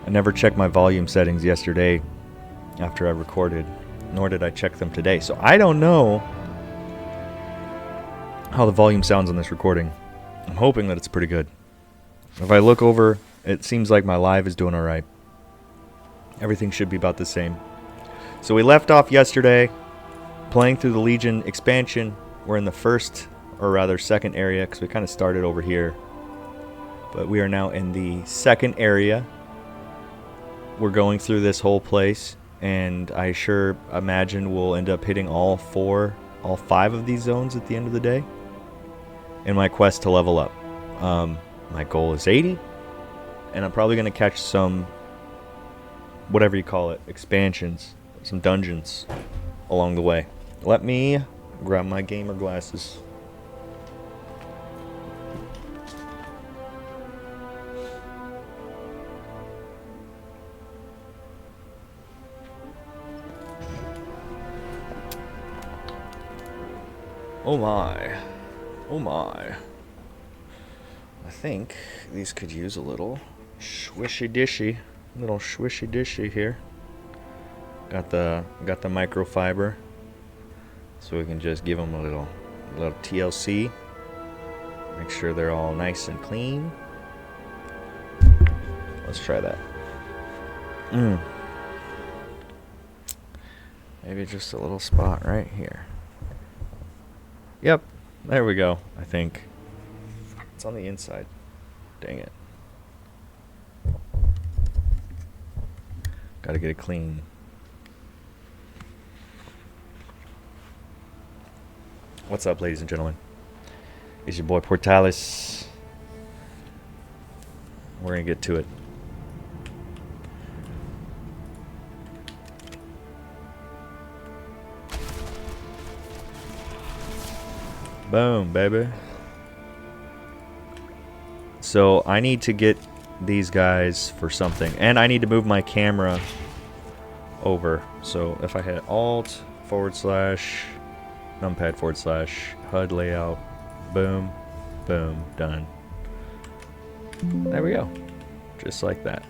I never checked my volume settings yesterday after I recorded, nor did I check them today. So I don't know how the volume sounds on this recording. I'm hoping that it's pretty good. If I look over, it seems like my live is doing alright. Everything should be about the same. So we left off yesterday playing through the Legion expansion. We're in the first, or rather second area, because we kind of started over here. But we are now in the second area. We're going through this whole place, and I sure imagine we'll end up hitting all 5 of these zones at the end of the day in my quest to level up. My goal is 80, and I'm probably going to catch some, whatever you call it, expansions, some dungeons along the way. Let me grab my gamer glasses. Oh my. Oh my. I think these could use a little swishy dishy. Little swishy dishy here. Got the microfiber. So we can just give them a little TLC. Make sure they're all nice and clean. Let's try that. Maybe just a little spot right here. Yep, there we go, I think. It's on the inside. Dang it. Gotta get it clean. What's up, ladies and gentlemen? It's your boy Portalis. We're gonna get to it. Boom, baby. So I need to get these guys for something, and I need to move my camera over. So if I hit Alt / numpad / HUD layout, boom, boom, done. There we go, just like that.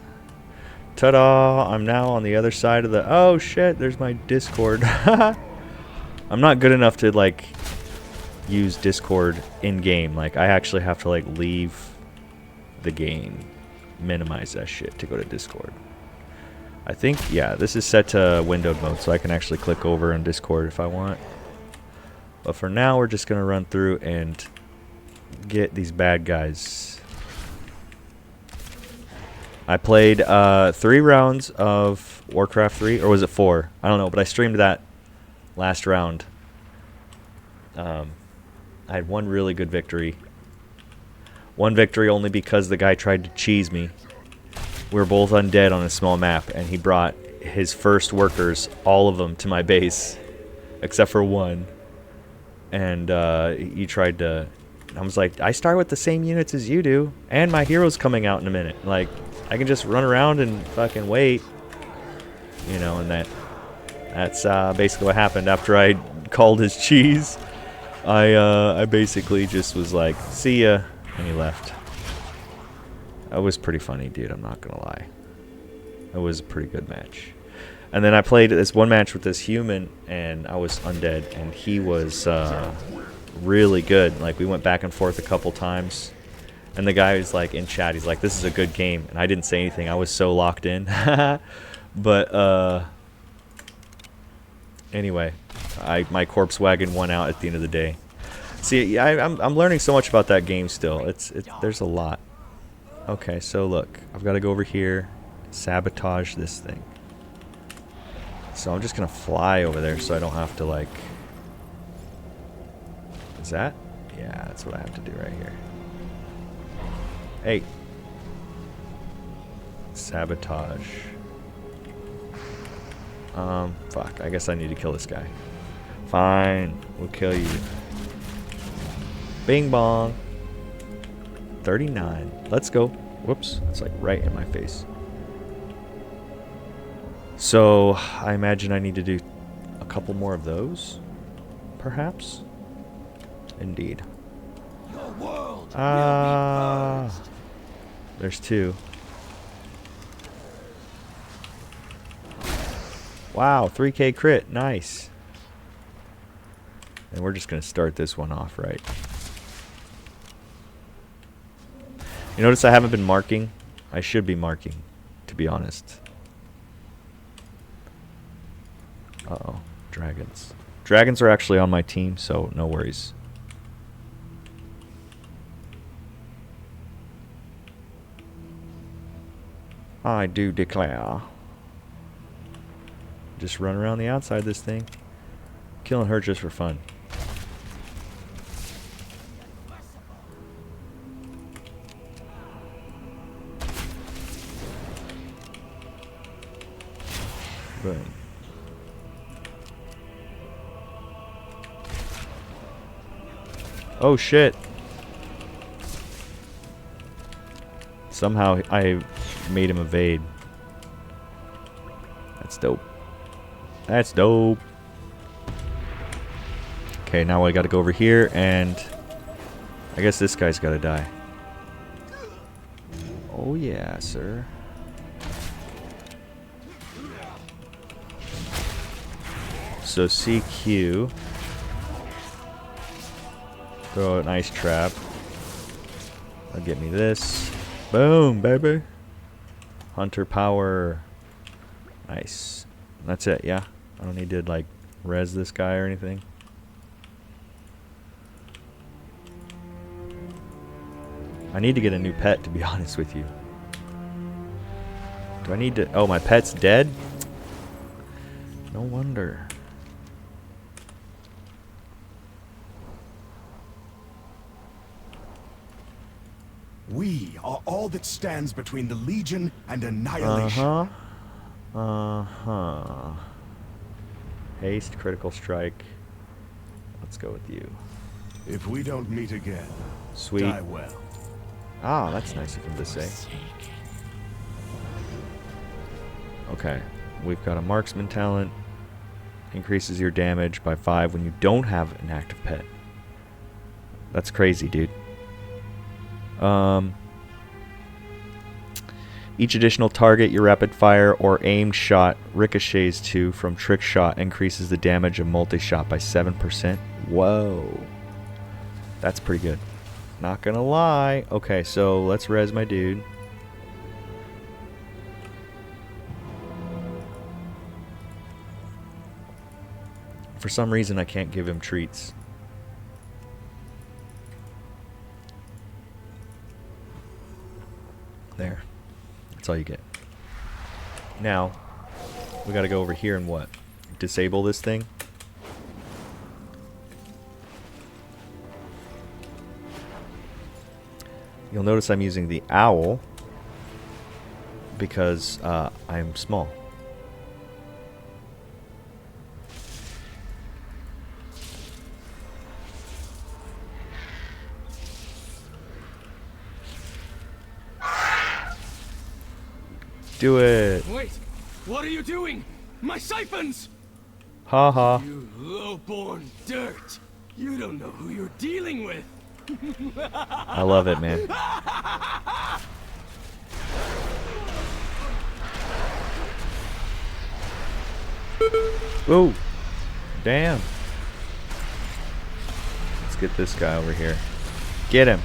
Ta-da! I'm now on the other side of the. Oh shit! There's my Discord. I'm not good enough to like use Discord in game. Like I actually have to like leave the game, minimize that shit to go to Discord. I think, yeah, this is set to windowed mode, so I can actually click over in Discord if I want. But for now, we're just gonna run through and get these bad guys. I played 3 rounds of Warcraft 3, or was it 4? I don't know, but I streamed that last round. I had one really good victory. One victory only because the guy tried to cheese me. We were both undead on a small map, and he brought his first workers, all of them, to my base, except for one. And he tried to. I was like, I start with the same units as you do, and my hero's coming out in a minute. Like, I can just run around and fucking wait, you know. And that's basically what happened after I called his cheese. I basically just was like, see ya, and he left. That was pretty funny, dude, I'm not gonna lie. It was a pretty good match. And then I played this one match with this human, and I was undead, and he was really good. Like, we went back and forth a couple times, and the guy was like in chat, he's like, this is a good game, and I didn't say anything, I was so locked in. But anyway, my corpse wagon won out at the end of the day. See, I'm learning so much about that game still. There's a lot. Okay, so look, I've got to go over here, sabotage this thing. So I'm just gonna fly over there, so I don't have to like. Is that? Yeah, that's what I have to do right here. Hey. Sabotage. Fuck. I guess I need to kill this guy. Fine. We'll kill you. Bing bong. 39. Let's go. Whoops. That's like right in my face. So, I imagine I need to do a couple more of those. Perhaps? Indeed. There's 2. Wow, 3K crit. Nice. And we're just going to start this one off right. You notice I haven't been marking? I should be marking, to be honest. Uh-oh. Dragons. Dragons are actually on my team, so no worries. I do declare. Just run around the outside of this thing. Killing her just for fun. Boom. Oh shit. Somehow I made him evade. That's dope. That's dope. Okay, now I gotta go over here and I guess this guy's gotta die. Oh yeah, sir. So CQ. Throw a nice trap. That'll get me this. Boom, baby. Hunter power. Nice. That's it, yeah? I don't need to, like, res this guy or anything. I need to get a new pet, to be honest with you. Do I need to... Oh, my pet's dead? No wonder. We are all that stands between the Legion and annihilation. Haste, critical strike. Let's go with you. If we don't meet again, Sweet. die well. Ah, that's nice of him to say. Okay, we've got a marksman talent. Increases your damage by 5 when you don't have an active pet. That's crazy, dude. Each additional target your rapid fire or aimed shot ricochets to from trick shot increases the damage of multi-shot by 7%. Whoa. That's pretty good. Not gonna lie. Okay, so let's res my dude. For some reason I can't give him treats. There. That's all you get. Now, we gotta go over here and what? Disable this thing? You'll notice I'm using the owl because I'm small. Do it. Wait, what are you doing? My siphons! Ha ha. You low-born dirt! You don't know who you're dealing with! I love it, man. Oh, damn. Let's get this guy over here. Get him.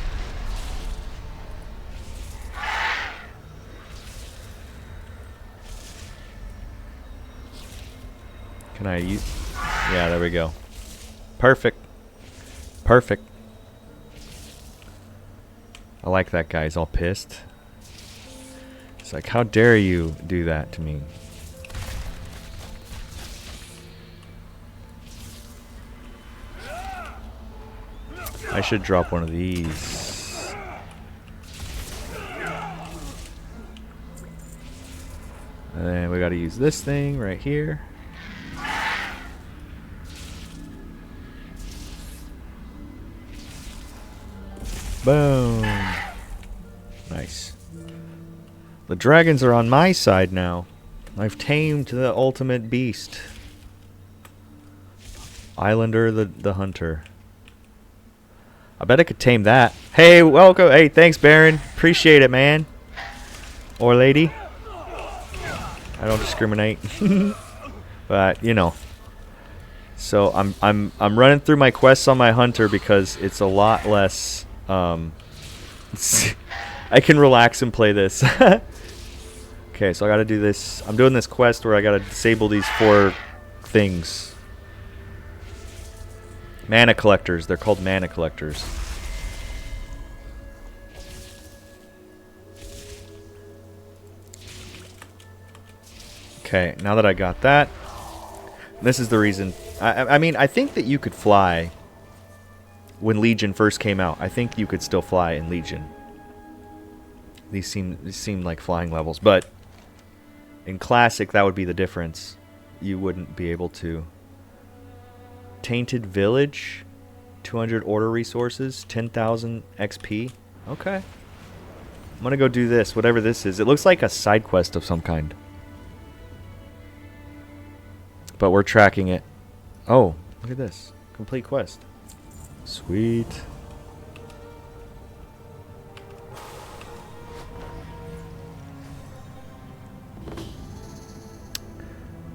Can I use... Yeah, there we go. Perfect. Perfect. I like that guy. He's all pissed. It's like, how dare you do that to me? I should drop one of these. And then we gotta use this thing right here. Boom. Nice. The dragons are on my side now. I've tamed the ultimate beast. Islander the hunter. I bet I could tame that. Hey, welcome. Hey, thanks, Baron. Appreciate it, man. Or lady. I don't discriminate. But, you know. So I'm running through my quests on my hunter because it's a lot less I can relax and play this. Okay, so I gotta do this. I'm doing this quest where I gotta disable these 4 things. Mana collectors. They're called mana collectors. Okay, now that I got that, this is the reason. I mean, I think that you could fly when Legion first came out. I think you could still fly in Legion. These seem like flying levels, but in Classic, that would be the difference. You wouldn't be able to. Tainted Village, 200 order resources, 10,000 XP. Okay. I'm gonna go do this, whatever this is. It looks like a side quest of some kind. But we're tracking it. Oh, look at this. Complete quest. Sweet.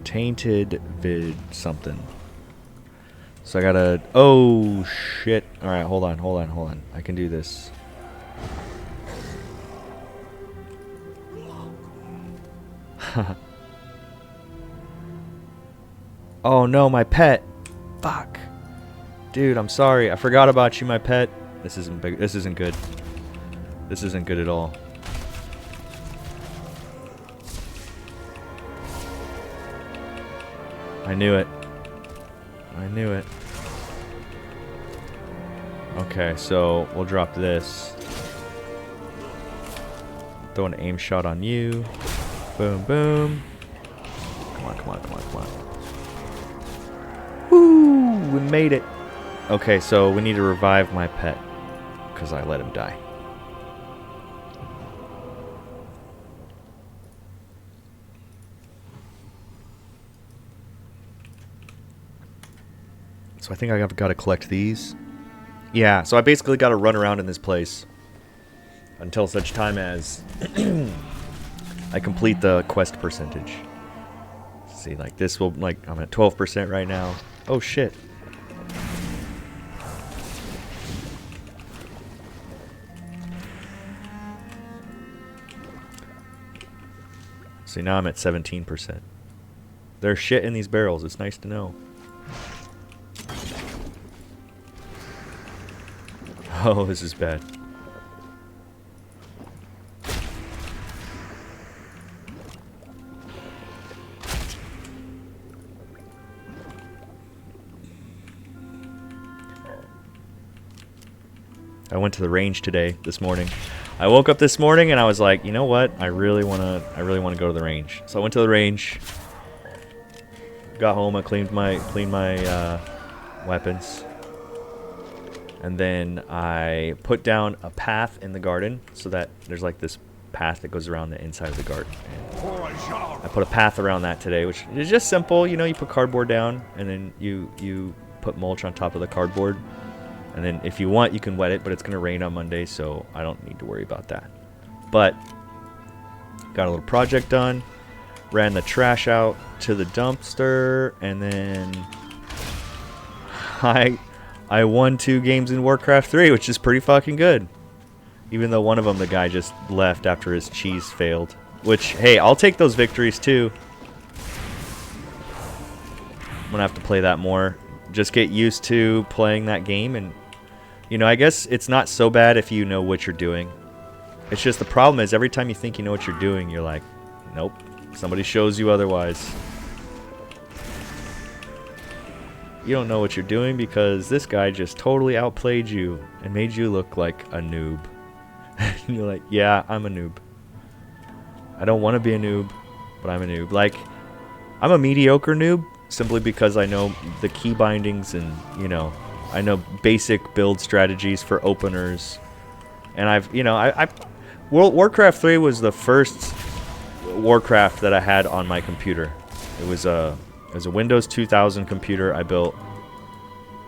Tainted vid something. So I gotta... Oh, shit. Alright, hold on. I can do this. Oh no, my pet. Fuck. Dude, I'm sorry. I forgot about you, my pet. This isn't big. This isn't good. This isn't good at all. I knew it. I knew it. Okay, so we'll drop this. Throw an aim shot on you. Boom, boom. Come on, come on, come on, come on. Woo! We made it. Okay, so we need to revive my pet because I let him die. So I think I've got to collect these. Yeah, so I basically got to run around in this place until such time as I complete the quest percentage. See, like this will, like, I'm at 12% right now. Oh shit. See, now I'm at 17%. There's shit in these barrels. It's nice to know. Oh, this is bad. I went to the range this morning. I woke up this morning and I was like, you know what? I really wanna go to the range. So I went to the range. Got home. I cleaned my weapons. And then I put down a path in the garden so that there's like this path that goes around the inside of the garden. And I put a path around that today, which is just simple. You know, you put cardboard down and then you put mulch on top of the cardboard. And then if you want, you can wet it, but it's going to rain on Monday, so I don't need to worry about that. But got a little project done. Ran the trash out to the dumpster, and then I won 2 games in Warcraft 3, which is pretty fucking good. Even though one of them, the guy just left after his cheese failed. Which, hey, I'll take those victories too. I'm gonna have to play that more. Just get used to playing that game, and you know, I guess it's not so bad if you know what you're doing. It's just the problem is every time you think you know what you're doing, you're like, nope, somebody shows you otherwise. You don't know what you're doing because this guy just totally outplayed you and made you look like a noob. And you're like, yeah, I'm a noob. I don't want to be a noob, but I'm a noob. Like, I'm a mediocre noob simply because I know the key bindings and, you know, I know basic build strategies for openers. And Warcraft 3 was the first Warcraft that I had on my computer. It was a Windows 2000 computer I built,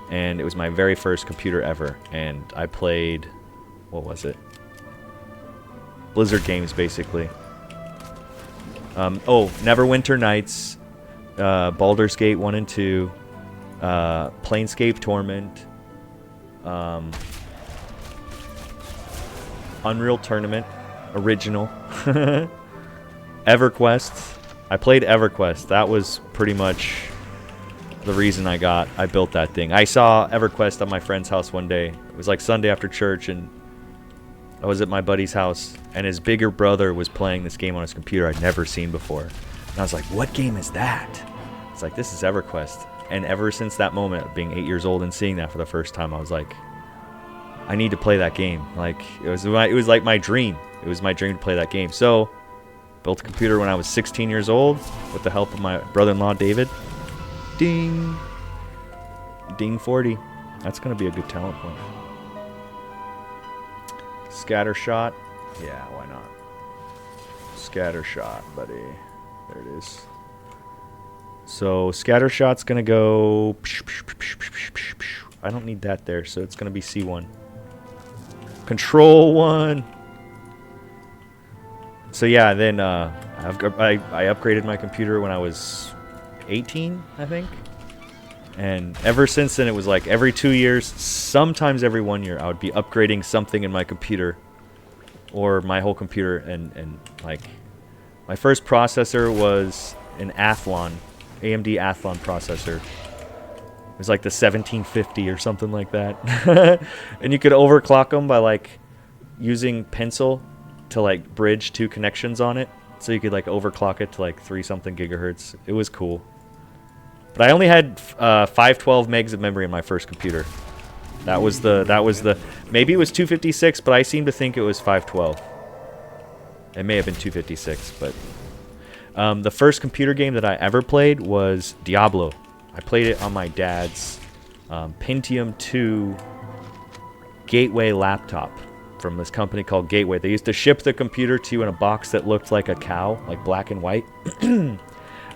and it was my very first computer ever. And I played, what was it? Blizzard games, basically. Neverwinter Nights, Baldur's Gate 1 and 2, Planescape Torment, Unreal Tournament, Original, EverQuest. I played EverQuest. That was pretty much the reason I built that thing. I saw EverQuest at my friend's house one day. It was like Sunday after church, and I was at my buddy's house, and his bigger brother was playing this game on his computer I'd never seen before. And I was like, what game is that? It's like, this is EverQuest. And ever since that moment, being 8 years old and seeing that for the first time, I was like, I need to play that game. Like, it was like my dream. It was my dream to play that game. So, built a computer when I was 16 years old with the help of my brother-in-law, David. Ding. Ding 40. That's going to be a good talent point. Scatter shot. Yeah, why not? Scatter shot, buddy. There it is. So scatter shot's gonna go. I don't need that there, so it's gonna be C1. Control 1. So yeah, then I upgraded my computer when I was 18, I think. And ever since then, it was like every 2 years, sometimes every 1 year, I would be upgrading something in my computer, or my whole computer. And like, my first processor was an Athlon, AMD Athlon processor. It was like the 1750 or something like that. And you could overclock them by like using Pencil to like bridge 2 connections on it, so you could like overclock it to like 3 something gigahertz. It was cool. But I only had 512 megs of memory in my first computer. That was the maybe it was 256, but I seem to think it was 512. It may have been 256, but the first computer game that I ever played was Diablo. I played it on my dad's Pentium 2 Gateway laptop from this company called Gateway. They used to ship the computer to you in a box that looked like a cow, like black and white.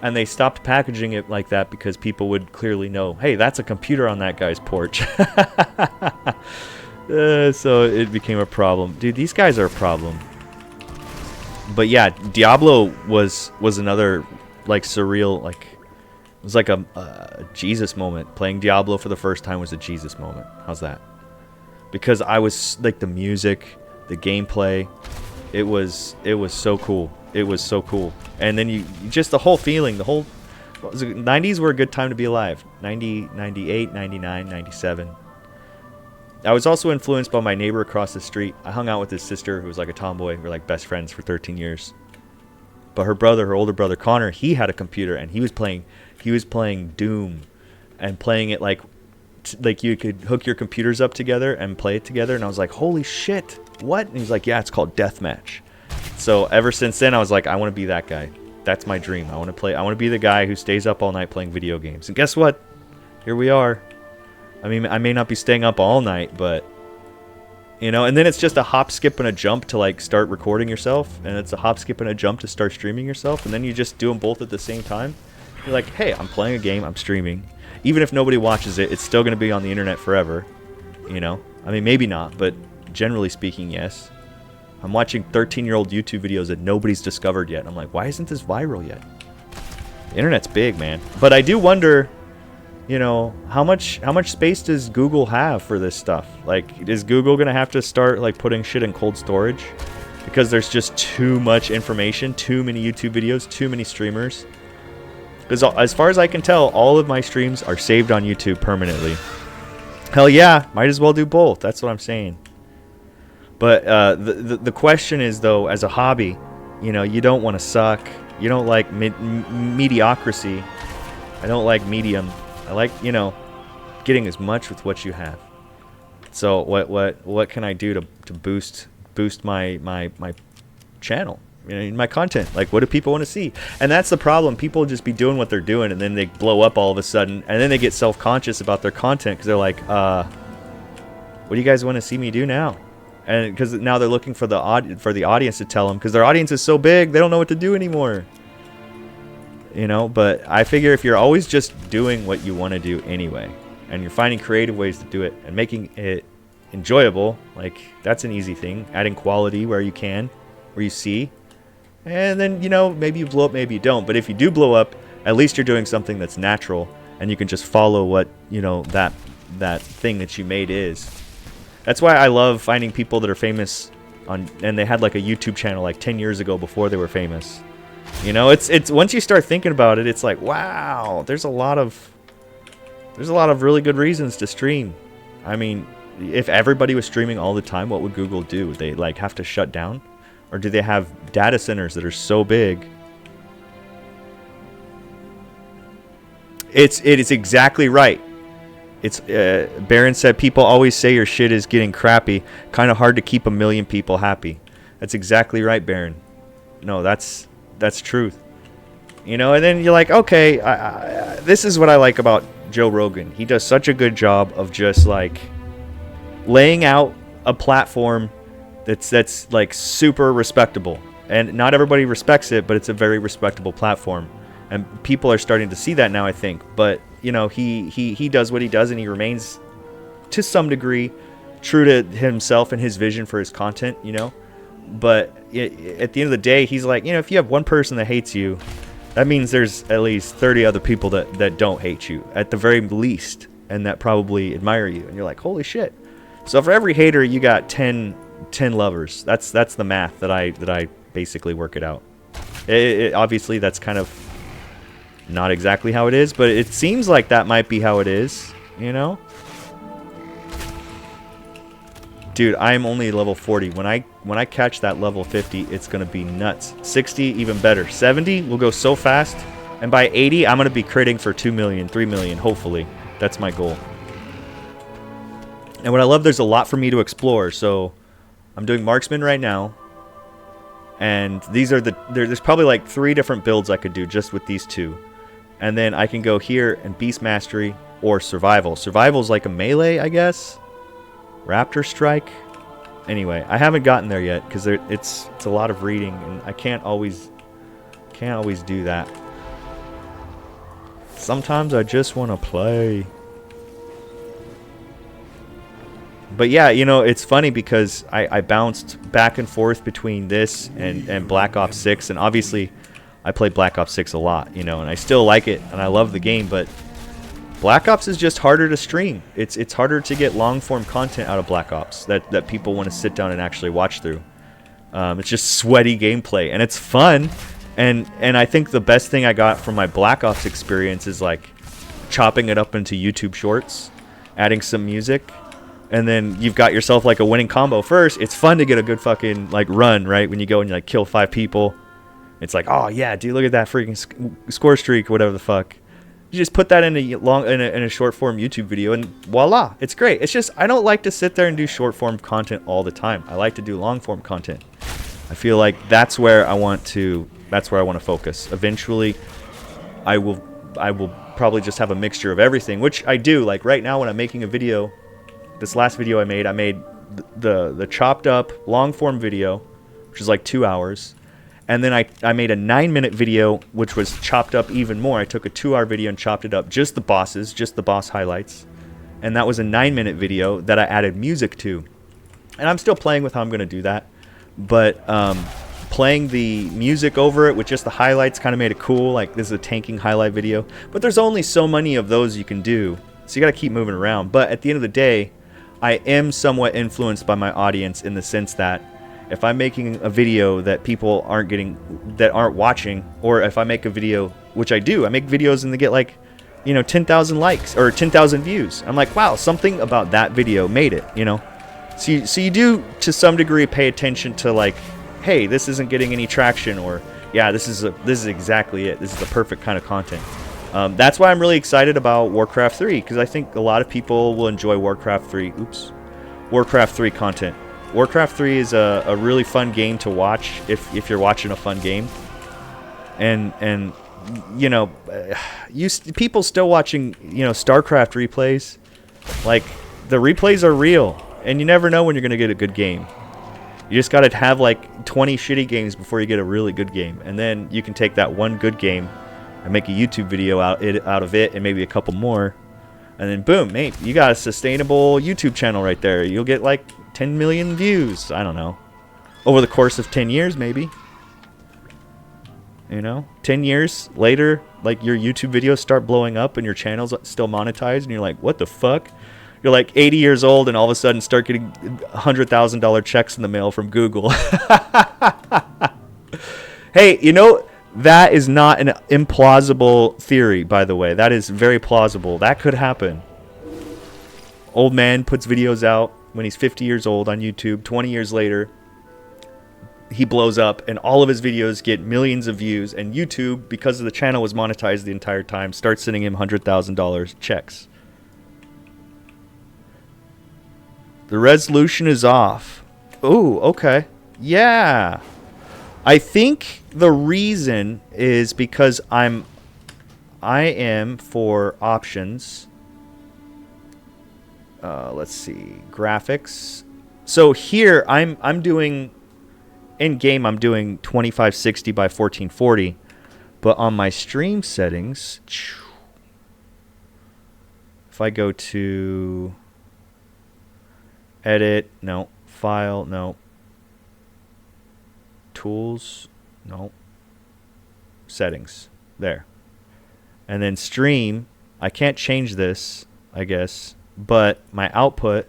And they stopped packaging it like that because people would clearly know, hey, that's a computer on that guy's porch. So it became a problem. Dude, these guys are a problem. But yeah, Diablo was another like surreal, like, it was like a Jesus moment. Playing Diablo for the first time was a Jesus moment. How's that? Because I was like, the music, the gameplay, it was so cool. It was so cool. And then you just the whole feeling, the whole 90s were a good time to be alive. 90, 98, 99, 97. I was also influenced by my neighbor across the street. I hung out with his sister, who was like a tomboy. We were like best friends for 13 years. But her brother, her older brother Connor, he had a computer, and he was playing Doom, and playing it like you could hook your computers up together and play it together. And I was like, holy shit, what? And he's like, yeah, it's called Deathmatch. So ever since then, I was like, I want to be that guy. That's my dream. I want to be the guy who stays up all night playing video games. And guess what? Here we are. I mean, I may not be staying up all night, but, you know, and then it's just a hop, skip, and a jump to like start recording yourself, and it's a hop, skip, and a jump to start streaming yourself, and then you just do them both at the same time. You're like, hey, I'm playing a game, I'm streaming. Even if nobody watches it, it's still going to be on the internet forever, you know? I mean, maybe not, but generally speaking, yes. I'm watching 13-year-old YouTube videos that nobody's discovered yet. I'm like, why isn't this viral yet? The internet's big, man. But I do wonder, you know, how much space does Google have for this stuff? Like, is Google gonna have to start like putting shit in cold storage because there's just too much information, too many YouTube videos, too many streamers? Because as far as I can tell, all of my streams are saved on YouTube permanently. Hell yeah, might as well do both. That's what I'm saying. But the question is, though, as a hobby, you know, you don't want to suck. You don't like mediocrity. I don't like medium. I like, you know, getting as much with what you have. So what can I do to boost my channel, you know, my content? Like, what do people want to see? And that's the problem. People just be doing what they're doing, and then they blow up all of a sudden, and then they get self-conscious about their content because they're like, what do you guys want to see me do now? And because now they're looking for the audience to tell them, because their audience is so big, they don't know what to do anymore. You know, but I figure if you're always just doing what you want to do anyway, and you're finding creative ways to do it and making it enjoyable, like, that's an easy thing. Adding quality where you see, and then, you know, maybe you blow up, maybe you don't. But if you do blow up, At least you're doing something that's natural, and you can just follow what, you know, that thing that you made is. That's why I love finding people that are famous and they had like a YouTube channel like 10 years ago before they were famous. You know, it's once you start thinking about it, it's like, wow, there's a lot of really good reasons to stream. I mean, if everybody was streaming all the time, what would Google do? Would they like have to shut down? Or do they have data centers that are so big? It is exactly right. It's Baron said people always say your shit is getting crappy. Kind of hard to keep 1 million people happy. That's exactly right, Baron. No, that's truth. You know, and then you're like, okay, this is what I like about Joe Rogan. He does such a good job of just like laying out a platform that's like super respectable. And not everybody respects it, but it's a very respectable platform. And people are starting to see that now, I think. But, you know, he does what he does, and he remains, to some degree, true to himself and his vision for his content, you know. But at the end of the day, he's like, you know, if you have one person that hates you, that means there's at least 30 other people that don't hate you, at the very least, and that probably admire you. And you're like, holy shit. So for every hater, you got 10 lovers. That's the math that I basically work it out. Obviously, that's kind of not exactly how it is, but it seems like that might be how it is, you know? Dude, I'm only level 40. When I catch that level 50, it's going to be nuts. 60, even better. 70 will go so fast. And by 80, I'm going to be critting for 2 million, 3 million, hopefully. That's my goal. And what I love, there's a lot for me to explore. So I'm doing marksman right now. And these are there's probably like 3 different builds I could do just with these 2. And then I can go here and beast mastery or survival. Survival's like a melee, I guess. Raptor strike. Anyway, I haven't gotten there yet because it's a lot of reading, and I can't always do that. Sometimes I just want to play. But yeah, you know, it's funny because I bounced back and forth between this and Black Ops 6, and obviously I play Black Ops 6 a lot, you know, and I still like it and I love the game, but Black Ops is just harder to stream. It's harder to get long form content out of Black Ops that people want to sit down and actually watch through. It's just sweaty gameplay, and it's fun. And I think the best thing I got from my Black Ops experience is like chopping it up into YouTube shorts, adding some music, and then you've got yourself like a winning combo. First, it's fun to get a good fucking like run, right? When you go and you like kill 5 people. It's like, oh yeah, dude, look at that freaking score streak or whatever the fuck. You just put that in a short form YouTube video, and voila, it's great. It's just I don't like to sit there and do short form content all the time. I like to do long form content. I feel like that's where I want to focus. Eventually, I will probably just have a mixture of everything, which I do. Like right now when I'm making a video, this last video I made the chopped up long form video, which is like 2 hours. And then I made a 9-minute video, which was chopped up even more. I took a 2-hour video and chopped it up, just the bosses, just the boss highlights. And that was a 9-minute video that I added music to. And I'm still playing with how I'm going to do that. But playing the music over it with just the highlights kind of made it cool. Like, this is a tanking highlight video. But there's only so many of those you can do. So you got to keep moving around. But at the end of the day, I am somewhat influenced by my audience in the sense that if I'm making a video that people aren't watching, or if I make a video, which I do, I make videos and they get like, you know, 10,000 likes or 10,000 views. I'm like, wow, something about that video made it, you know? So you do, to some degree, pay attention to like, hey, this isn't getting any traction, or yeah, this is exactly it. This is the perfect kind of content. That's why I'm really excited about Warcraft 3, because I think a lot of people will enjoy Warcraft 3 content. Warcraft 3 is a really fun game to watch if you're watching a fun game. And you know, people still watching, you know, StarCraft replays. Like, the replays are real, and you never know when you're going to get a good game. You just got to have like 20 shitty games before you get a really good game. And then you can take that one good game and make a YouTube video out of it, and maybe a couple more. And then boom, mate, you got a sustainable YouTube channel right there. You'll get like 10 million views. I don't know. Over the course of 10 years, maybe. You know, 10 years later, like your YouTube videos start blowing up and your channel's still monetized, and you're like, what the fuck? You're like 80 years old and all of a sudden start getting $100,000 checks in the mail from Google. Hey, you know, that is not an implausible theory, by the way. That is very plausible. That could happen. Old man puts videos out when he's 50 years old on YouTube. 20 years later, he blows up and all of his videos get millions of views, and YouTube, because the channel was monetized the entire time, starts sending him $100,000 checks. The resolution is off. Ooh, okay. Yeah. I think the reason is because I am for options. Let's see, graphics. So here I'm doing in game. I'm doing 2560 by 1440, but on my stream settings, if I go to edit, no, file, no, tools, no, settings, there, and then stream, I can't change this, I guess, but my output,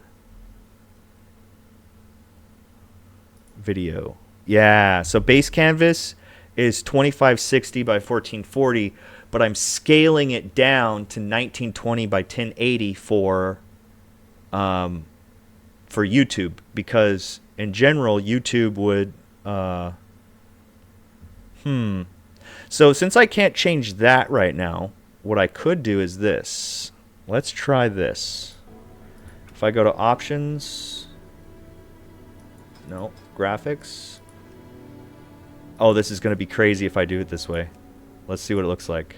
video, yeah, so base canvas is 2560 by 1440, but I'm scaling it down to 1920 by 1080 for YouTube, because in general YouTube would so since I can't change that right now, what I could do is this. Let's try this. If I go to options, no, graphics. Oh, this is going to be crazy if I do it this way. Let's see what it looks like.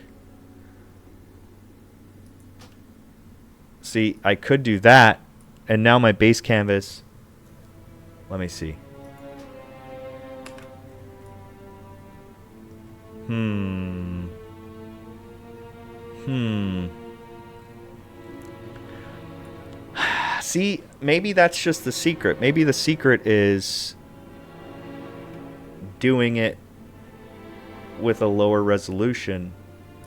See, I could do that, and now my base canvas, let me see. See, maybe that's just the secret. Maybe the secret is doing it with a lower resolution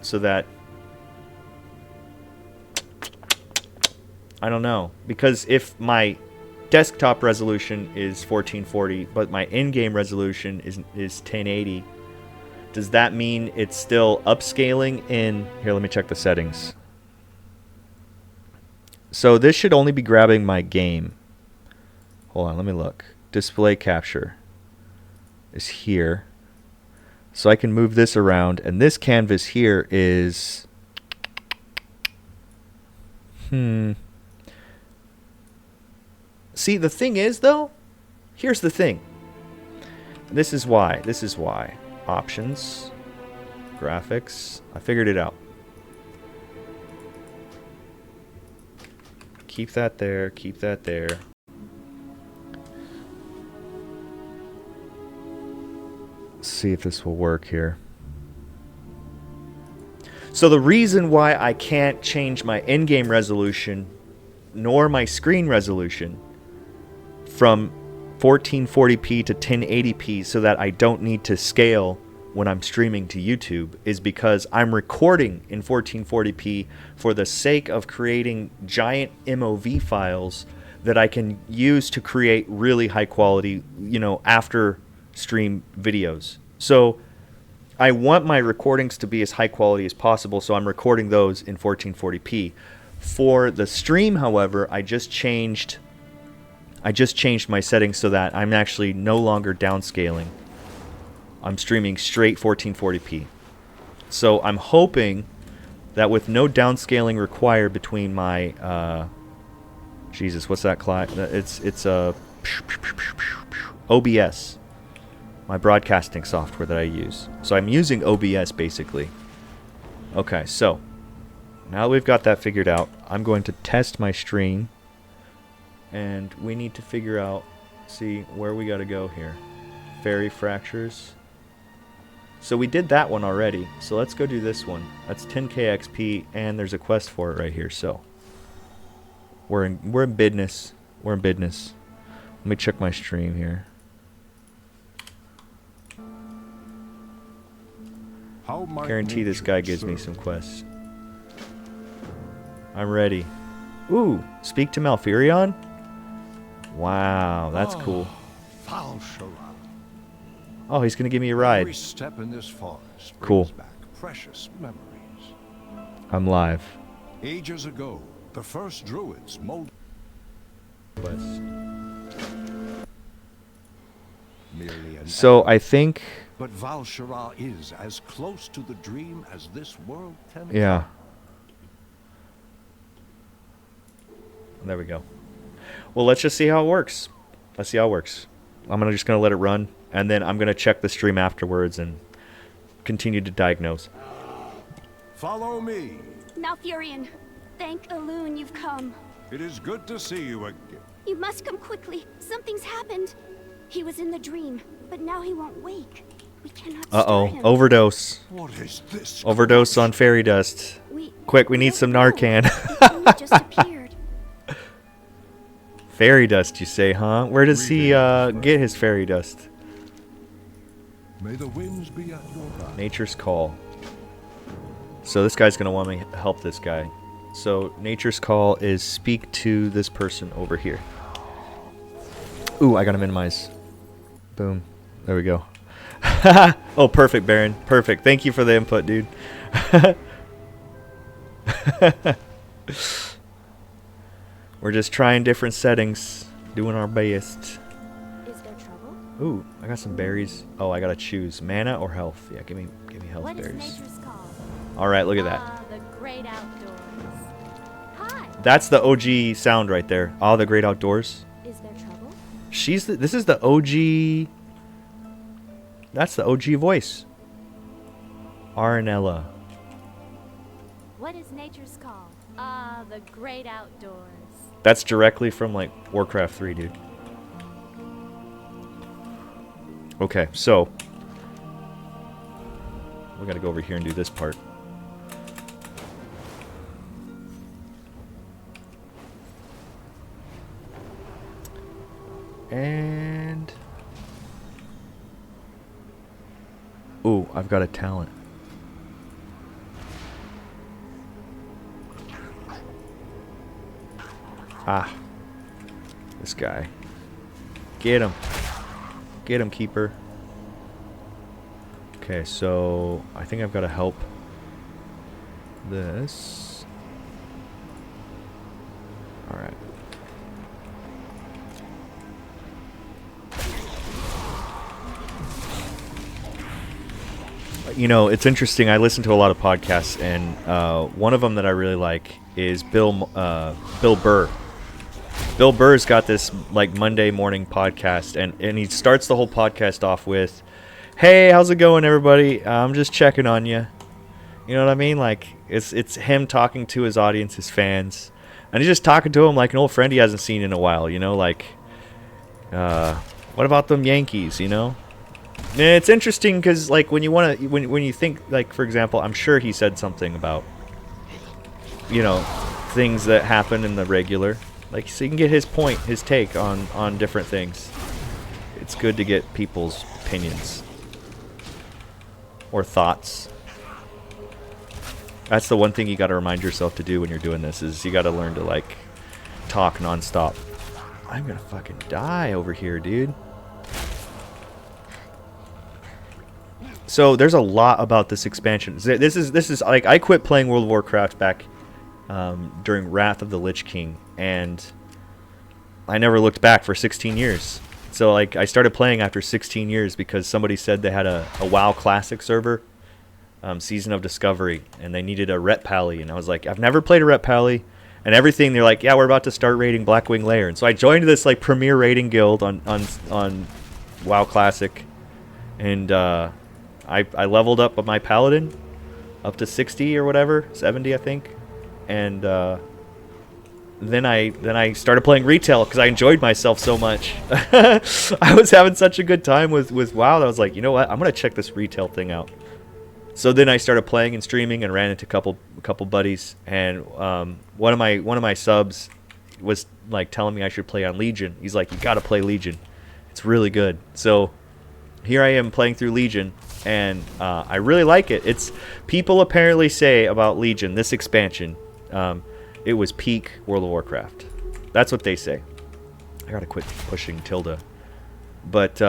so that, I don't know, because if my desktop resolution is 1440 but my in-game resolution is 1080, does that mean it's still upscaling in here? Let me check the settings. So this should only be grabbing my game. Hold on, let me look. Display capture is here, so I can move this around, and this canvas here is See, the thing is, though, here's the thing. This is why. Options, graphics. I figured it out. Keep that there. Keep that there. Let's see if this will work here. So the reason why I can't change my in-game resolution nor my screen resolution from 1440p to 1080p so that I don't need to scale when I'm streaming to YouTube is because I'm recording in 1440p for the sake of creating giant MOV files that I can use to create really high quality, after stream videos. So I want my recordings to be as high quality as possible, so I'm recording those in 1440p. For the stream, however, I just changed my settings so that I'm actually no longer downscaling. I'm streaming straight 1440p. So I'm hoping that with no downscaling required between my Jesus, what's that client? It's OBS, my broadcasting software that I use. So I'm using OBS basically. Okay, so now that we've got that figured out, I'm going to test my stream, and we need to figure out, see where we got to go here. Fairy fractures. So we did that one already. So let's go do this one. That's 10k XP, and there's a quest for it right here. So we're in business. We're in business. Let me check my stream here. How might Guarantee this nature guy gives me serve? some quests. I'm ready. Ooh, speak to Malfurion? Wow, that's cool. Valshara. Oh, he's gonna give me a Every ride. step in this forest Cool. brings back precious memories. I'm live. Ages ago, the first druids molded Quest. merely an So echo, I think, but Valshara is as close to the dream as this world can yeah. There we go. Well, let's just see how it works. Let's see how it works. I'm just gonna let it run, and then I'm gonna check the stream afterwards and continue to diagnose. Follow me. Malfurion, thank Elune you've come. It is good to see you again. You must come quickly. Something's happened. He was in the dream, but now he won't wake. We cannot Uh-oh, stir him. overdose. What is this? Overdose on fairy dust. Quick, we need some don't know. Narcan. It only just appeared. Fairy dust, you say, huh? Where does he get his fairy dust? May the winds be at your back. Nature's Call. So this guy's gonna want me to help this guy. So Nature's Call is speak to this person over here. Ooh, I gotta minimize. Boom. There we go. Oh, perfect, Baron. Perfect. Thank you for the input, dude. We're just trying different settings, doing our best. Is there trouble? Ooh, I got some berries. Oh, I gotta choose mana or health. Yeah, give me health What is berries. nature's call? All right, look at that. Ah, the great outdoors. Hi. That's the OG sound right there. All the great outdoors. Is there trouble? This is the OG. That's the OG voice. Arnella. What is nature's call? Ah, the great outdoors. That's directly from like Warcraft 3, dude. Okay, so we gotta go over here and do this part. And ooh, I've got a talent. Ah, this guy. Get him. Get him, Keeper. Okay, so I think I've got to help this. Alright. You know, it's interesting. I listen to a lot of podcasts, and one of them that I really like is Bill Burr. Bill Burr's got this like Monday morning podcast, and he starts the whole podcast off with, "Hey, how's it going, everybody? I'm just checking on you." You know what I mean? Like it's him talking to his audience, his fans, and he's just talking to them like an old friend he hasn't seen in a while. You know, like, what about them Yankees? You know. And it's interesting because, like, when you think, like, for example, I'm sure he said something about, you know, things that happen in the regular, like, so you can get his point, his take on different things. It's good to get people's opinions or thoughts. That's the one thing you got to remind yourself to do when you're doing this, is you got to learn to, like, talk nonstop. I'm gonna fucking die over here, dude. So there's a lot about this expansion. This is like, I quit playing World of Warcraft back during Wrath of the Lich King, and I never looked back for 16 years. So like I started playing after 16 years because somebody said they had a WoW Classic server, Season of Discovery, and they needed a Ret Pally, and I was like, I've never played a Ret Pally, and everything. They're like, yeah, we're about to start raiding Blackwing Lair, and so I joined this like premier raiding guild on WoW Classic, and I leveled up my paladin up to 60 or whatever, 70 I think, and then I started playing retail because I enjoyed myself so much. I was having such a good time with WoW that I was like, you know what, I'm gonna check this retail thing out. So then I started playing and streaming and ran into a couple buddies, and one of my subs was like telling me I should play on Legion. He's like, you gotta play Legion, it's really good. So here I am playing through Legion. and I really like it. It's people apparently say about Legion, this expansion, it was peak World of Warcraft. That's what they say. I gotta quit pushing tilde. But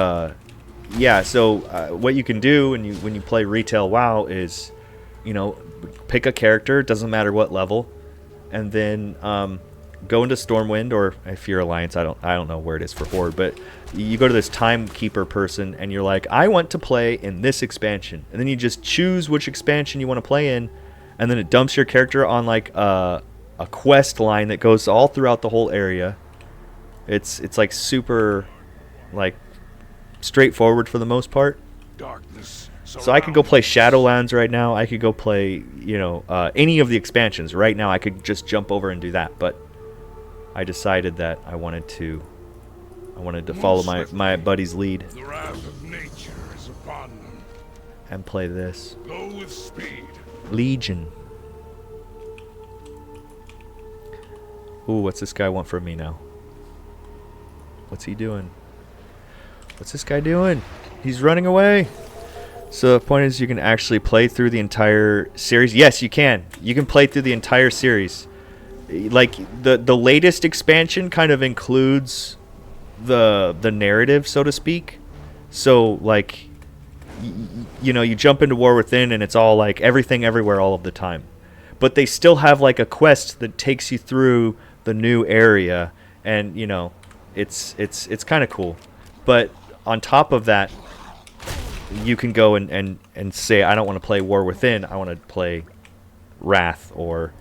yeah, so what you can do when you play retail WoW is, you know, pick a character, doesn't matter what level, and then go into Stormwind, or if you're Alliance, I don't know where it is for Horde, but you go to this timekeeper person and you're like, I want to play in this expansion, and then you just choose which expansion you want to play in, and then it dumps your character on like a quest line that goes all throughout the whole area. It's like super like straightforward for the most part. Darkness. So I could go play Shadowlands right now. I could go play, you know, any of the expansions right now. I could just jump over and do that, but I decided that I wanted to follow my buddy's lead The wrath of nature is upon them. and play this. Go with speed. Legion. Ooh, what's this guy want from me now? What's he doing? What's this guy doing? He's running away. So the point is, you can actually play through the entire series. Yes, you can. You can play through the entire series. Like the latest expansion kind of includes the narrative, so to speak. So like, you know, you jump into War Within and it's all like everything everywhere all of the time. But they still have like a quest that takes you through the new area, and you know, it's kind of cool. But on top of that, you can go and say, I don't want to play War Within, I want to play Wrath, or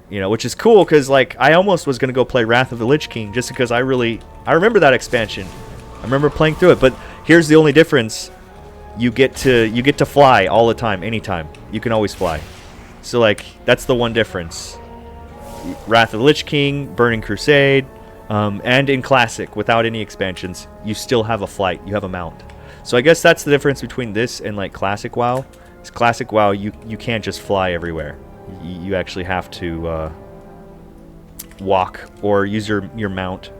you know, which is cool, because like I almost was going to go play Wrath of the Lich King just because I remember that expansion. I remember playing through it, but here's the only difference. You get to fly all the time, anytime. You can always fly. So like that's the one difference. Wrath of the Lich King, Burning Crusade, and in Classic, without any expansions, you still have a flight. You have a mount. So I guess that's the difference between this and like Classic WoW. It's Classic WoW, you can't just fly everywhere. You actually have to walk or use your mount.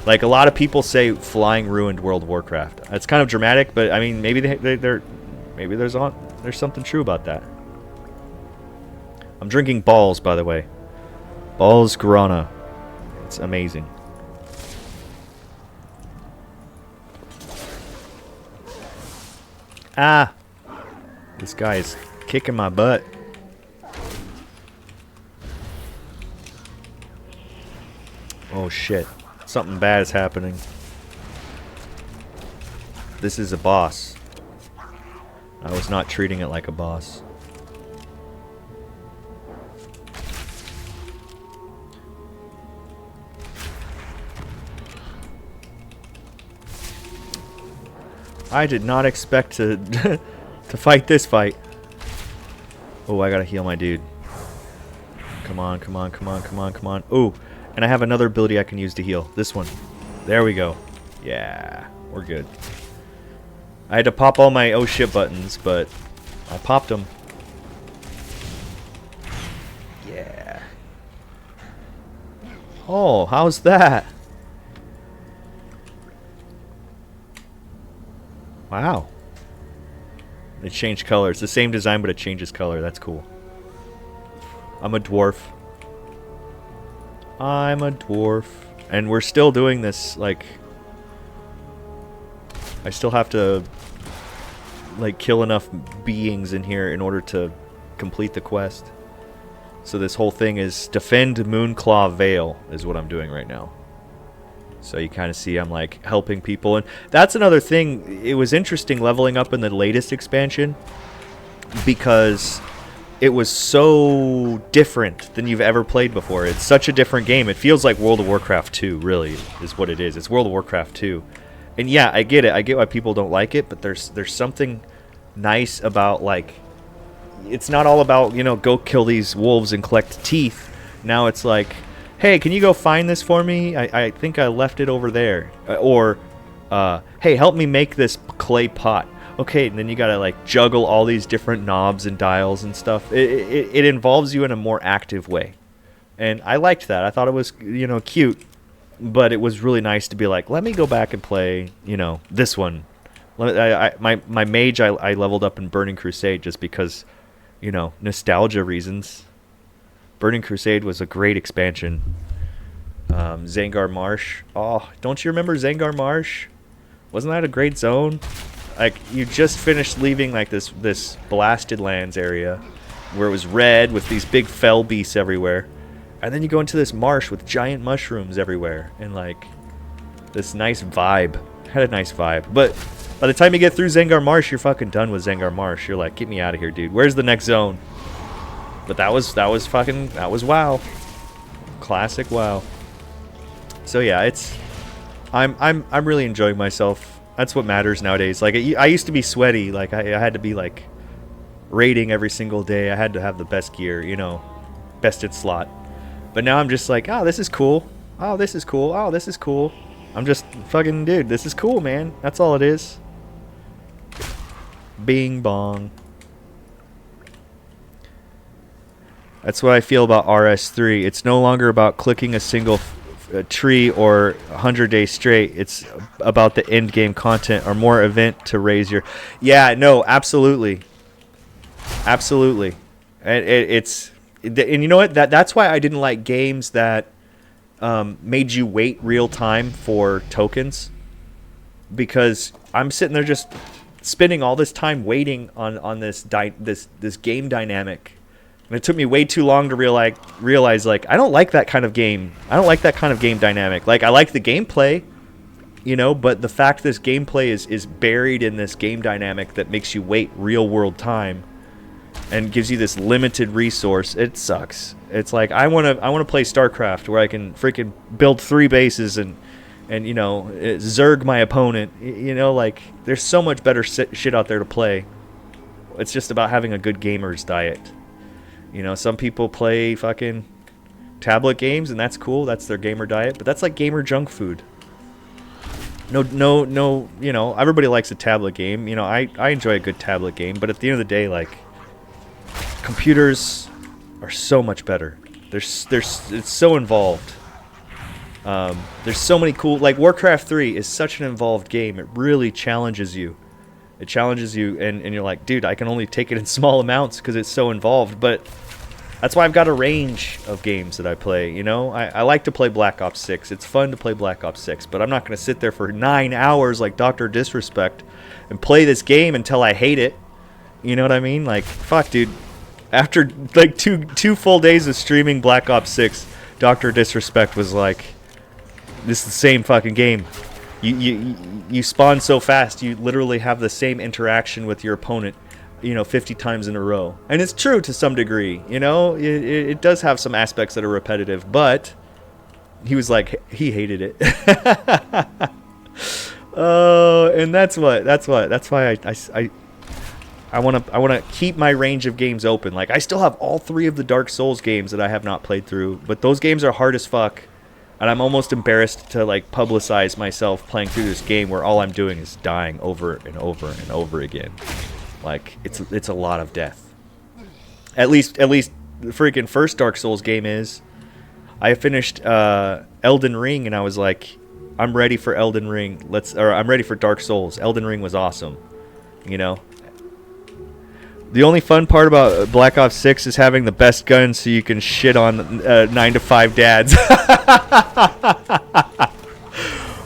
Like a lot of people say, flying ruined World of Warcraft. That's kind of dramatic, but I mean, maybe maybe there's something true about that. I'm drinking Balls, by the way. Balls Guarana. It's amazing. Ah! This guy is kicking my butt. Oh shit. Something bad is happening. This is a boss. I was not treating it like a boss. I did not expect to to fight this fight. Oh, I gotta heal my dude. Come on, come on, come on, come on, come on. Oh, and I have another ability I can use to heal. This one. There we go. Yeah, we're good. I had to pop all my oh shit buttons, but I popped them. Yeah. Oh, how's that? Wow. It changed color. It's the same design, but it changes color. That's cool. I'm a dwarf. I'm a dwarf. And we're still doing this, like... I still have to, like, kill enough beings in here in order to complete the quest. So this whole thing is defend Moonclaw Vale is what I'm doing right now. So you kind of see I'm like helping people, and that's another thing. It was interesting leveling up in the latest expansion because it was so different than you've ever played before. It's such a different game. It feels like World of Warcraft 2, really, is what it is. It's World of Warcraft 2. And yeah, I get it. I get why people don't like it, but there's something nice about, like, it's not all about, you know, go kill these wolves and collect teeth. Now it's like, hey, can you go find this for me? I think I left it over there. Or, hey, help me make this clay pot. Okay, and then you gotta like juggle all these different knobs and dials and stuff. It involves you in a more active way. And I liked that. I thought it was, you know, cute. But it was really nice to be like, let me go back and play, you know, this one. My mage I leveled up in Burning Crusade just because, you know, nostalgia reasons. Burning Crusade was a great expansion. Zangar Marsh. Oh, don't you remember Zangar Marsh? Wasn't that a great zone? Like, you just finished leaving like this blasted lands area where it was red with these big fell beasts everywhere, and then you go into this marsh with giant mushrooms everywhere and like this nice vibe. Had a nice vibe, but by the time you get through Zangar Marsh, you're fucking done with Zangar Marsh. You're like, get me out of here, dude. Where's the next zone? But that was WoW. Classic WoW. So yeah, I'm really enjoying myself. That's what matters nowadays. Like, I used to be sweaty. Like, I had to be like raiding every single day. I had to have the best gear, you know, bested slot. But now I'm just like, oh, this is cool. Oh, this is cool. Oh, this is cool. I'm just fucking, dude, this is cool, man. That's all it is. Bing bong. That's what I feel about RS3. It's no longer about clicking a single tree or 100 days straight. It's about the end game content or more event to raise your... Yeah, no, absolutely. Absolutely. And and you know what? That's why I didn't like games that made you wait real time for tokens, because I'm sitting there just spending all this time waiting on this game dynamic, and it took me way too long to realize like I don't like that kind of game. I don't like that kind of game dynamic. Like, I like the gameplay, you know, but the fact this gameplay is buried in this game dynamic that makes you wait real world time and gives you this limited resource, it sucks. It's like, I want to play StarCraft where I can freaking build 3 bases and you know, zerg my opponent. You know, like, there's so much better shit out there to play. It's just about having a good gamer's diet. You know, some people play fucking tablet games, and that's cool. That's their gamer diet, but that's like gamer junk food. No, you know, everybody likes a tablet game. You know, I enjoy a good tablet game, but at the end of the day, like, computers are so much better. It's so involved. There's so many cool, like, Warcraft 3 is such an involved game. It really challenges you. It challenges you, and you're like, dude, I can only take it in small amounts because it's so involved. But that's why I've got a range of games that I play, you know? I like to play Black Ops 6. It's fun to play Black Ops 6, but I'm not going to sit there for 9 hours like Dr. Disrespect and play this game until I hate it. You know what I mean? Like, fuck, dude. After, like, two full days of streaming Black Ops 6, Dr. Disrespect was like, this is the same fucking game. You spawn so fast, you literally have the same interaction with your opponent, you know, 50 times in a row. And it's true to some degree, you know? It does have some aspects that are repetitive, but he was like, he hated it. Oh, and that's why I want to keep my range of games open. Like, I still have all 3 of the Dark Souls games that I have not played through, but those games are hard as fuck. And I'm almost embarrassed to, like, publicize myself playing through this game where all I'm doing is dying over and over and over again. Like, it's a lot of death. At least the freaking first Dark Souls game is. I finished Elden Ring, and I was like, I'm ready for Elden Ring. I'm ready for Dark Souls. Elden Ring was awesome, you know. The only fun part about Black Ops 6 is having the best guns so you can shit on 9 to 5 dads.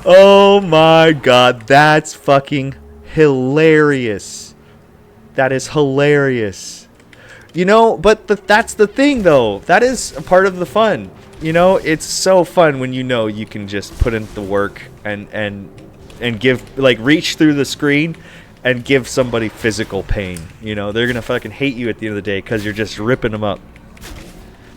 Oh my god, that's fucking hilarious. That is hilarious. You know, but that's the thing, though. That is a part of the fun. You know, it's so fun when you know you can just put in the work and give, like, reach through the screen and give somebody physical pain. You know, they're gonna fucking hate you at the end of the day because you're just ripping them up.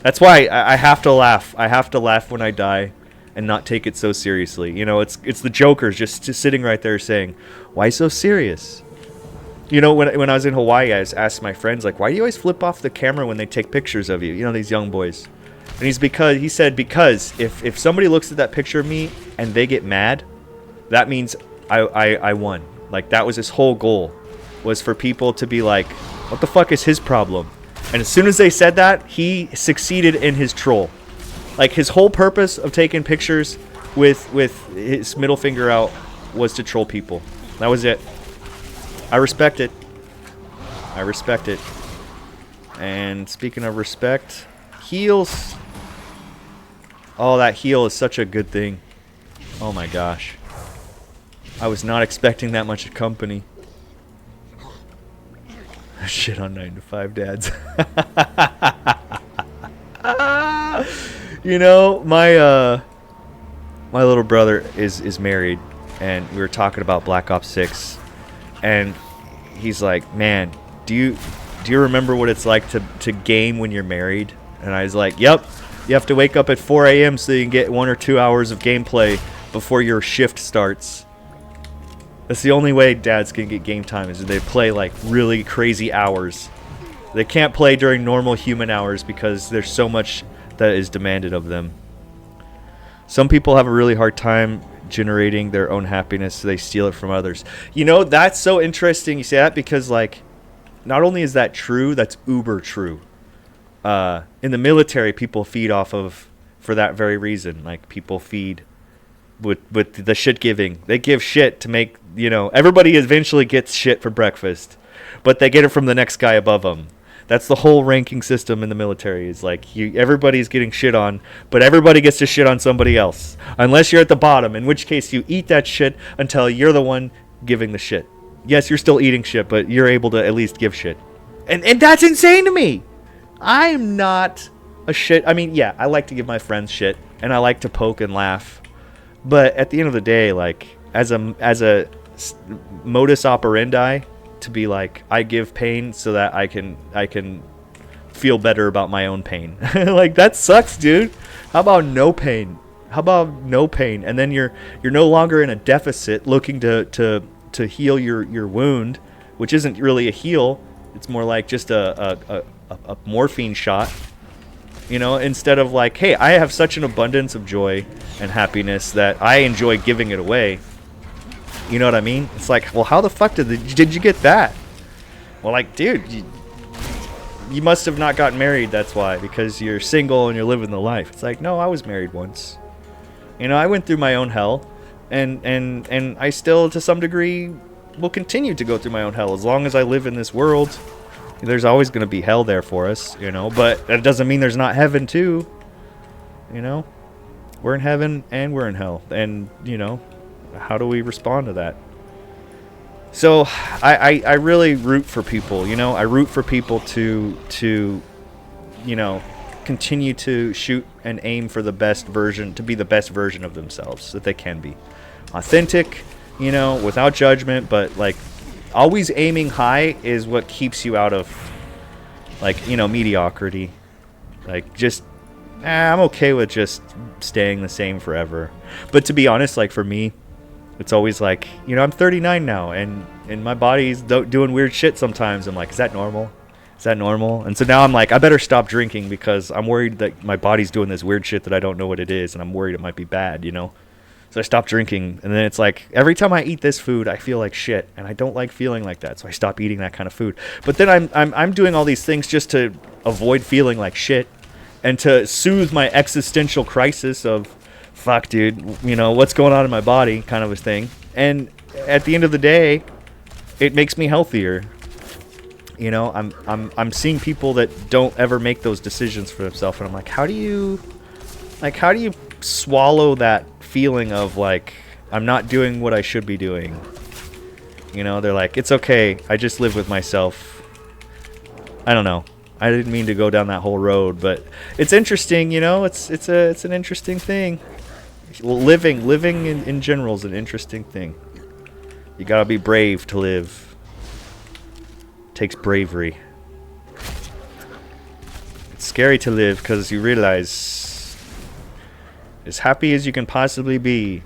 That's why I have to laugh. I have to laugh when I die and not take it so seriously. You know, it's the Joker's just sitting right there saying, why so serious? You know, when I was in Hawaii, I asked my friends, like, why do you always flip off the camera when they take pictures of you? You know, these young boys. And he said, because if somebody looks at that picture of me and they get mad, that means I won. Like, that was his whole goal, was for people to be like, what the fuck is his problem? And as soon as they said that, he succeeded in his troll. Like, his whole purpose of taking pictures with his middle finger out was to troll people. That was it. I respect it. I respect it. And speaking of respect, heals. Oh, that heal is such a good thing. Oh my gosh. I was not expecting that much company. Shit on 9 to 5 dads. You know, my little brother is married, and we were talking about Black Ops 6, and he's like, man, do you remember what it's like to game when you're married? And I was like, yep. You have to wake up at 4 a.m. so you can get 1 or 2 hours of gameplay before your shift starts. That's the only way dads can get game time, is they play like really crazy hours. They can't play during normal human hours because there's so much that is demanded of them. Some people have a really hard time generating their own happiness, so they steal it from others. You know, that's so interesting you say that, because like, not only is that true, that's uber true. In the military, people feed off of, for that very reason. Like, people feed with the shit giving. They give shit to make, you know, everybody eventually gets shit for breakfast, but they get it from the next guy above them. That's the whole ranking system in the military. Is like, everybody's getting shit on, but everybody gets to shit on somebody else, unless you're at the bottom, in which case you eat that shit until you're the one giving the shit. Yes, you're still eating shit, but you're able to at least give shit. And that's insane to me. I'm not a shit. I mean, yeah, I like to give my friends shit, and I like to poke and laugh. But at the end of the day, like, as a modus operandi, to be like, I give pain so that I can feel better about my own pain. Like, that sucks, dude. How about no pain? How about no pain? And then you're no longer in a deficit looking to heal your wound, which isn't really a heal. It's more like just a morphine shot, you know, instead of like, hey, I have such an abundance of joy and happiness that I enjoy giving it away. You know what I mean? It's like, well, how the fuck did you get that? Well, like, dude, you must have not gotten married, that's why, because you're single and you're living the life. It's like, no, I was married once. You know, I went through my own hell, and I still, to some degree, will continue to go through my own hell as long as I live in this world. There's always going to be hell there for us, you know, but that doesn't mean there's not heaven too. You know, we're in heaven and we're in hell, and you know, how do we respond to that? So I really root for people, you know. I root for people to you know, continue to shoot and aim for the best version, to be the best version of themselves that they can be. Authentic, you know, without judgment, but like always aiming high is what keeps you out of, like, you know, mediocrity. Like, just I'm okay with just staying the same forever. But to be honest, like, for me, it's always like, you know, I'm 39 now, and my body's doing weird shit sometimes. I'm like, is that normal? Is that normal? And so now I'm like, I better stop drinking because I'm worried that my body's doing this weird shit that I don't know what it is, and I'm worried it might be bad, you know? So I stopped drinking, and then it's like, every time I eat this food, I feel like shit, and I don't like feeling like that, so I stop eating that kind of food. But then I'm doing all these things just to avoid feeling like shit, and to soothe my existential crisis of, fuck, dude, you know, what's going on in my body, kind of a thing. And at the end of the day, it makes me healthier. You know, I'm seeing people that don't ever make those decisions for themselves, and I'm like, how do you swallow that feeling of like, I'm not doing what I should be doing? You know, they're like, it's okay, I just live with myself. I don't know. I didn't mean to go down that whole road, but it's interesting, you know. It's an interesting thing. Well, living in general is an interesting thing. You gotta be brave to live. It takes bravery. It's scary to live because you realize, as happy as you can possibly be,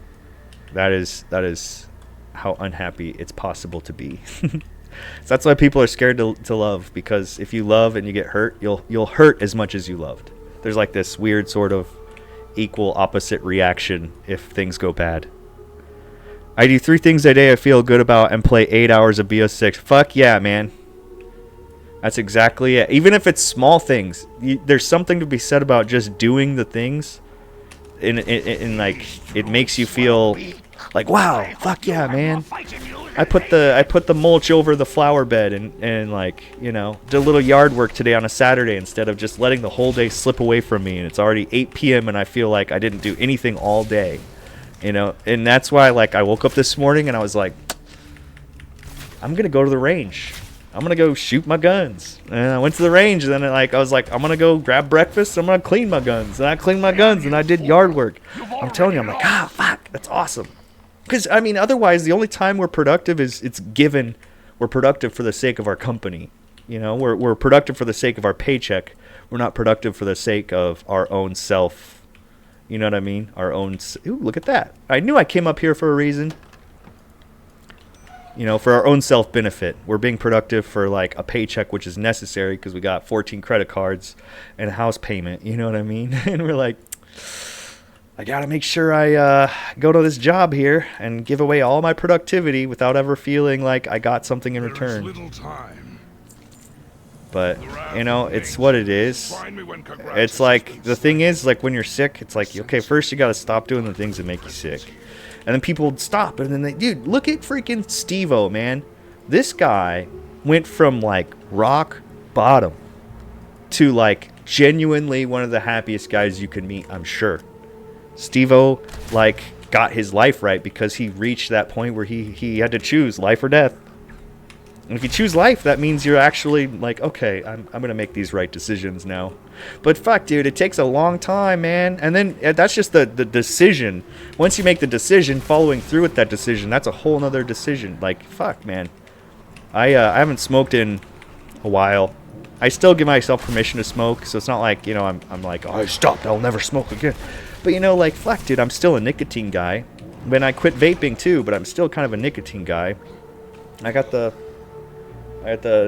that is how unhappy it's possible to be. So that's why people are scared to love, because if you love and you get hurt, you'll hurt as much as you loved. There's like this weird sort of equal opposite reaction if things go bad. I do 3 things a day I feel good about and play 8 hours of BO6. Fuck yeah, man. That's exactly it. Even if it's small things, there's something to be said about just doing the things. In like, it makes you feel Like, wow, fuck yeah, man. I put the mulch over the flower bed and like, you know, did a little yard work today on a Saturday instead of just letting the whole day slip away from me, and it's already 8 p.m. and I feel like I didn't do anything all day. You know, and that's why, like, I woke up this morning and I was like, I'm going to go to the range. I'm going to go shoot my guns. And I went to the range, and then I was like, I'm going to go grab breakfast. I'm going to clean my guns. And I cleaned my guns, and I did yard work. I'm telling you, I'm like, fuck, that's awesome. Because, I mean, otherwise, the only time we're productive is it's given we're productive for the sake of our company. You know, we're productive for the sake of our paycheck. We're not productive for the sake of our own self. You know what I mean? Our own... Ooh, look at that. I knew I came up here for a reason. You know, for our own self-benefit. We're being productive for, like, a paycheck, which is necessary because we got 14 credit cards and a house payment. You know what I mean? And we're like, I got to make sure I go to this job here and give away all my productivity without ever feeling like I got something in return. Little time. But, you know, it's what it is. It's like, the thing is, like, when you're sick, it's like, okay, first you got to stop doing the things that make you sick. And then people would stop, and then they, dude, look at freaking Steve-O, man. This guy went from, like, rock bottom to, like, genuinely one of the happiest guys you could meet, I'm sure. Steve-O, like, got his life right because he reached that point where he had to choose life or death. And if you choose life, that means you're actually like, okay, I'm going to make these right decisions now. But fuck, dude, it takes a long time, man. And then that's just the decision. Once you make the decision, following through with that decision, that's a whole nother decision. Like, fuck, man. I haven't smoked in a while. I still give myself permission to smoke, so it's not like, you know, I'm like, oh, I stopped, I'll never smoke again. But, you know, like, fuck, dude, I'm still a nicotine guy. When I quit vaping, too, but I'm still kind of a nicotine guy. I got the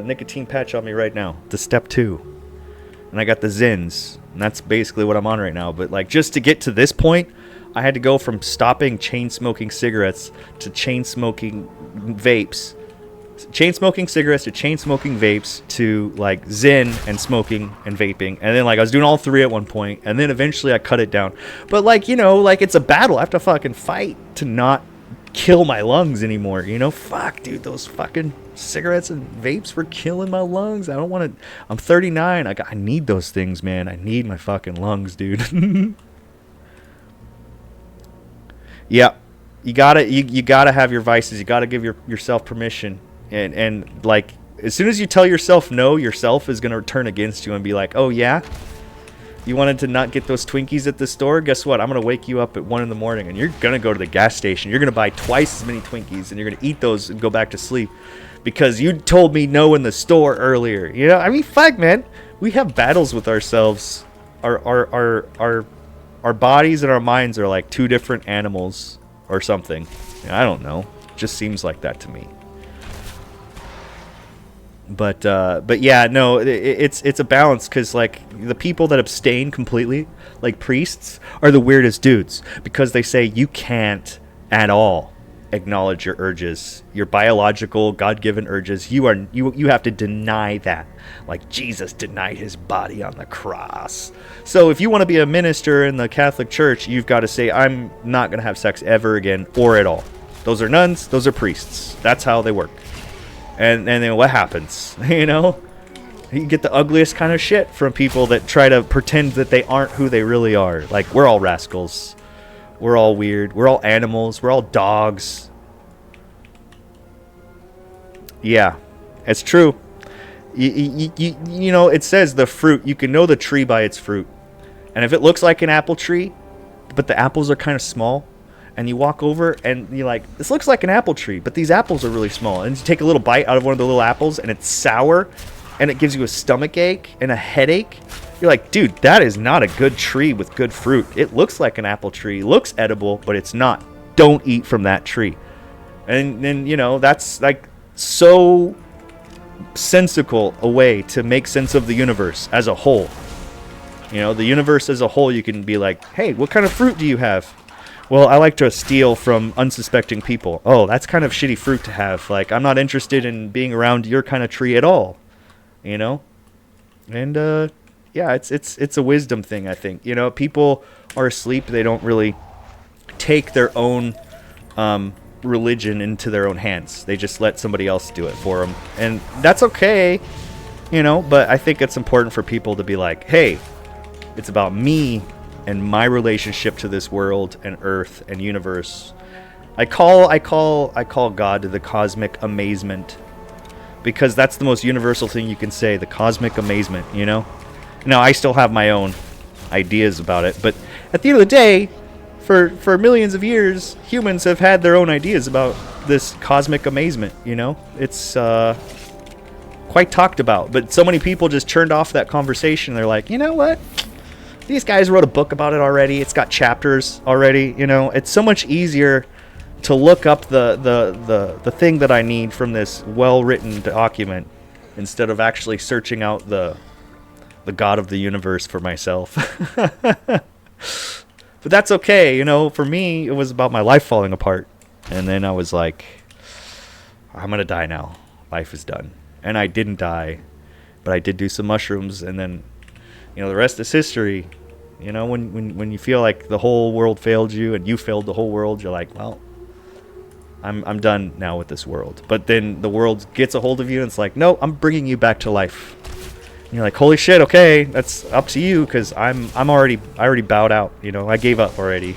nicotine patch on me right now, the step 2. And I got the Zins, and that's basically what I'm on right now. But, like, just to get to this point, I had to go from stopping chain smoking cigarettes to chain smoking vapes. Chain smoking cigarettes to chain smoking vapes to, like, Zen and smoking and vaping. And then, like, I was doing all 3 at one point, and then eventually I cut it down. But, like, you know, like, it's a battle. I have to fucking fight to not kill my lungs anymore, you know? Fuck, dude, those fucking cigarettes and vapes were killing my lungs. I don't want to... I'm 39. I need those things, man. I need my fucking lungs, dude. Yeah, you gotta have your vices. You gotta give yourself permission. And like, as soon as you tell yourself no, yourself is gonna turn against you and be like, oh yeah? You wanted to not get those Twinkies at the store? Guess what? I'm going to wake you up at 1 in the morning, and you're going to go to the gas station. You're going to buy twice as many Twinkies, and you're going to eat those and go back to sleep because you told me no in the store earlier. You know, I mean, fuck, man. We have battles with ourselves. Our bodies and our minds are like 2 different animals or something. I don't know. It just seems like that to me. But yeah, no, it's a balance because, like, the people that abstain completely, like priests, are the weirdest dudes because they say you can't at all acknowledge your urges, your biological, God-given urges. You have to deny that, like Jesus denied his body on the cross. So if you want to be a minister in the Catholic Church, you've got to say, I'm not going to have sex ever again or at all. Those are nuns, those are priests. That's how they work. And then what happens? You know, you get the ugliest kind of shit from people that try to pretend that they aren't who they really are. Like, we're all rascals. We're all weird. We're all animals. We're all dogs. Yeah, it's true. You know, it says the fruit. You can know the tree by its fruit. And if it looks like an apple tree, but the apples are kind of small, and you walk over and you're like, this looks like an apple tree, but these apples are really small. And you take a little bite out of one of the little apples and it's sour and it gives you a stomach ache and a headache. You're like, dude, that is not a good tree with good fruit. It looks like an apple tree, looks edible, but it's not. Don't eat from that tree. And then, you know, that's like so sensical a way to make sense of the universe as a whole. You know, the universe as a whole, you can be like, hey, what kind of fruit do you have? Well, I like to steal from unsuspecting people. Oh, that's kind of shitty fruit to have. Like, I'm not interested in being around your kind of tree at all. You know? And, yeah, it's a wisdom thing, I think. You know, people are asleep. They don't really take their own religion into their own hands. They just let somebody else do it for them, and that's okay, you know. But I think it's important for people to be like, hey, it's about me and my relationship to this world and earth and universe. I call God the cosmic amazement, because that's the most universal thing you can say, the cosmic amazement, you know. Now I still have my own ideas about it, but at the end of the day, for millions of years, humans have had their own ideas about this cosmic amazement, you know. It's quite talked about, but so many people just turned off that conversation. They're like, you know what? These guys wrote a book about it already. It's got chapters already, you know. It's so much easier to look up the thing that I need from this well-written document instead of actually searching out the God of the universe for myself. But that's okay, you know. For me, it was about my life falling apart. And then I was like, I'm going to die now. Life is done. And I didn't die, but I did do some mushrooms, and then, you know, the rest is history. You know, when you feel like the whole world failed you and you failed the whole world, you're like, well, I'm done now with this world. But then the world gets a hold of you and it's like, no, I'm bringing you back to life. And you're like, holy shit, okay, that's up to you, because I already bowed out. You know, I gave up already.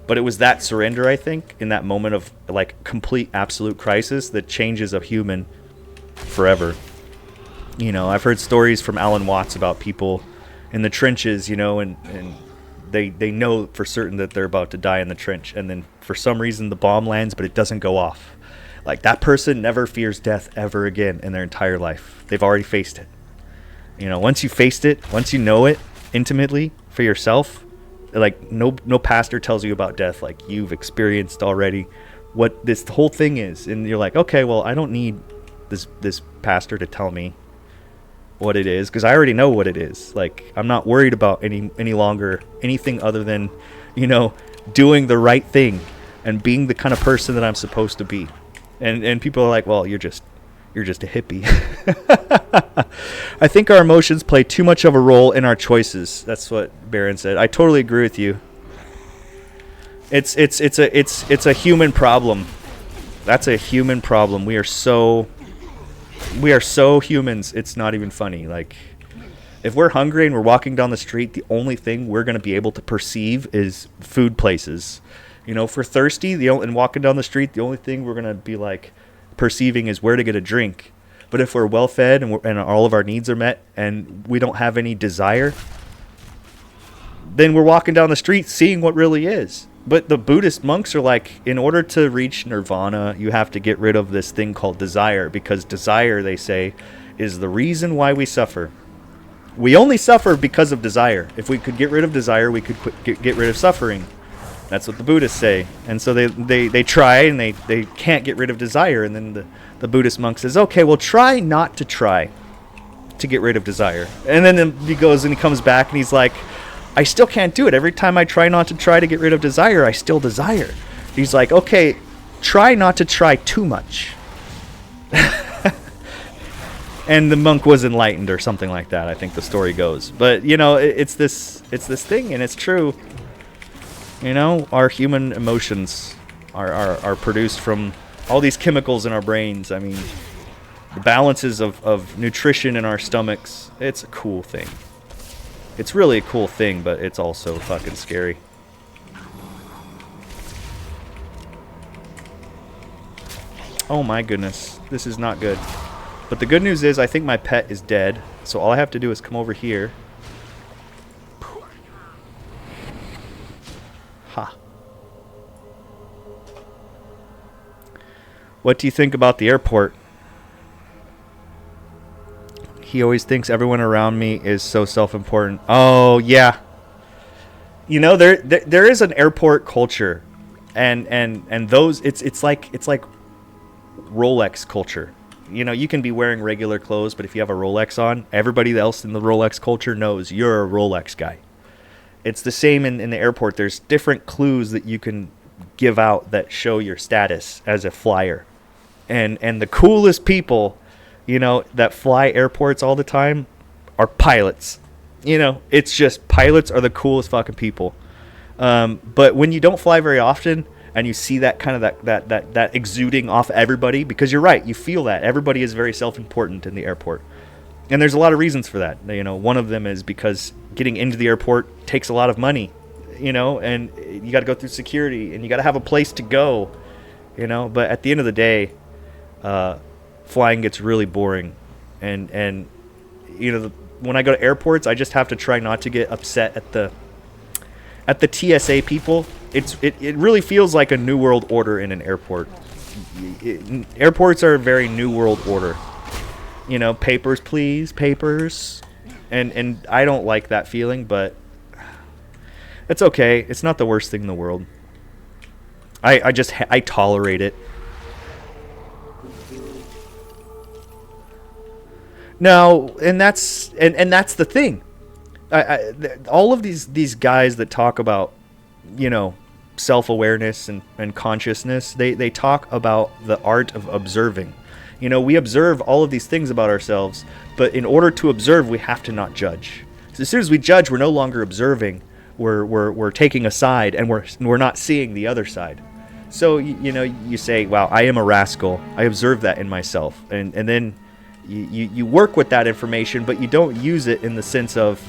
But it was that surrender, I think, in that moment of like complete absolute crisis that changes a human forever. You know, I've heard stories from Alan Watts about people in the trenches, you know, and they know for certain that they're about to die in the trench, and then for some reason the bomb lands, but it doesn't go off. Like, that person never fears death ever again in their entire life. They've already faced it. You know, once you faced it, once you know it intimately for yourself, like no pastor tells you about death. Like, you've experienced already what this whole thing is, and you're like, okay, well, I don't need this pastor to tell me what it is, because I already know what it is. Like, I'm not worried about any longer anything other than, you know, doing the right thing and being the kind of person that I'm supposed to be. And people are like, well, you're just a hippie. I think our emotions play too much of a role in our choices. That's what Baron said. I totally agree with you. It's a human problem. That's a human problem. We are so humans, it's not even funny. Like, if we're hungry and we're walking down the street, the only thing we're going to be able to perceive is food places. You know, if we're thirsty and walking down the street, the only thing we're going to be like perceiving is where to get a drink. But if we're well fed and all of our needs are met and we don't have any desire, then we're walking down the street seeing what really is. But the Buddhist monks are like, in order to reach nirvana, you have to get rid of this thing called desire, because desire, they say, is the reason why we suffer. We only suffer because of desire. If we could get rid of desire, we could get rid of suffering. That's what the Buddhists say. And so they try, and they can't get rid of desire. And then the Buddhist monk says, okay, well, try not to try to get rid of desire. And then he goes and he comes back and he's like, I still can't do it. Every time I try not to try to get rid of desire, I still desire. He's like, okay, try not to try too much. And the monk was enlightened or something like that, I think the story goes. But, you know, it's this thing, and it's true. You know, our human emotions are produced from all these chemicals in our brains. I mean, the balances of nutrition in our stomachs. It's a cool thing. It's really a cool thing, but it's also fucking scary. Oh my goodness. This is not good. But the good news is I think my pet is dead. So all I have to do is come over here. Ha. What do you think about the airport? He always thinks everyone around me is so self-important. Oh, yeah. You know, there is an airport culture. And those it's like Rolex culture. You know, you can be wearing regular clothes, but if you have a Rolex on, everybody else in the Rolex culture knows you're a Rolex guy. It's the same in the airport. There's different clues that you can give out that show your status as a flyer. And the coolest people, you know, that fly airports all the time are pilots. You know, it's just pilots are the coolest fucking people. But when you don't fly very often and you see that kind of that exuding off everybody, because you're right, you feel that everybody is very self-important in the airport. And there's a lot of reasons for that. You know, one of them is because getting into the airport takes a lot of money, you know, and you got to go through security and you got to have a place to go, you know. But at the end of the day, flying gets really boring. And you know, when I go to airports, I just have to try not to get upset at the TSA people. It really feels like a new world order in an airport. Airports are a very new world order. You know, papers please, papers. And I don't like that feeling, but it's okay. It's not the worst thing in the world. I tolerate it. No, and that's the thing. All of these guys that talk about, you know, self-awareness and consciousness, they talk about the art of observing. You know, we observe all of these things about ourselves, but in order to observe, we have to not judge. So as soon as we judge, we're no longer observing. We're taking a side, and we're not seeing the other side. So you know, you say, "Wow, I am a rascal. I observe that in myself," and then you work with that information, but you don't use it in the sense of,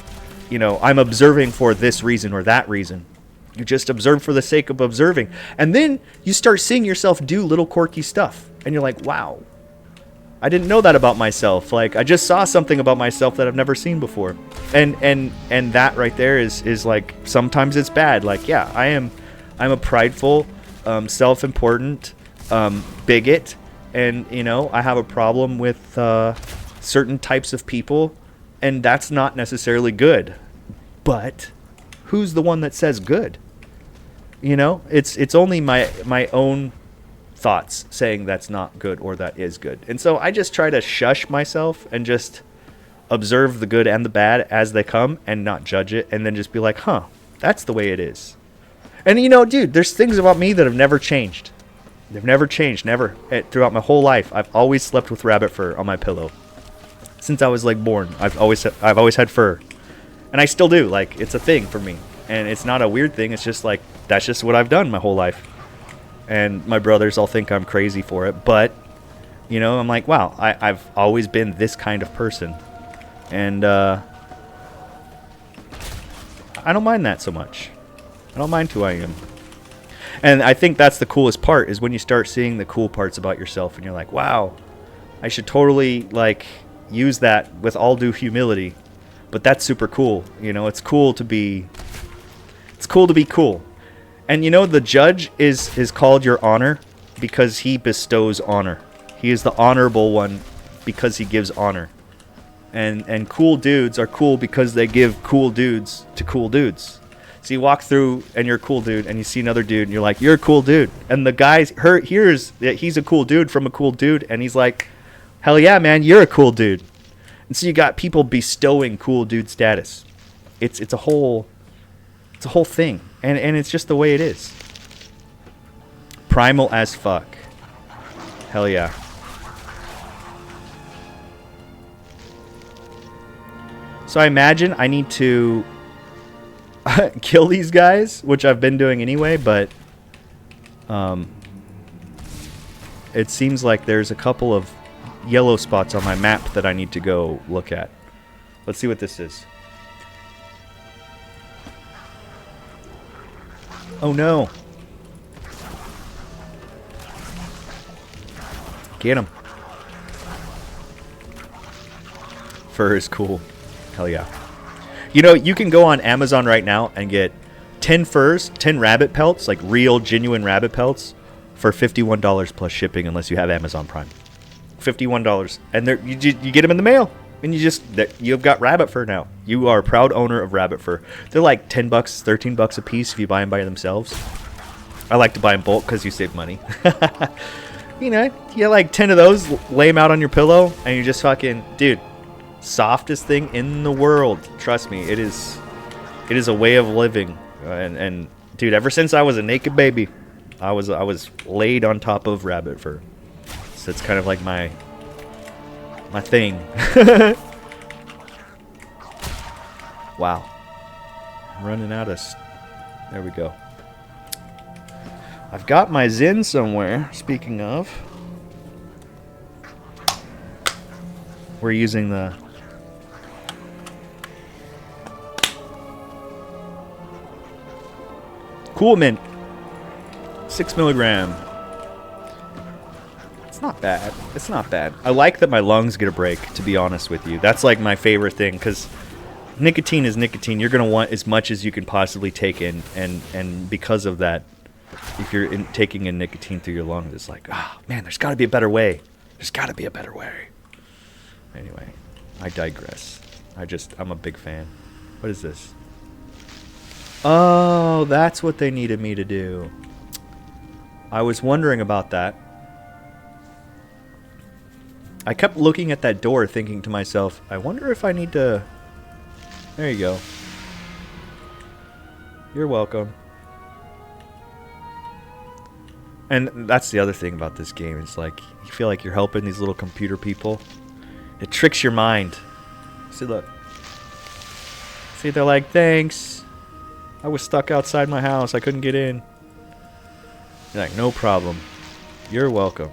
you know, I'm observing for this reason or that reason. You just observe for the sake of observing. And then you start seeing yourself do little quirky stuff. And you're like, wow, I didn't know that about myself. Like, I just saw something about myself that I've never seen before. And that right there is like, sometimes it's bad. Like, yeah, I'm a prideful, self-important bigot. And, you know, I have a problem with certain types of people. And that's not necessarily good. But who's the one that says good? You know, it's only my own thoughts saying that's not good or that is good. And so I just try to shush myself and just observe the good and the bad as they come and not judge it, and then just be like, huh, that's the way it is. And, you know, dude, there's things about me that have never changed. They've never changed, never. Throughout my whole life, I've always slept with rabbit fur on my pillow. Since I was, like, born, I've always had fur. And I still do. Like, it's a thing for me. And it's not a weird thing. It's just, like, that's just what I've done my whole life. And my brothers all think I'm crazy for it. But, you know, I'm like, wow, I've always been this kind of person. And I don't mind that so much. I don't mind who I am. And I think that's the coolest part, is when you start seeing the cool parts about yourself. And you're like, wow, I should totally, like, use that with all due humility. But that's super cool. You know, it's cool to be cool. And, you know, the judge is called your honor because he bestows honor. He is the honorable one because he gives honor. And cool dudes are cool because they give cool dudes to cool dudes. So you walk through and you're a cool dude, and you see another dude and you're like, you're a cool dude. And the guy hears that he's a cool dude from a cool dude, and he's like, hell yeah, man, you're a cool dude. And so you got people bestowing cool dude status. It's a whole thing. And it's just the way it is. Primal as fuck. Hell yeah. So I imagine I need to kill these guys, which I've been doing anyway, but it seems like there's a couple of yellow spots on my map that I need to go look at. Let's see what this is. Oh no. Get him. Fur is cool. Hell yeah. You know, you can go on Amazon right now and get 10 furs, 10 rabbit pelts, like real, genuine rabbit pelts, for $51 plus shipping, unless you have Amazon Prime. $51. And you get them in the mail. And you've got rabbit fur now. You are a proud owner of rabbit fur. They're like $10, $13 a piece if you buy them by themselves. I like to buy in bulk because you save money. You know, you get like 10 of those, lay them out on your pillow, and you just fucking, dude, softest thing in the world. Trust me, it is a way of living. And dude, ever since I was a naked baby, I was laid on top of rabbit fur. So it's kind of like my thing. Wow. I'm running out of There we go. I've got my Zin somewhere, speaking of. We're using the... Cool Mint. 6 milligram. It's not bad. It's not bad. I like that my lungs get a break, to be honest with you. That's like my favorite thing, because nicotine is nicotine. You're going to want as much as you can possibly take in, and because of that, if you're taking in nicotine through your lungs, it's like, oh, man, there's got to be a better way. There's got to be a better way. Anyway, I digress. I'm a big fan. What is this? Oh, that's what they needed me to do. I was wondering about that. I kept looking at that door thinking to myself, I wonder if I need to... There you go. You're welcome. And that's the other thing about this game. It's like, you feel like you're helping these little computer people. It tricks your mind. See, look. See, they're like, thanks. I was stuck outside my house. I couldn't get in. You're like, no problem. You're welcome.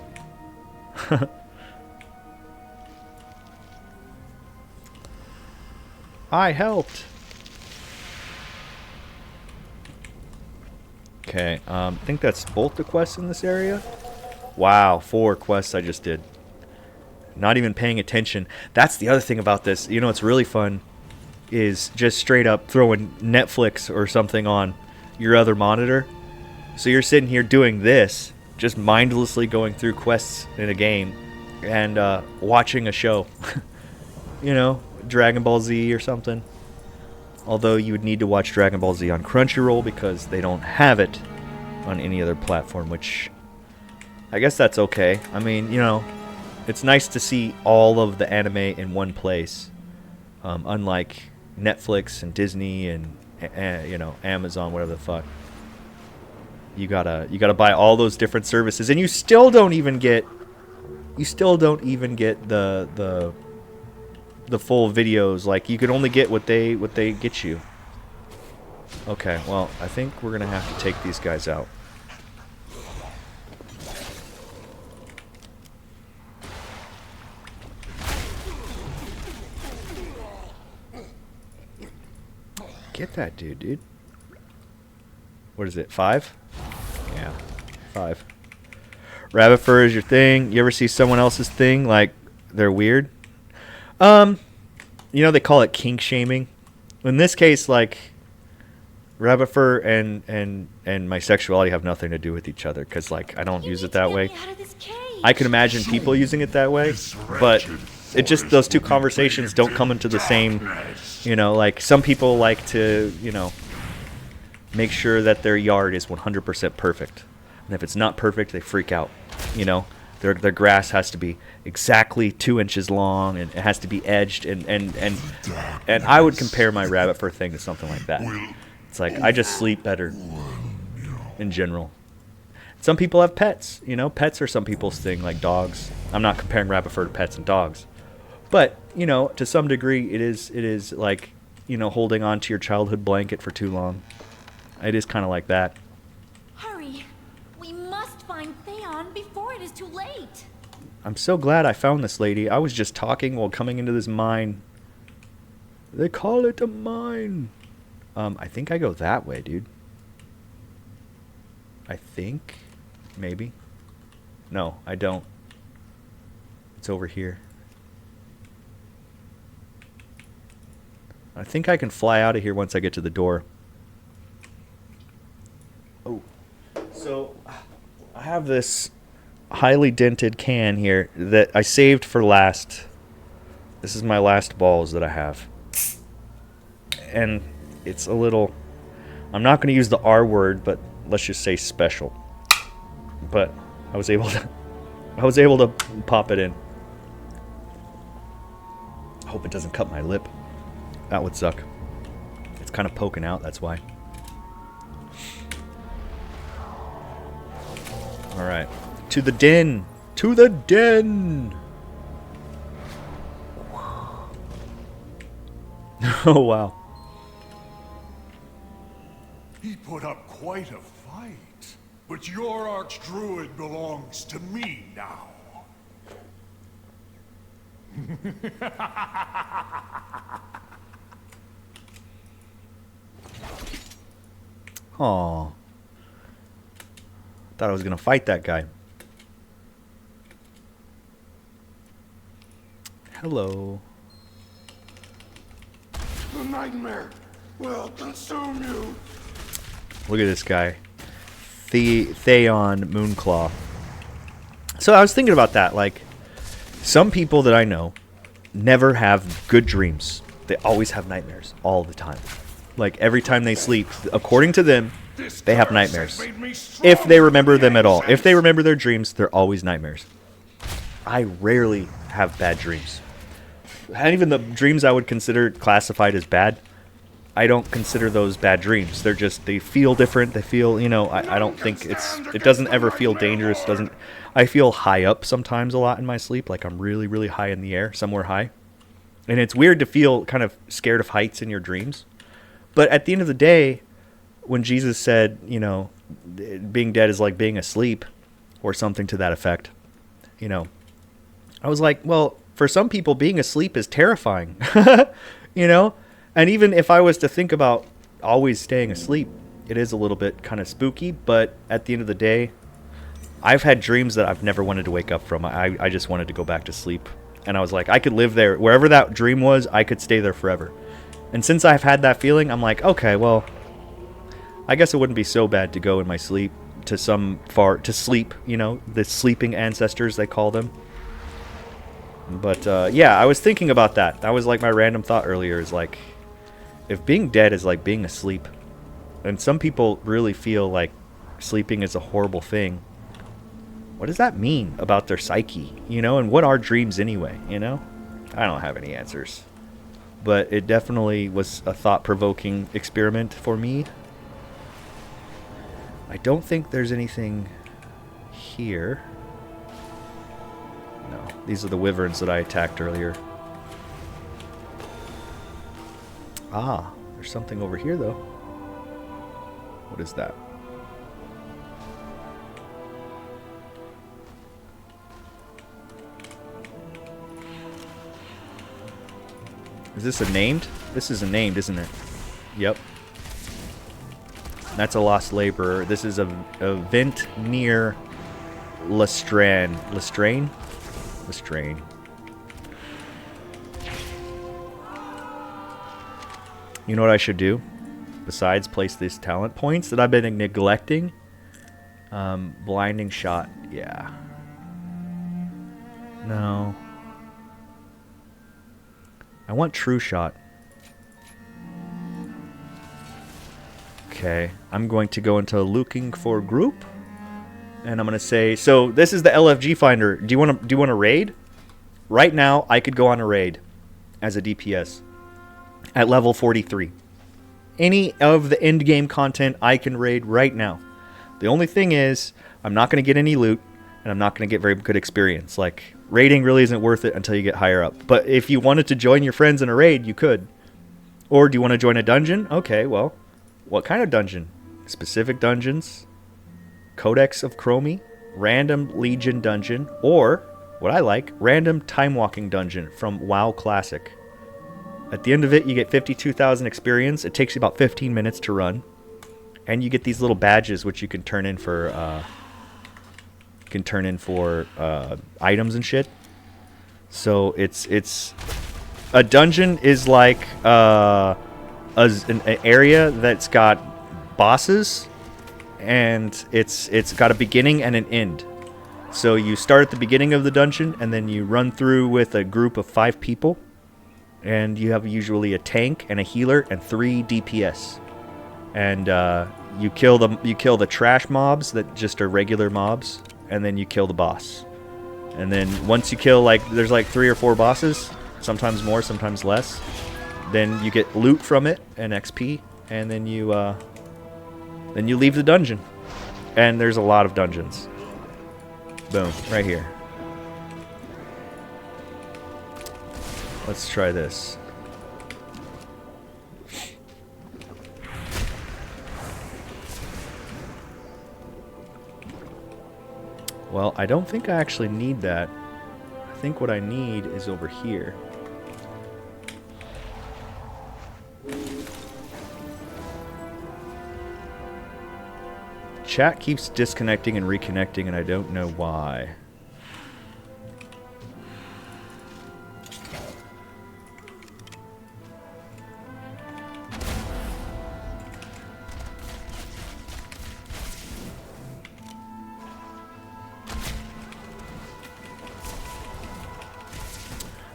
I helped. Okay, I think that's both the quests in this area. Wow, 4 quests I just did. Not even paying attention. That's the other thing about this. You know what's really fun is just straight up throwing Netflix or something on your other monitor. So you're sitting here doing this, just mindlessly going through quests in a game and watching a show. You know, Dragon Ball Z or something. Although you would need to watch Dragon Ball Z on Crunchyroll because they don't have it on any other platform, which I guess that's okay. I mean, you know, it's nice to see all of the anime in one place, unlike Netflix and Disney and you know, Amazon, whatever the fuck. You gotta buy all those different services, and you still don't even get the full videos. Like, you can only get what they get you. Okay, well, I think we're gonna have to take these guys out. Get that dude. What is it, 5? Yeah, 5. Rabbit fur is your thing. You ever see someone else's thing, like, they're weird? You know, they call it kink shaming. In this case, like, rabbit fur and my sexuality have nothing to do with each other, because, like, I don't use it that way. I can imagine people using it that way, but it just, those two conversations don't come into the same, you know, like, some people like to, you know, make sure that their yard is 100% perfect. And if it's not perfect, they freak out, you know. Their grass has to be exactly 2 inches long, and it has to be edged, and I would compare my rabbit fur thing to something like that. It's like, I just sleep better in general. Some people have pets, you know. Pets are some people's thing, like dogs. I'm not comparing rabbit fur to pets and dogs, but, you know, to some degree, it is like, you know, holding on to your childhood blanket for too long. It is kind of like that. Hurry! We must find Theon before it is too late. I'm so glad I found this lady. I was just talking while coming into this mine. They call it a mine. I think I go that way, dude. I think. Maybe. No, I don't. It's over here. I think I can fly out of here once I get to the door. Oh. So, I have this highly dented can here that I saved for last. This is my last balls that I have. And it's a little... I'm not going to use the R word, but let's just say special. But I was able to pop it in. I hope it doesn't cut my lip. That would suck. It's kind of poking out, that's why. Alright. To the den! To the den! Oh, wow. He put up quite a fight. But your archdruid belongs to me now. Aw. Thought I was gonna fight that guy. Hello. The nightmare will consume you. Look at this guy. Theon Moonclaw. So I was thinking about that. Like, some people that I know never have good dreams. They always have nightmares all the time. Like, every time they sleep, according to them, they have nightmares. If they remember them at all. If they remember their dreams, they're always nightmares. I rarely have bad dreams. And even the dreams I would consider classified as bad, I don't consider those bad dreams. They're just, they feel different. They feel, you know, I don't think it doesn't ever feel dangerous. I feel high up sometimes a lot in my sleep. Like I'm really, really high in the air, somewhere high. And it's weird to feel kind of scared of heights in your dreams. But at the end of the day, when Jesus said, you know, being dead is like being asleep or something to that effect, you know, I was like, well, for some people being asleep is terrifying, you know? And even if I was to think about always staying asleep, it is a little bit kind of spooky. But at the end of the day, I've had dreams that I've never wanted to wake up from. I just wanted to go back to sleep. And I was like, I could live there. Wherever that dream was, I could stay there forever. And since I've had that feeling, I'm like, okay, well, I guess it wouldn't be so bad to go in my sleep to sleep, you know, the sleeping ancestors, they call them. But yeah, I was thinking about that. That was like my random thought earlier, is like, if being dead is like being asleep, and some people really feel like sleeping is a horrible thing, what does that mean about their psyche, you know? And what are dreams anyway, you know? I don't have any answers. But it definitely was a thought-provoking experiment for me. I don't think there's anything here. No, these are the wyverns that I attacked earlier. Ah, there's something over here, though. What is that? Is this a named? This is a named, isn't it? Yep. That's a lost laborer. This is a vent near Lestrain. Lestrain? Lestrain. You know what I should do? Besides place these talent points that I've been neglecting? Blinding shot. Yeah. No. I want true shot. Okay. I'm going to go into looking for group. And I'm going to say, so this is the LFG finder. Do you want to raid? Right now, I could go on a raid as a DPS at level 43. Any of the end game content I can raid right now. The only thing is, I'm not going to get any loot, and I'm not going to get very good experience. Like, raiding really isn't worth it until you get higher up. But if you wanted to join your friends in a raid, you could. Or do you want to join a dungeon? Okay, well, what kind of dungeon? Specific dungeons, Codex of Chromie, random Legion dungeon, or, what I like, random time walking dungeon from WoW Classic. At the end of it, you get 52,000 experience. It takes you about 15 minutes to run. And you get these little badges which you can turn in for items and shit. So it's a dungeon is like an area that's got bosses, and it's got a beginning and an end. So you start at the beginning of the dungeon, and then you run through with a group of 5 people, and you have usually a tank and a healer and 3 DPS. And you kill the trash mobs that just are regular mobs, and then you kill the boss. And then once you kill, like, there's like 3 or 4 bosses, sometimes more, sometimes less. Then you get loot from it and XP, and then you leave the dungeon. And there's a lot of dungeons. Boom, right here. Let's try this. Well, I don't think I actually need that. I think what I need is over here. Chat keeps disconnecting and reconnecting, and I don't know why.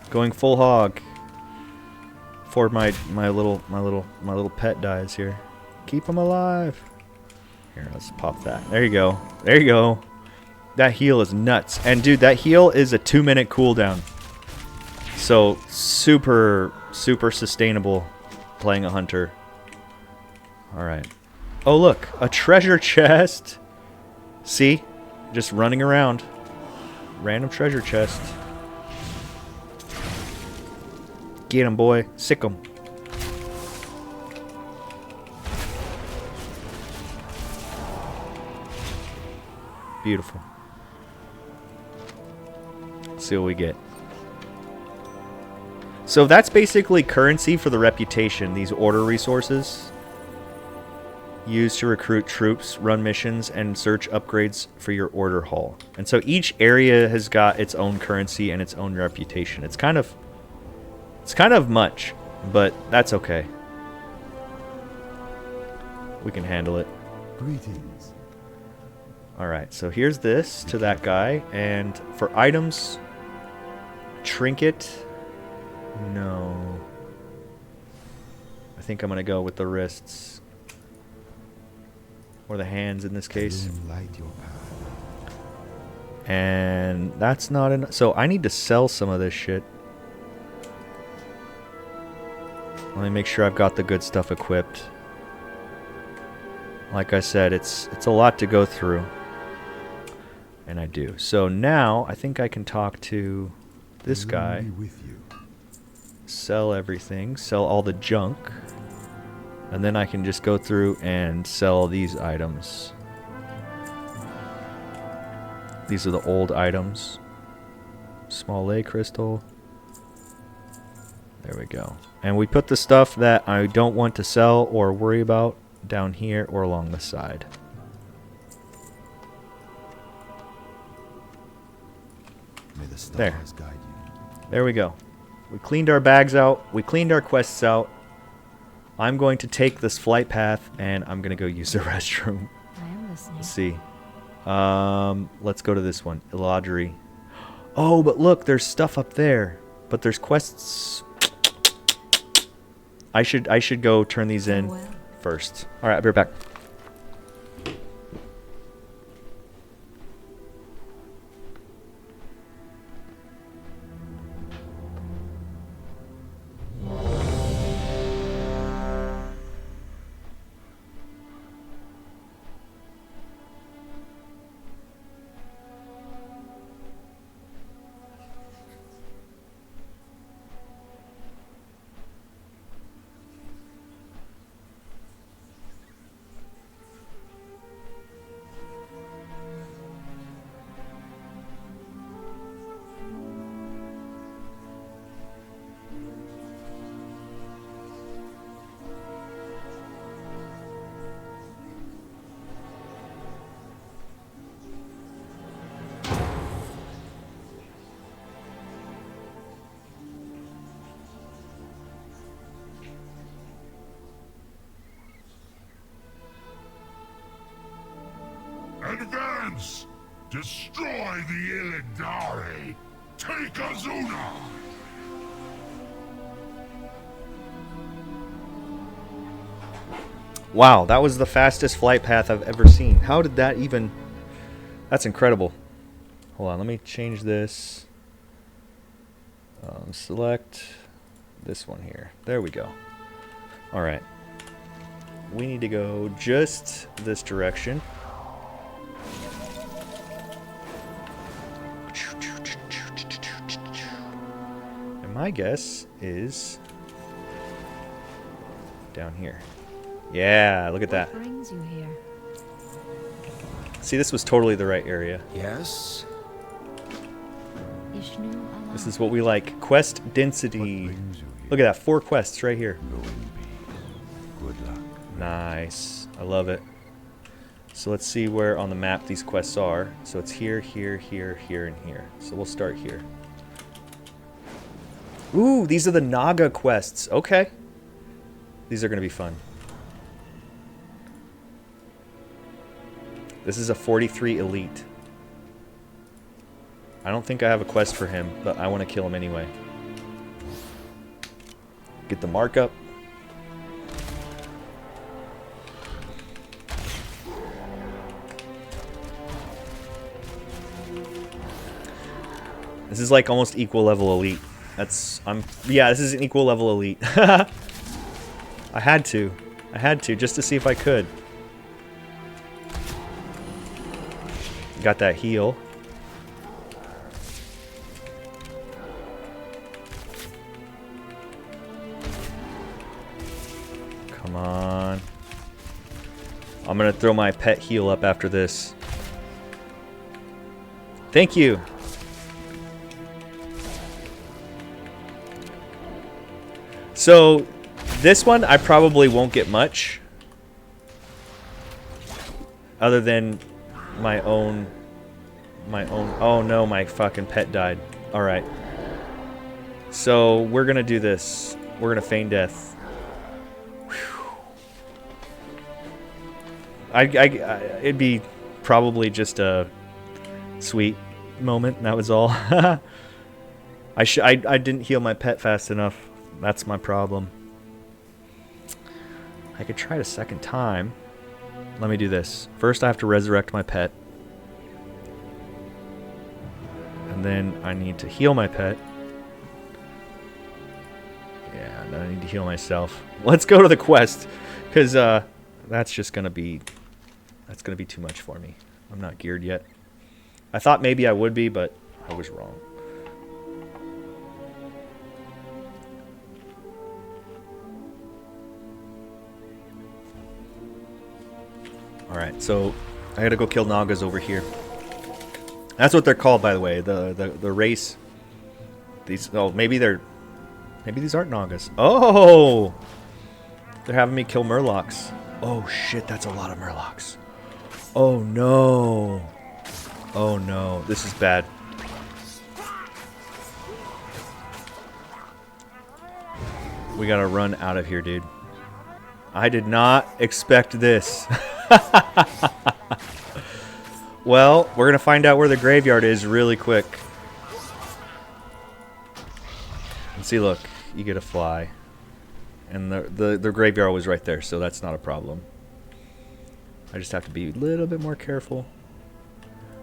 Going full hog before my little pet dies here. Keep him alive. Here, let's pop that. There you go. There you go. That heal is nuts. And dude, that heal is a 2-minute cooldown. So super sustainable playing a hunter. All right. Oh look, a treasure chest. See, just running around. Random treasure chest. Get him, boy. Sick him. Beautiful. Let's see what we get. So that's basically currency for the reputation. These order resources used to recruit troops, run missions, and search upgrades for your order hall. And so each area has got its own currency and its own reputation. It's kind of much, but that's okay. We can handle it. Greetings. Alright, so here's this to that guy. And for items, trinket, no. I think I'm going to go with the wrists. Or the hands in this case. Light your path. And that's not enough. So I need to sell some of this shit. Let me make sure I've got the good stuff equipped. Like I said, it's a lot to go through. And I do. So now I think I can talk to this guy. With you. Sell everything. Sell all the junk. And then I can just go through and sell these items. These are the old items. Small lay crystal. There we go. And we put the stuff that I don't want to sell or worry about down here or along the side. May the stars There. guide you. There we go. We cleaned our bags out. We cleaned our quests out. I'm going to take this flight path and I'm going to go use the restroom. I am listening. Let's see. Let's go to this one. Illadri. Oh, but look, there's stuff up there. But there's quests. I should go turn these in first. All right, I'll be right back. Advance! Destroy the Illidari! Take Azuna! Wow, that was the fastest flight path I've ever seen. How did that even... That's incredible. Hold on, let me change this. Select this one here. There we go. Alright. We need to go just this direction. And my guess is down here. Yeah, look at that. What brings you here? See, this was totally the right area. Yes? This is what we like. Quest density. Brings you here? Look at that. 4 quests right here. Go in peace. Good luck. Nice. I love it. So let's see where on the map these quests are. So it's here, here, here, here, and here. So we'll start here. Ooh, these are the Naga quests. Okay. These are going to be fun. This is a 43 elite. I don't think I have a quest for him, but I want to kill him anyway. Get the markup. This is like almost equal level elite. Yeah, this is an equal level elite. I had to just to see if I could. Got that heal. Come on. I'm gonna throw my pet heal up after this. Thank you. So, this one I probably won't get much. Other than my own. Oh no, my fucking pet died. Alright. So, we're gonna do this. We're gonna feign death. It'd be probably just a sweet moment, and that was all. I didn't heal my pet fast enough. That's my problem. I could try it a second time. Let me do this. First I have to resurrect my pet. And then I need to heal my pet. Yeah, and then I need to heal myself. Let's go to the quest. Because that's just going to be... That's going to be too much for me. I'm not geared yet. I thought maybe I would be, but I was wrong. Alright, so I gotta go kill Nagas over here. That's what they're called, by the way. The race. These maybe these aren't Nagas. Oh, they're having me kill Murlocs. Oh shit, that's a lot of Murlocs. Oh no. Oh no, this is bad. We gotta run out of here, dude. I did not expect this. Well, we're gonna find out where the graveyard is really quick. And see, look, you get a fly. And the graveyard was right there, so that's not a problem. I just have to be a little bit more careful.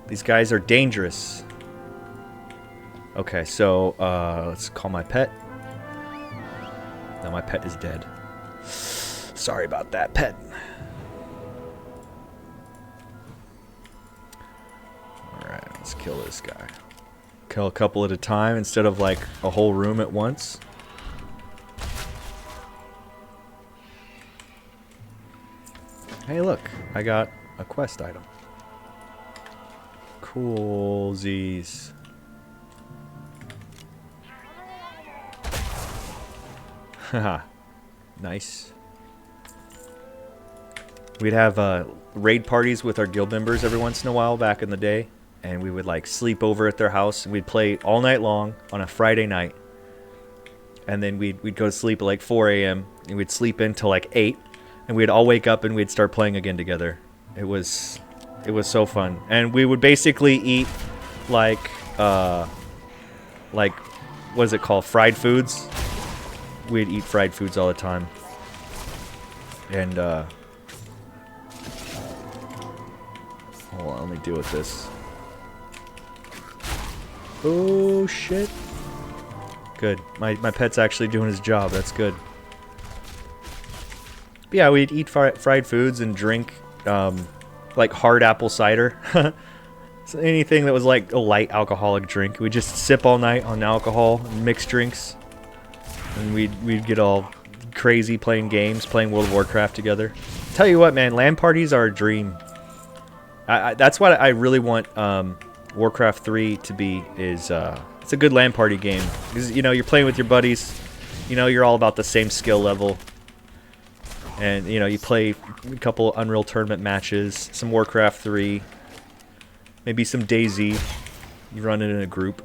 These guys are dangerous. Okay, so let's call my pet. Now my pet is dead. Sorry about that, pet. Alright, let's kill this guy. Kill a couple at a time instead of like a whole room at once. Hey look, I got a quest item. Coolsies. Haha, nice. We'd have raid parties with our guild members every once in a while back in the day, and we would like sleep over at their house, and we'd play all night long on a Friday night, and then we'd go to sleep at like 4 a.m. and we'd sleep until like 8, and we'd all wake up and we'd start playing again together. It was so fun, and we would basically eat like what is it called, fried foods. We'd eat fried foods all the time, and hold on, let me deal with this. Oh shit! Good, my pet's actually doing his job. That's good. But yeah, we'd eat fried foods and drink like hard apple cider. So anything that was like a light alcoholic drink. We'd just sip all night on alcohol and mixed drinks. And we'd get all crazy playing games, playing World of Warcraft together. Tell you what, man, LAN parties are a dream. That's what I really want Warcraft 3 to be. Is it's a good LAN party game. Because, you know, you're playing with your buddies. You know, you're all about the same skill level. And, you know, you play a couple Unreal Tournament matches, some Warcraft 3, maybe some DayZ. You run it in a group.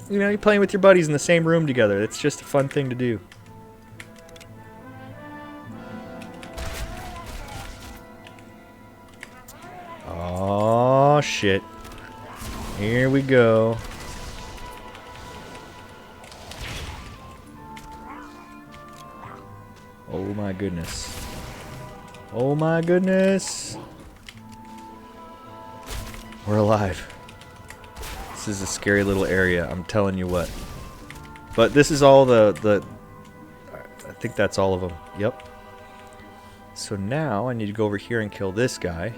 You know, you're playing with your buddies in the same room together. It's just a fun thing to do. Oh, shit. Here we go. Oh my goodness. Oh my goodness. We're alive. This is a scary little area, I'm telling you what. But this is all the I think that's all of them. Yep. So now I need to go over here and kill this guy.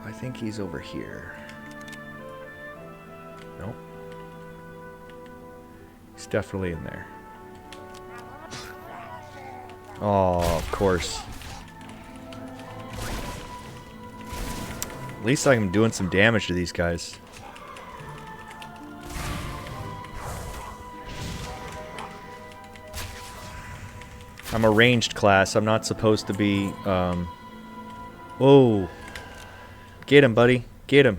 I think he's over here. Nope. He's definitely in there. Oh, of course. At least I'm doing some damage to these guys. I'm a ranged class. I'm not supposed to be, Whoa. Get him, buddy. Get him.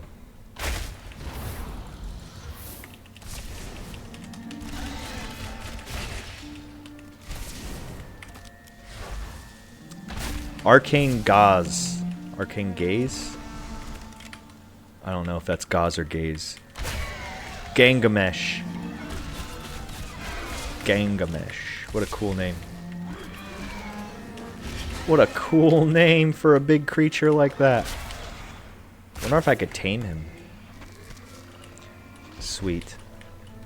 Arcane Gauze. Arcane Gaze? I don't know if that's Gauze or Gaze. Gangamesh. Gangamesh. What a cool name. What a cool name for a big creature like that. I wonder if I could tame him. Sweet.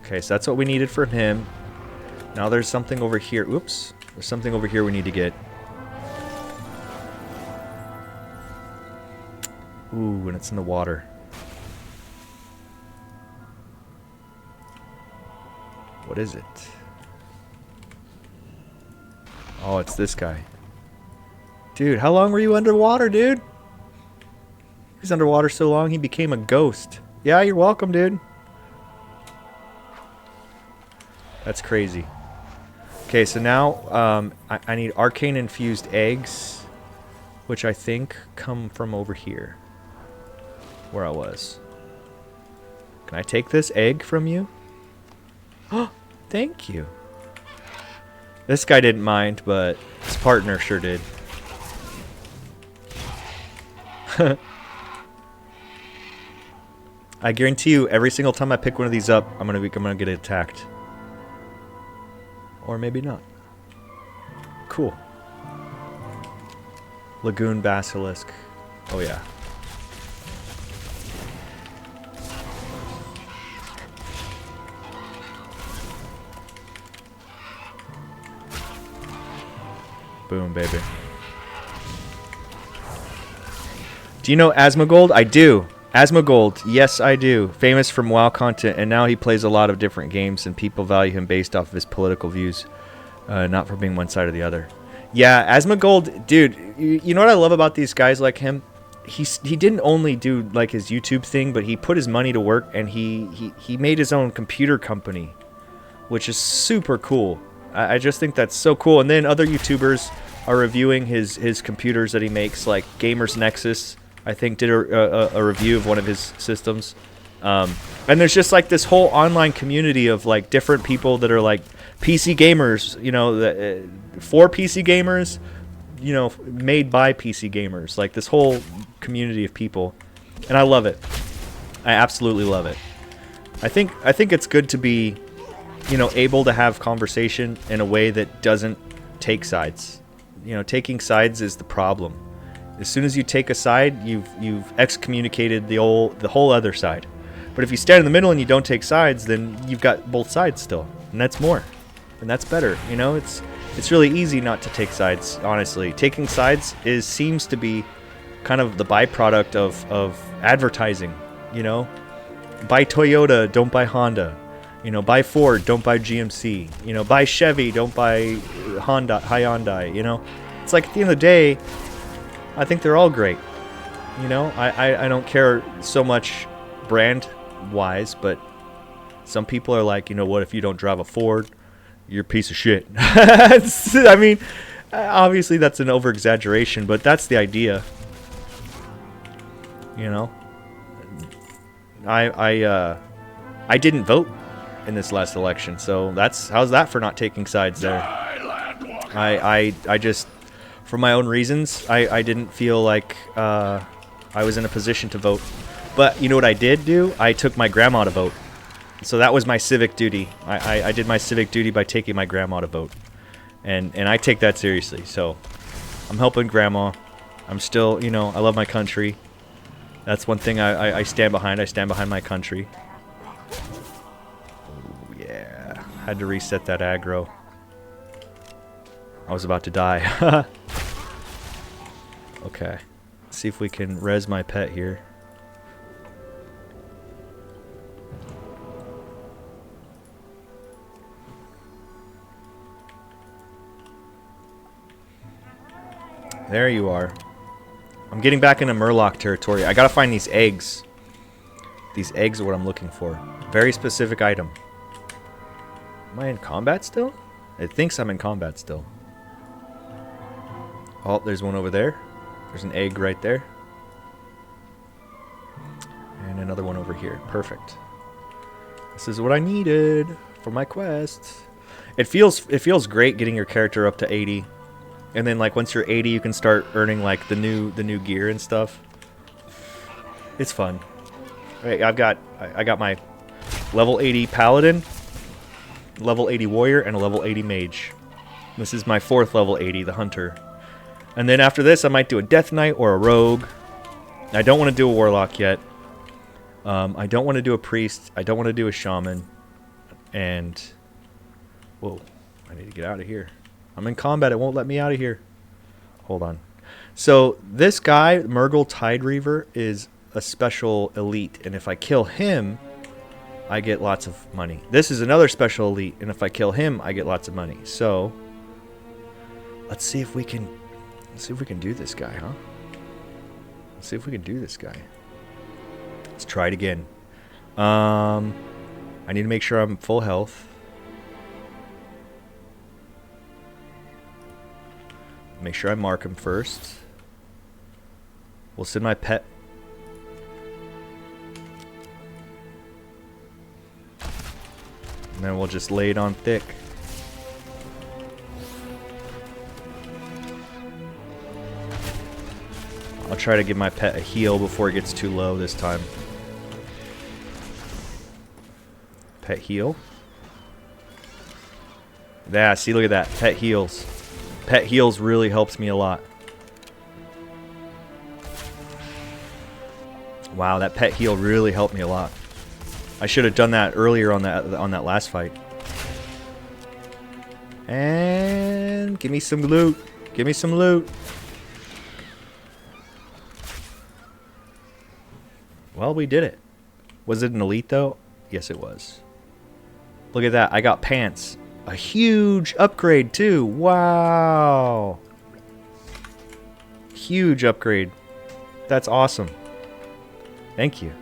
Okay, so that's what we needed from him. Now there's something over here. Oops. There's something over here we need to get. Ooh, and it's in the water. What is it? Oh, it's this guy. Dude, how long were you underwater, dude? He's underwater so long he became a ghost. Yeah, you're welcome, dude. That's crazy. Okay, so now I need arcane infused eggs, which I think come from over here. Where I was. Can I take this egg from you? Oh, thank you. This guy didn't mind, but his partner sure did. I guarantee you, every single time I pick one of these up, I'm gonna get attacked. Or maybe not. Cool. Lagoon Basilisk. Oh yeah. Boom, baby. Do you know Asmongold? I do. Asmongold, yes I do. Famous from WoW content, and now he plays a lot of different games, and people value him based off of his political views, not for being one side or the other. Yeah, Asmongold, dude, you know what I love about these guys like him? He didn't only do like his YouTube thing, but he put his money to work, and he made his own computer company, which is super cool. I just think that's so cool. And then other YouTubers are reviewing his computers that he makes, like Gamers Nexus, I think, did a review of one of his systems. And there's just like this whole online community of like different people that are like PC gamers, you know, for PC gamers, you know, made by PC gamers. Like this whole community of people, and I love it. I absolutely love it. I think it's good to be, you know, able to have conversation in a way that doesn't take sides. You know, taking sides is the problem. As soon as you take a side, you've excommunicated the whole other side. But if you stand in the middle and you don't take sides, then you've got both sides still, and that's more, and that's better. You know, it's really easy not to take sides. Honestly, taking sides seems to be kind of the byproduct of advertising. You know, buy Toyota, don't buy Honda. You know, buy Ford, don't buy GMC. You know, buy Chevy, don't buy Hyundai. You know, it's like at the end of the day, I think they're all great. You know, I don't care so much brand-wise, but some people are like, you know what, if you don't drive a Ford, you're a piece of shit. I mean, obviously that's an over-exaggeration, but that's the idea. You know, I didn't vote in this last election, so how's that for not taking sides there? I just, for my own reasons, I didn't feel like I was in a position to vote. But you know what I did do? I took my grandma to vote. So that was my civic duty. I did my civic duty by taking my grandma to vote. And I take that seriously. So I'm helping grandma. I'm still, you know, I love my country. That's one thing I stand behind. I stand behind my country. Oh, yeah. Had to reset that aggro. I was about to die. Okay. Let's see if we can res my pet here. There you are. I'm getting back into Murloc territory. I gotta find these eggs. These eggs are what I'm looking for. Very specific item. Am I in combat still? It thinks I'm in combat still. Oh, there's one over there. There's an egg right there. And another one over here. Perfect. This is what I needed for my quest. It feels great getting your character up to 80. And then like once you're 80, you can start earning like the new gear and stuff. It's fun. Right, I got my level 80 paladin, level 80 warrior, and a level 80 mage. This is my 4th level 80, the hunter. And then after this, I might do a death knight or a rogue. I don't want to do a warlock yet. I don't want to do a priest. I don't want to do a shaman. And whoa, I need to get out of here. I'm in combat. It won't let me out of here. Hold on. So this guy, Murgle Tide Reaver, is a special elite. And if I kill him, I get lots of money. This is another special elite. And if I kill him, I get lots of money. So let's see if we can do this guy, huh? Let's see if we can do this guy. Let's try it again. I need to make sure I'm full health. Make sure I mark him first. We'll send my pet. And then we'll just lay it on thick. I'll try to give my pet a heal before it gets too low this time. Pet heal. Yeah, see, look at that. Pet heals. Pet heals really helps me a lot. Wow, that pet heal really helped me a lot. I should have done that earlier on that last fight. And give me some loot. Give me some loot. Well, we did it. Was it an elite though? Yes, it was. Look at that. I got pants. A huge upgrade too. Wow. Huge upgrade. That's awesome. Thank you.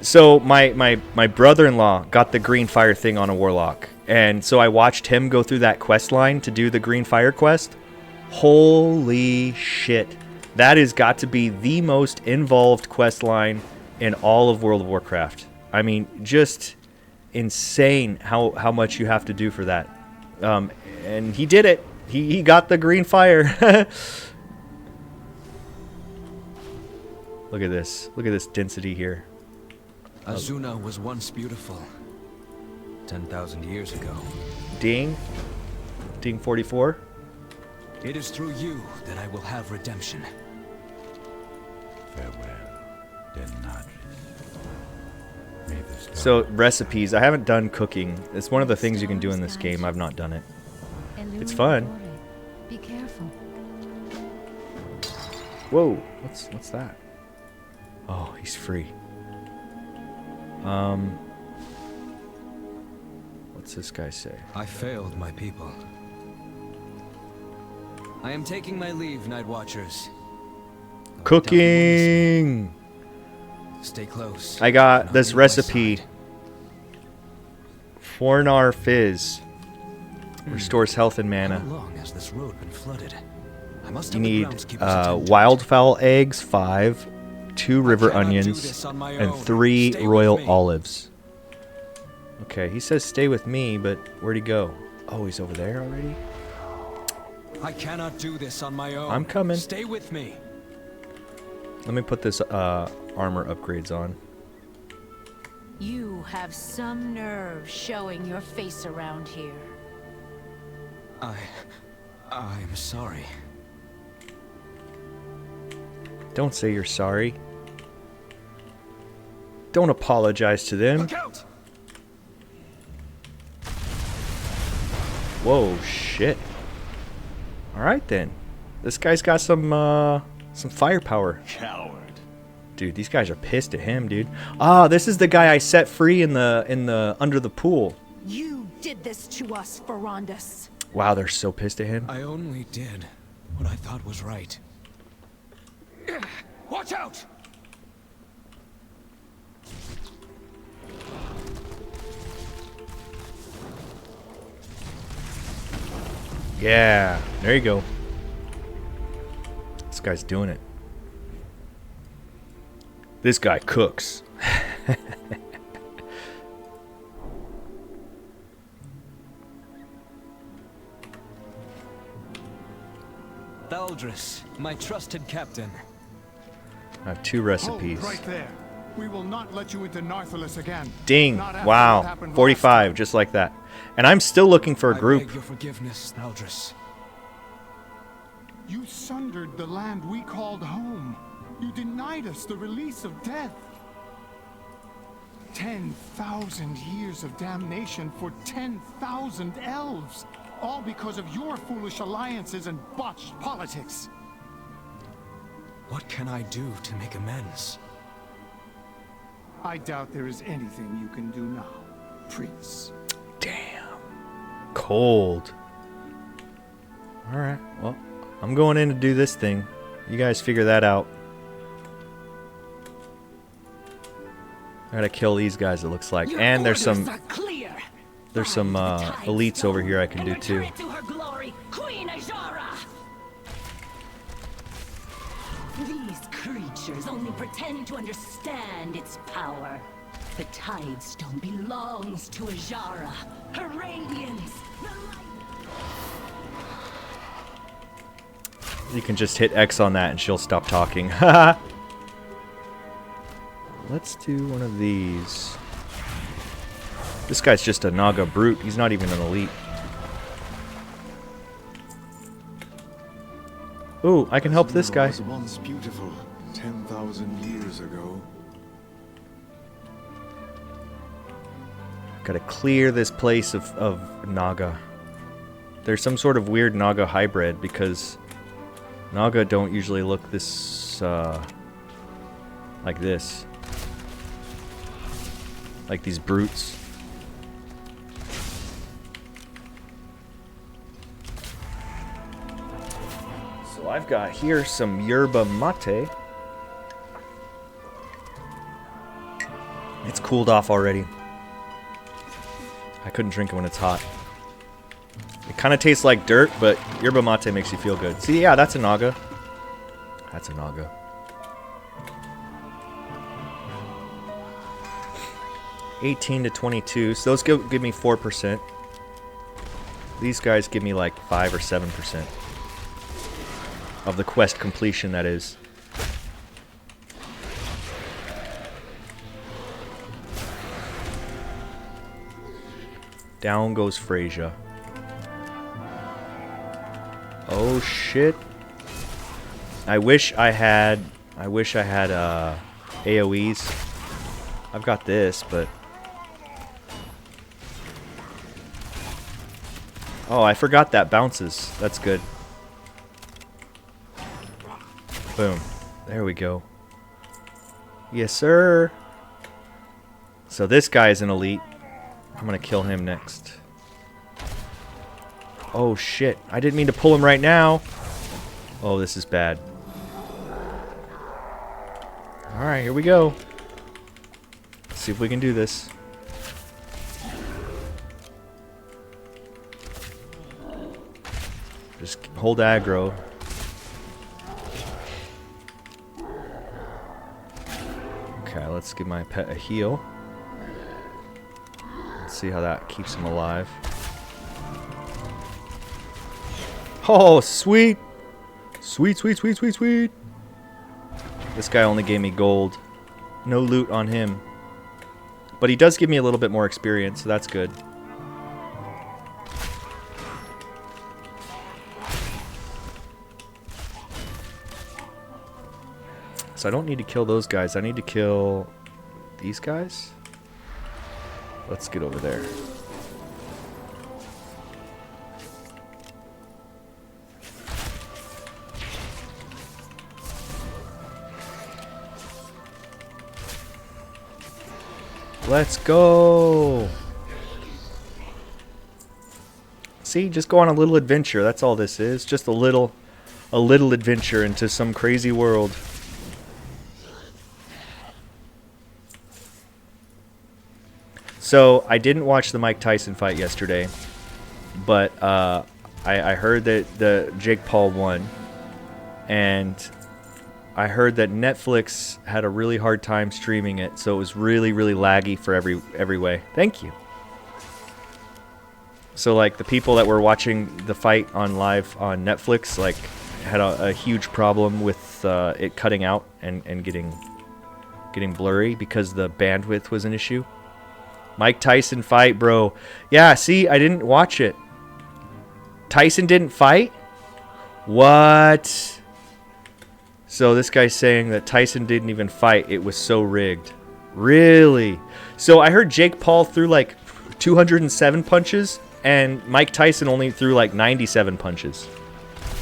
So my brother-in-law got the green fire thing on a warlock. And so I watched him go through that quest line to do the green fire quest. Holy shit. That has got to be the most involved quest line in all of World of Warcraft. I mean, just insane how much you have to do for that. And he did it. He got the green fire. Look at this. Look at this density here. Azuna was once beautiful. 10,000 years ago. Ding 44. It is through you that I will have redemption. Farewell, Denadris. May this So recipes. I haven't done cooking. It's one of the things you can do in this game. I've not done it. It's fun. Be careful. Whoa, what's that? Oh, he's free. What's this guy say? I failed my people. I am taking my leave, Night Watchers. Cooking! Stay close. I got and this I'll be at my recipe. side. Fornar Fizz. Restores health and mana. How long has this road been flooded? I must You have the need groundskeepers attend to it. wildfowl eggs, 5, 2 river cannot do onions, this on my and own. 3 Stay with royal me. olives. Okay, he says stay with me, but where'd he go? Oh, he's over there already? I cannot do this on my own. I'm coming. Stay with me. Let me put this armor upgrades on. You have some nerve showing your face around here. I'm sorry. Don't say you're sorry. Don't apologize to them. Look out! Whoa, shit. Alright then. This guy's got some firepower. Coward. Dude, these guys are pissed at him, dude. Ah, this is the guy I set free in the under the pool. You did this to us, Ferondus. Wow, they're so pissed at him. I only did what I thought was right. Watch out! Yeah, there you go. This guy's doing it. This guy cooks. Thaldris, my trusted captain. I have 2 recipes. Hold right there. We will not let you into Narthalis again. Ding! Not after what Wow, happened last 45, time. just like that. And I'm still looking for a I group. beg your forgiveness, Thaldris. You sundered the land we called home. You denied us the release of death. 10,000 years of damnation for 10,000 elves. All because of your foolish alliances and botched politics. What can I do to make amends? I doubt there is anything you can do now, Prince. Damn. Cold. Alright, well, I'm going in to do this thing. You guys figure that out. I gotta kill these guys, it looks like. And there's some elites over here I can do too. These creatures only pretend to understand its power. The Tidestone belongs to Ajara, her radiance, the light. You can just hit X on that and she'll stop talking. Let's do one of these. This guy's just a Naga brute. He's not even an elite. Ooh, I can help this guy. Was once beautiful 10,000 years ago. Gotta clear this place of Naga. There's some sort of weird Naga hybrid because Naga don't usually look this like this. Like these brutes. So I've got here some yerba mate. It's cooled off already. I couldn't drink it when it's hot. It kind of tastes like dirt, but yerba mate makes you feel good. See, yeah, that's a Naga. That's a Naga. $18 to $22, so those give me 4%. These guys give me like 5 or 7% of the quest completion, that is. Down goes Freyja. Oh shit. I wish I had AoEs. I've got this, but oh, I forgot that bounces. That's good. Boom. There we go. Yes, sir. So this guy is an elite. I'm gonna kill him next. Oh shit, I didn't mean to pull him right now. Oh, this is bad. Alright, here we go. Let's see if we can do this. Just hold aggro. Okay, let's give my pet a heal. Let's see how that keeps him alive. Oh, sweet! Sweet, sweet, sweet, sweet, sweet! This guy only gave me gold. No loot on him. But he does give me a little bit more experience, so that's good. So I don't need to kill those guys. I need to kill these guys. Let's get over there. Let's go! See, just go on a little adventure. That's all this is. Just a little adventure into some crazy world. So, I didn't watch the Mike Tyson fight yesterday, but I heard that the Jake Paul won, and I heard that Netflix had a really hard time streaming it, so it was really, really laggy for every way. Thank you. So, like, the people that were watching the fight on live on Netflix, like, had a huge problem with it cutting out and getting blurry because the bandwidth was an issue. Mike Tyson fight, bro. Yeah, see, I didn't watch it. Tyson didn't fight? What? So this guy's saying that Tyson didn't even fight. It was so rigged. Really? So I heard Jake Paul threw like 207 punches, and Mike Tyson only threw like 97 punches.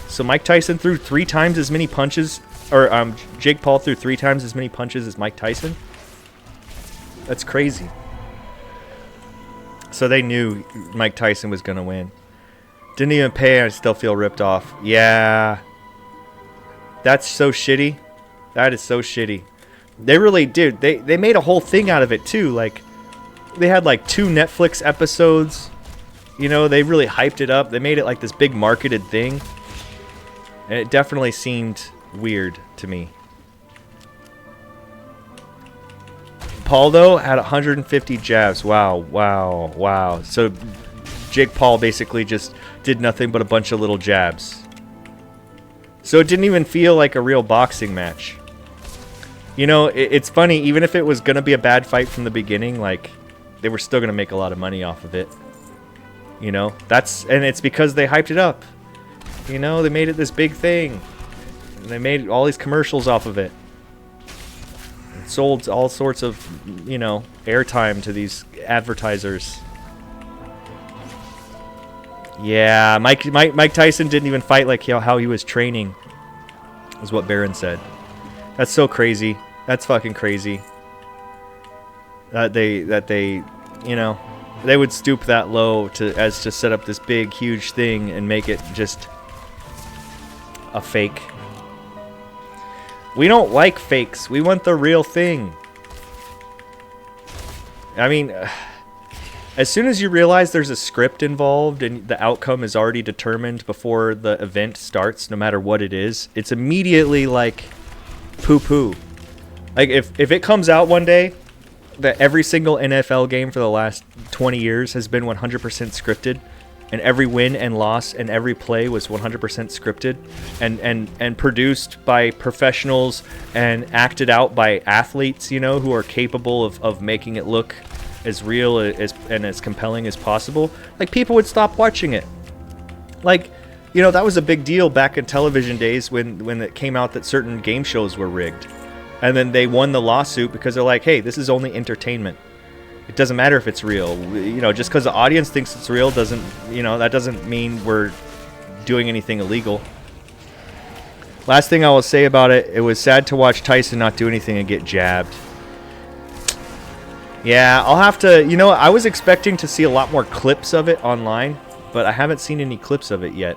So Mike Tyson threw 3 times as many punches, or Jake Paul threw 3 times as many punches as Mike Tyson? That's crazy. So they knew Mike Tyson was going to win. Didn't even pay, I still feel ripped off. Yeah. That's so shitty. That is so shitty. They really did. They made a whole thing out of it too. Like, they had like 2 Netflix episodes. You know, they really hyped it up. They made it like this big marketed thing. And it definitely seemed weird to me. Paul, though, had 150 jabs. Wow, wow, wow. So Jake Paul basically just did nothing but a bunch of little jabs. So it didn't even feel like a real boxing match. You know, it's funny, even if it was going to be a bad fight from the beginning, like, they were still going to make a lot of money off of it. You know, and it's because they hyped it up. You know, they made it this big thing. And they made all these commercials off of it. And sold all sorts of, you know, airtime to these advertisers. Yeah, Mike Tyson didn't even fight like how he was training, is what Baron said. That's so crazy. That's fucking crazy. That they, you know, they would stoop that low to set up this big, huge thing and make it just a fake. We don't like fakes. We want the real thing. I mean, as soon as you realize there's a script involved and the outcome is already determined before the event starts, no matter what it is, it's immediately like poo-poo. Like, if it comes out one day that every single NFL game for the last 20 years has been 100% scripted, and every win and loss and every play was 100% scripted and produced by professionals and acted out by athletes, you know, who are capable of making it look as real and as compelling as possible, like, people would stop watching it. Like, you know, that was a big deal back in television days when it came out that certain game shows were rigged. And then they won the lawsuit because they're like, hey, this is only entertainment. It doesn't matter if it's real. You know, just because the audience thinks it's real doesn't, you know, that doesn't mean we're doing anything illegal. Last thing I will say about it, it was sad to watch Tyson not do anything and get jabbed. Yeah, I'll have to... You know, I was expecting to see a lot more clips of it online, but I haven't seen any clips of it yet.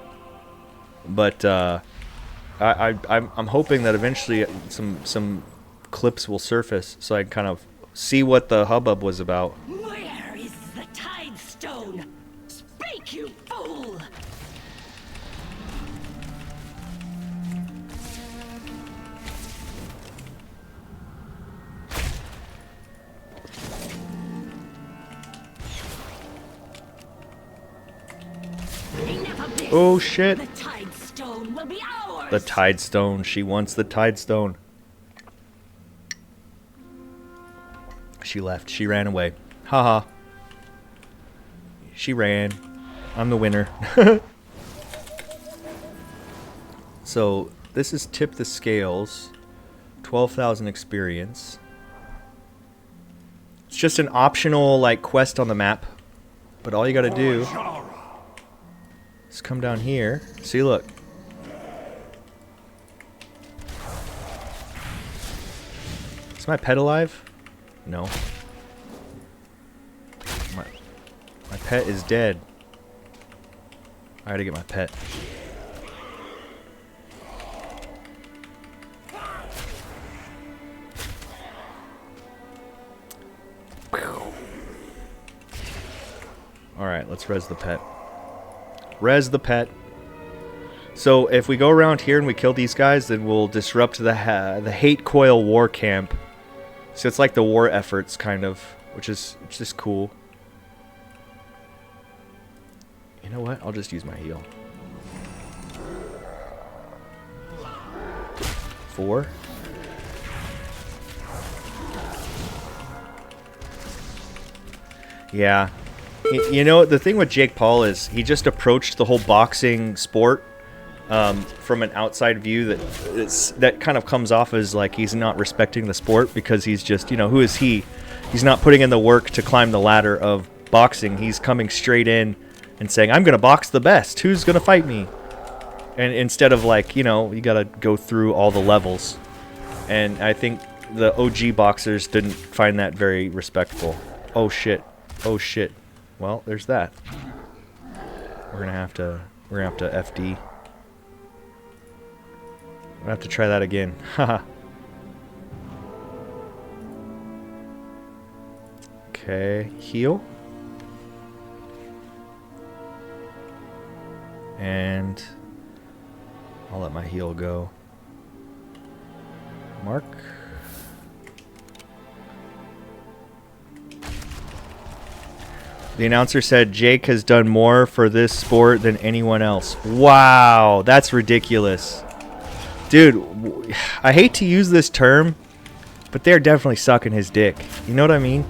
But I'm hoping that eventually some clips will surface so I can kind of see what the hubbub was about. Where is the Tide Stone? Speak, you fool! Oh shit! The Tide Stone will be ours. The Tide Stone. She wants the Tide Stone. She left. She ran away. Haha. She ran. I'm the winner. So this is Tip the Scales. 12,000 experience. It's just an optional like quest on the map, but all you gotta do is come down here. See, look. Is my pet alive? No. My pet is dead. I gotta get my pet. Alright, let's res the pet. Res the pet. So if we go around here and we kill these guys, then we'll disrupt the Hate Coil war camp. So it's like the war efforts, kind of, which is just cool. You know what? I'll just use my heal. 4. Yeah. You know, the thing with Jake Paul is he just approached the whole boxing sport from an outside view that kind of comes off as like he's not respecting the sport because he's just, you know, who is he? He's not putting in the work to climb the ladder of boxing. He's coming straight in and saying, I'm going to box the best. Who's going to fight me? And instead of like, you know, you got to go through all the levels. And I think the OG boxers didn't find that very respectful. Oh shit. Oh shit. Well, there's that. We're gonna have to FD. We'll have to try that again. Haha. Okay, heal. And I'll let my heal go. Mark. The announcer said Jake has done more for this sport than anyone else. Wow, that's ridiculous. Dude, I hate to use this term, but they're definitely sucking his dick. You know what I mean?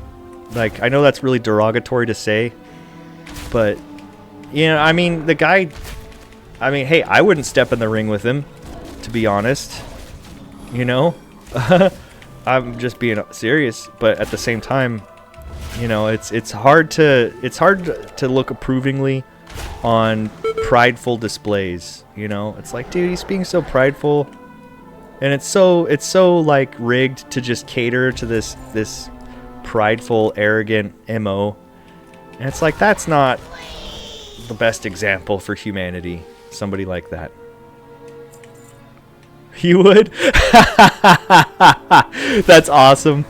Like, I know that's really derogatory to say, but, you know, I mean, the guy, I mean, hey, I wouldn't step in the ring with him, to be honest. You know? I'm just being serious, but at the same time, you know, it's hard to look approvingly on prideful displays. You know, it's like, dude, he's being so prideful, and it's so like rigged to just cater to this prideful, arrogant MO, and it's like that's not the best example for humanity. Somebody like that. You would? That's awesome.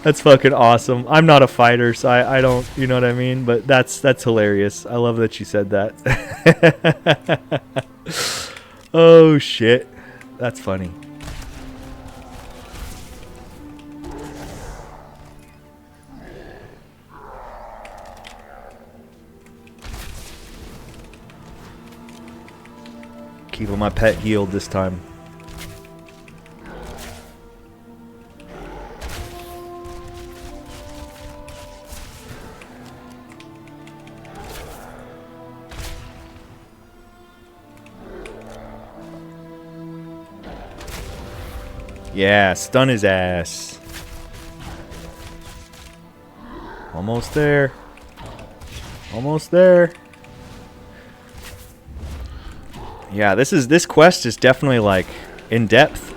That's fucking awesome. I'm not a fighter, so I don't, you know what I mean? But that's hilarious. I love that you said that. Oh, shit. That's funny. Keeping my pet healed this time. Yeah, stun his ass. Almost there. Almost there. Yeah, this quest is definitely like in depth.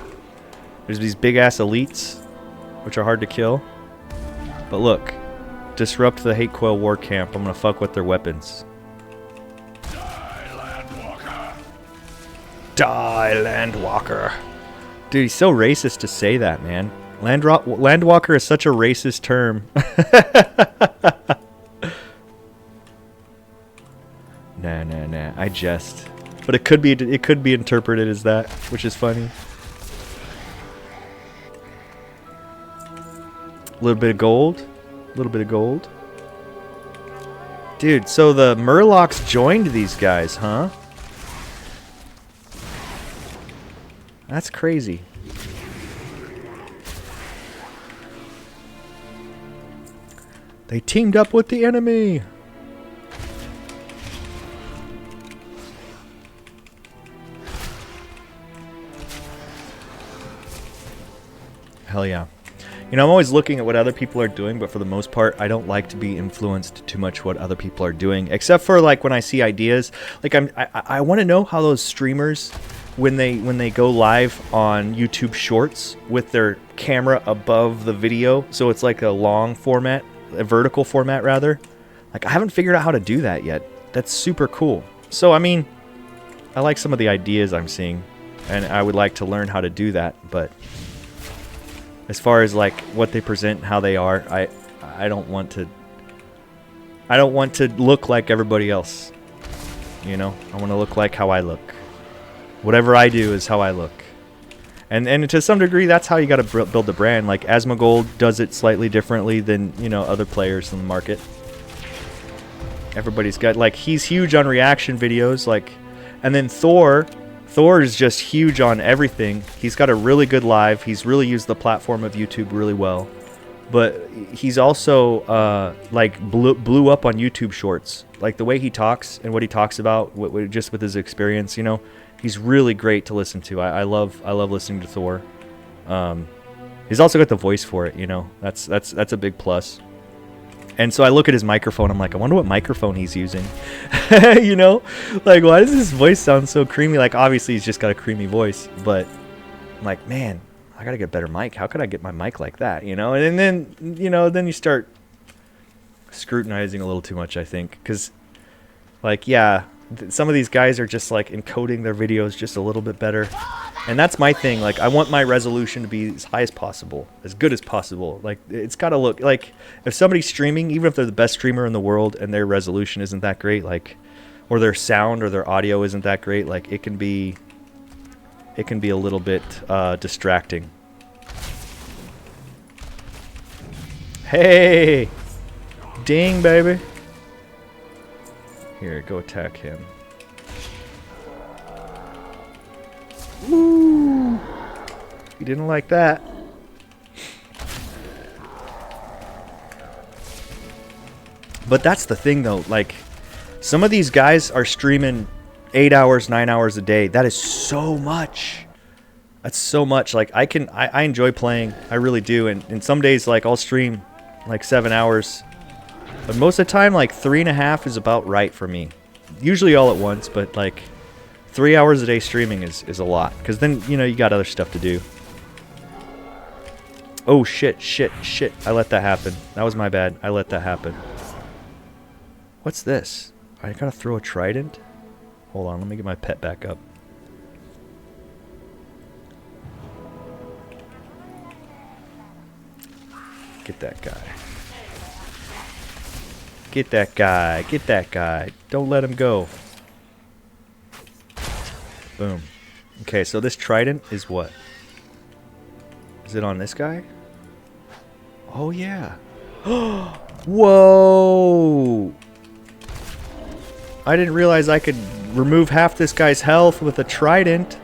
There's these big ass elites, which are hard to kill. But look, Disrupt the Hate Coil war camp. I'm gonna fuck with their weapons. Die, Landwalker. Dude, he's so racist to say that, man. Landwalker is such a racist term. Nah. I jest. But it could be interpreted as that, which is funny. A little bit of gold. A little bit of gold. Dude, so the Murlocs joined these guys, huh? That's crazy. They teamed up with the enemy. Hell yeah. You know, I'm always looking at what other people are doing, but for the most part, I don't like to be influenced too much what other people are doing, except for like when I see ideas. Like I want to know how those streamers, when they go live on YouTube Shorts with their camera above the video, so it's like a long format, a vertical format rather. Like I haven't figured out how to do that yet. That's super cool. So I mean, I like some of the ideas I'm seeing, and I would like to learn how to do that, but as far as like what they present, how they are, I don't want to look like everybody else. You know, I want to look like how I look. Whatever I do is how I look. And to some degree, that's how you got to build the brand. Like Asmongold does it slightly differently than, you know, other players in the market. Everybody's got, like, he's huge on reaction videos, like, and then Thor is just huge on everything. He's got a really good live. He's really used the platform of YouTube really well. But he's also, like, blew up on YouTube Shorts. Like, the way he talks and what he talks about, just with his experience, you know, he's really great to listen to. I love listening to Thor. He's also got the voice for it, you know. That's a big plus. And so I look at his microphone. I'm like, I wonder what microphone he's using. You know? Like, why does his voice sound so creamy? Like, obviously, he's just got a creamy voice. But I'm like, man, I got to get a better mic. How could I get my mic like that? You know? And then, you know, then you start scrutinizing a little too much, I think. Because, like, yeah, some of these guys are just, like, encoding their videos just a little bit better. And that's my thing. Like, I want my resolution to be as high as possible, as good as possible. Like, it's got to look like if somebody's streaming, even if they're the best streamer in the world and their resolution isn't that great, like, or their sound or their audio isn't that great, like, it can be a little bit distracting. Hey, ding, baby. Here, go attack him. Woo! He didn't like that. But that's the thing, though. Like, some of these guys are streaming 8 hours, 9 hours a day. That is so much. That's so much. Like, I enjoy playing. I really do. And some days, like, I'll stream like 7 hours. But most of the time, like, 3.5 is about right for me. Usually all at once, but, like, 3 hours a day streaming is a lot. Because then, you know, you got other stuff to do. Oh, shit. I let that happen. That was my bad. I let that happen. What's this? I gotta throw a trident? Hold on, let me get my pet back up. Get that guy. Get that guy. Get that guy. Don't let him go. Boom. Okay, so this trident is what? Is it on this guy? Oh, yeah. Whoa! I didn't realize I could remove half this guy's health with a trident.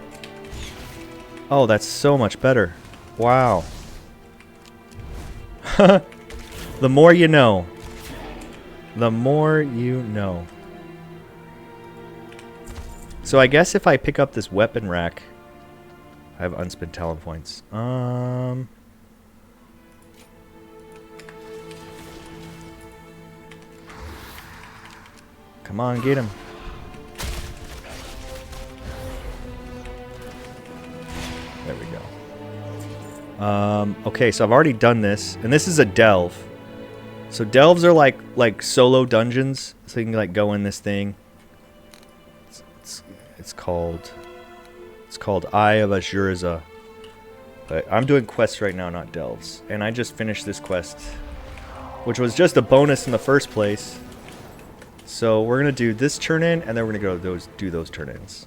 Oh, that's so much better. Wow. The more you know. The more you know. So I guess if I pick up this weapon rack, I have unspent talent points. Come on, get him. There we go. Okay, so I've already done this, and this is a delve. So delves are like solo dungeons, so you can like go in this thing. It's called Eye of Azuriza. But I'm doing quests right now, not delves. And I just finished this quest, which was just a bonus in the first place. So we're gonna do this turn-in, and then we're gonna go do those turn-ins.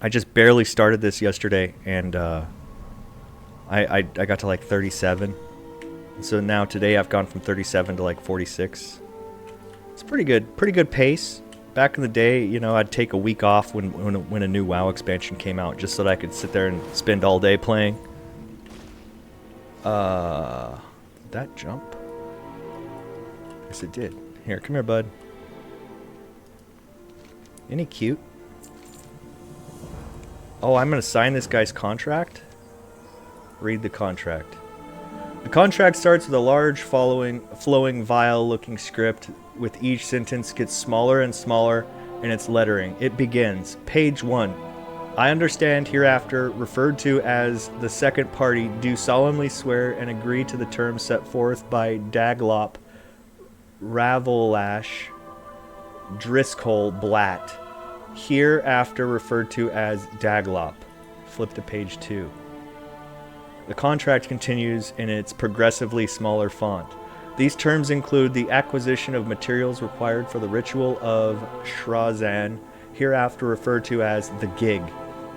I just barely started this yesterday, and I got to like 37. So now today I've gone from 37 to like 46. It's pretty good pace. Back in the day, you know, I'd take a week off when a new WoW expansion came out, just so that I could sit there and spend all day playing. That jump? Yes, it did. Here, come here, bud. Isn't he cute? Oh, I'm gonna sign this guy's contract? Read the contract. The contract starts with a large, flowing, vile-looking script. With each sentence gets smaller and smaller in its lettering. It begins. Page 1. I understand hereafter, referred to as the second party, do solemnly swear and agree to the terms set forth by Daglop, Ravelash, Driscoll, Blatt. Hereafter referred to as Daglop. Flip to page 2. The contract continues in its progressively smaller font. These terms include the acquisition of materials required for the ritual of Shrazan, hereafter referred to as the Gig,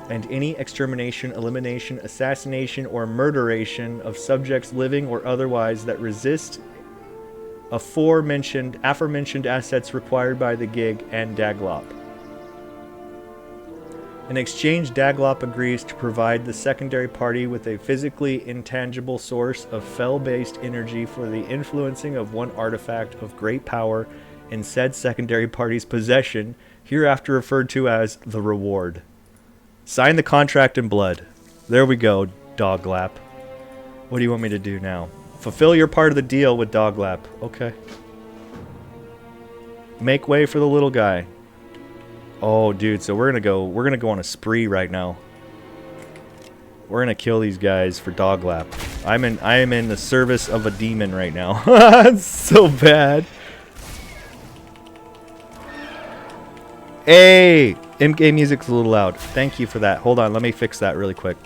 and any extermination, elimination, assassination, or murderation of subjects living or otherwise that resist aforementioned assets required by the Gig and Daglop. In exchange, Daglop agrees to provide the secondary party with a physically intangible source of fel-based energy for the influencing of one artifact of great power in said secondary party's possession, hereafter referred to as the reward. Sign the contract in blood. There we go, Doglap. What do you want me to do now? Fulfill your part of the deal with Doglap. Okay. Make way for the little guy. Oh, dude, so we're gonna go on a spree right now. We're gonna kill these guys for Doglap. I am in the service of a demon right now. It's so bad. Hey, MK music's a little loud. Thank you for that. Hold on, let me fix that really quick.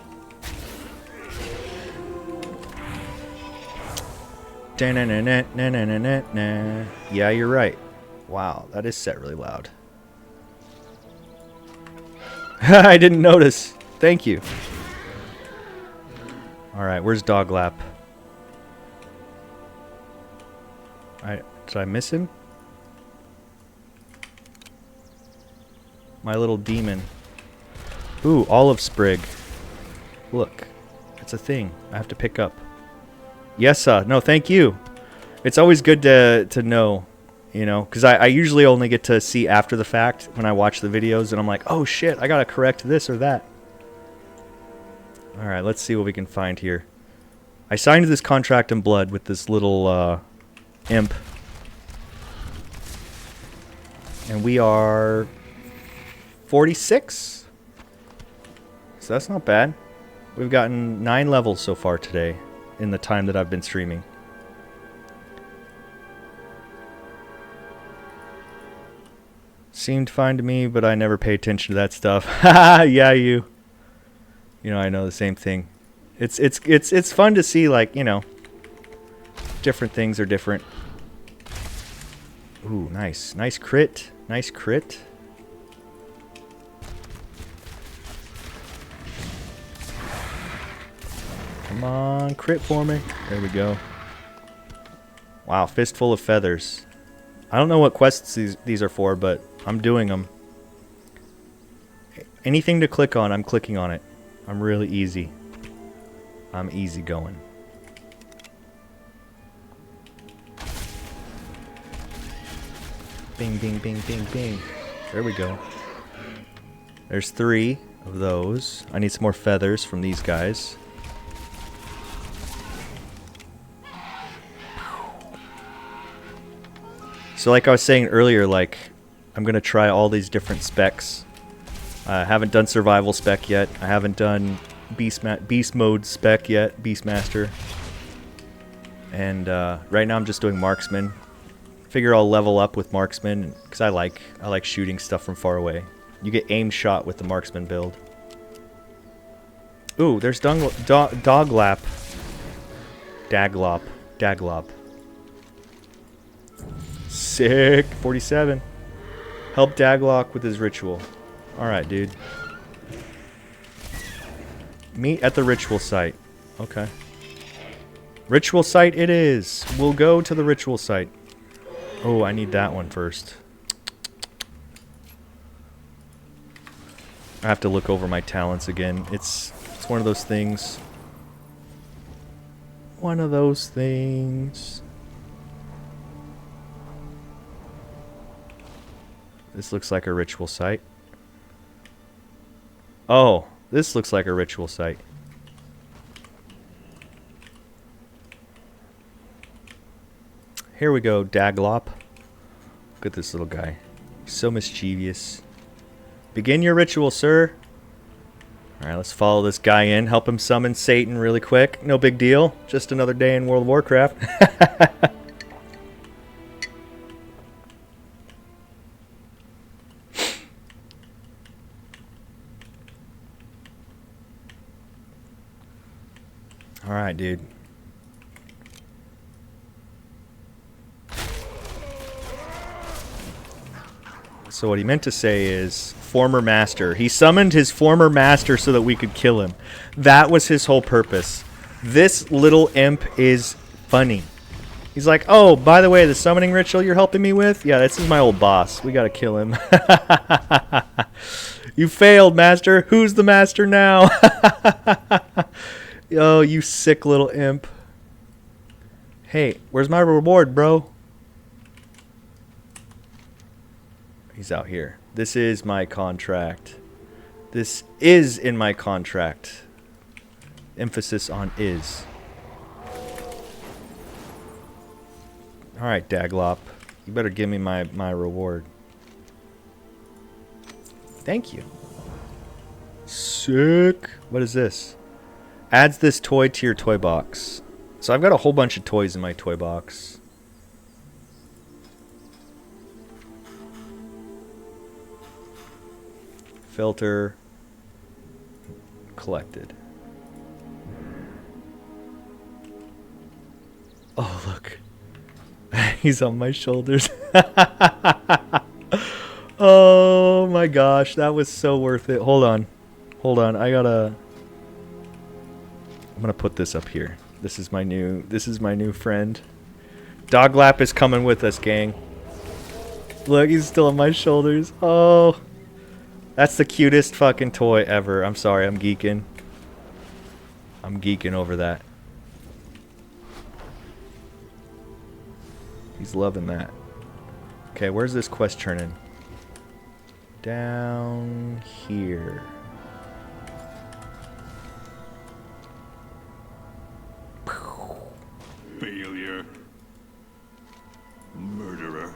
Yeah, you're right. Wow, that is set really loud. I didn't notice. Thank you. Alright, where's Doglap? Did I miss him? My little demon. Ooh, olive sprig. Look. It's a thing I have to pick up. Yes, no, thank you. It's always good to know. You know, because I usually only get to see after the fact when I watch the videos, and I'm like, oh shit, I gotta correct this or that. Alright, let's see what we can find here. I signed this contract in blood with this little imp. And we are 46? So that's not bad. We've gotten 9 levels so far today in the time that I've been streaming. Seemed fine to me, but I never pay attention to that stuff. Haha, yeah, you. You know, I know the same thing. It's fun to see, like, you know, different things are different. Ooh, nice. Nice crit. Nice crit. Come on, crit for me. There we go. Wow, fistful of feathers. I don't know what quests these are for, but I'm doing them. Anything to click on, I'm clicking on it. I'm really easy. I'm easy going. Bing, bing, bing, bing, bing. There we go. There's 3 of those. I need some more feathers from these guys. So like I was saying earlier, like, I'm going to try all these different specs. I haven't done survival spec yet. I haven't done beast mode spec yet, Beastmaster. And right now I'm just doing marksman. Figure I'll level up with marksman because I like shooting stuff from far away. You get aim shot with the marksman build. Ooh, there's Doglap. Daglop. Sick. 47. Help Daglock with his ritual. Alright, dude. Meet at the ritual site. Okay. Ritual site it is. We'll go to the ritual site. Oh, I need that one first. I have to look over my talents again. It's one of those things. One of those things. This looks like a ritual site. Oh, this looks like a ritual site. Here we go, Daglop. Look at this little guy. So mischievous. Begin your ritual, sir. Alright, let's follow this guy in. Help him summon Satan really quick. No big deal. Just another day in World of Warcraft. Alright, dude. So what he meant to say is former master. He summoned his former master so that we could kill him. That was his whole purpose. This little imp is funny. He's like, oh, by the way, the summoning ritual you're helping me with? Yeah, this is my old boss. We gotta kill him. You failed, master. Who's the master now? Oh, you sick little imp. Hey, where's my reward, bro? He's out here. This is my contract. This is in my contract. Emphasis on is. Alright, Daglop. You better give me my reward. Thank you. Sick. What is this? Adds this toy to your toy box. So I've got a whole bunch of toys in my toy box. Filter. Collected. Oh, look. He's on my shoulders. Oh my gosh, that was so worth it. Hold on. Hold on. I'm gonna put this up here. This is my new friend. Doglap is coming with us, gang. Look, he's still on my shoulders. Oh. That's the cutest fucking toy ever. I'm sorry, I'm geeking. I'm geeking over that. He's loving that. Okay, where's this quest turning? Down here. Failure. Murderer.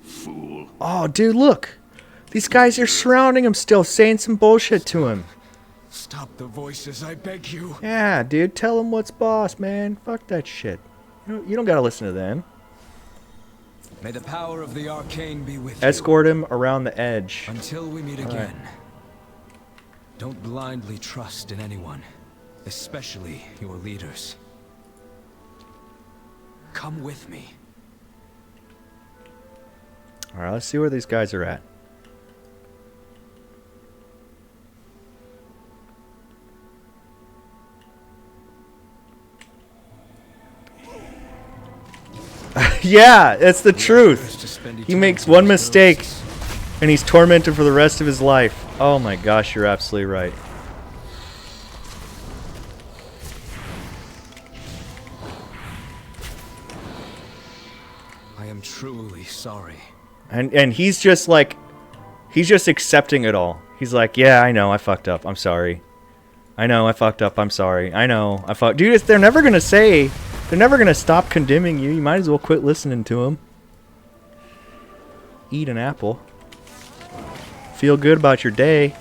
Fool. Oh, dude, look. These guys are surrounding him still, saying some bullshit to him. Stop the voices, I beg you. Yeah, dude, tell him what's boss, man. Fuck that shit. You don't gotta listen to them. May the power of the arcane be with Escort him around the edge. Until we meet All again. right. Don't blindly trust in anyone, especially your leaders. Come with me. Alright, let's see where these guys are at. Yeah, it's the truth. He makes one mistake and he's tormented for the rest of his life. Oh my gosh, you're absolutely right. I am truly sorry. And he's just like, he's just accepting it all. He's like, yeah, I know, I fucked up. I'm sorry. I know, I fucked up. I'm sorry. I know, I fucked. Dude, they're never gonna say. They're never going to stop condemning you. You might as well quit listening to them. Eat an apple. Feel good about your day.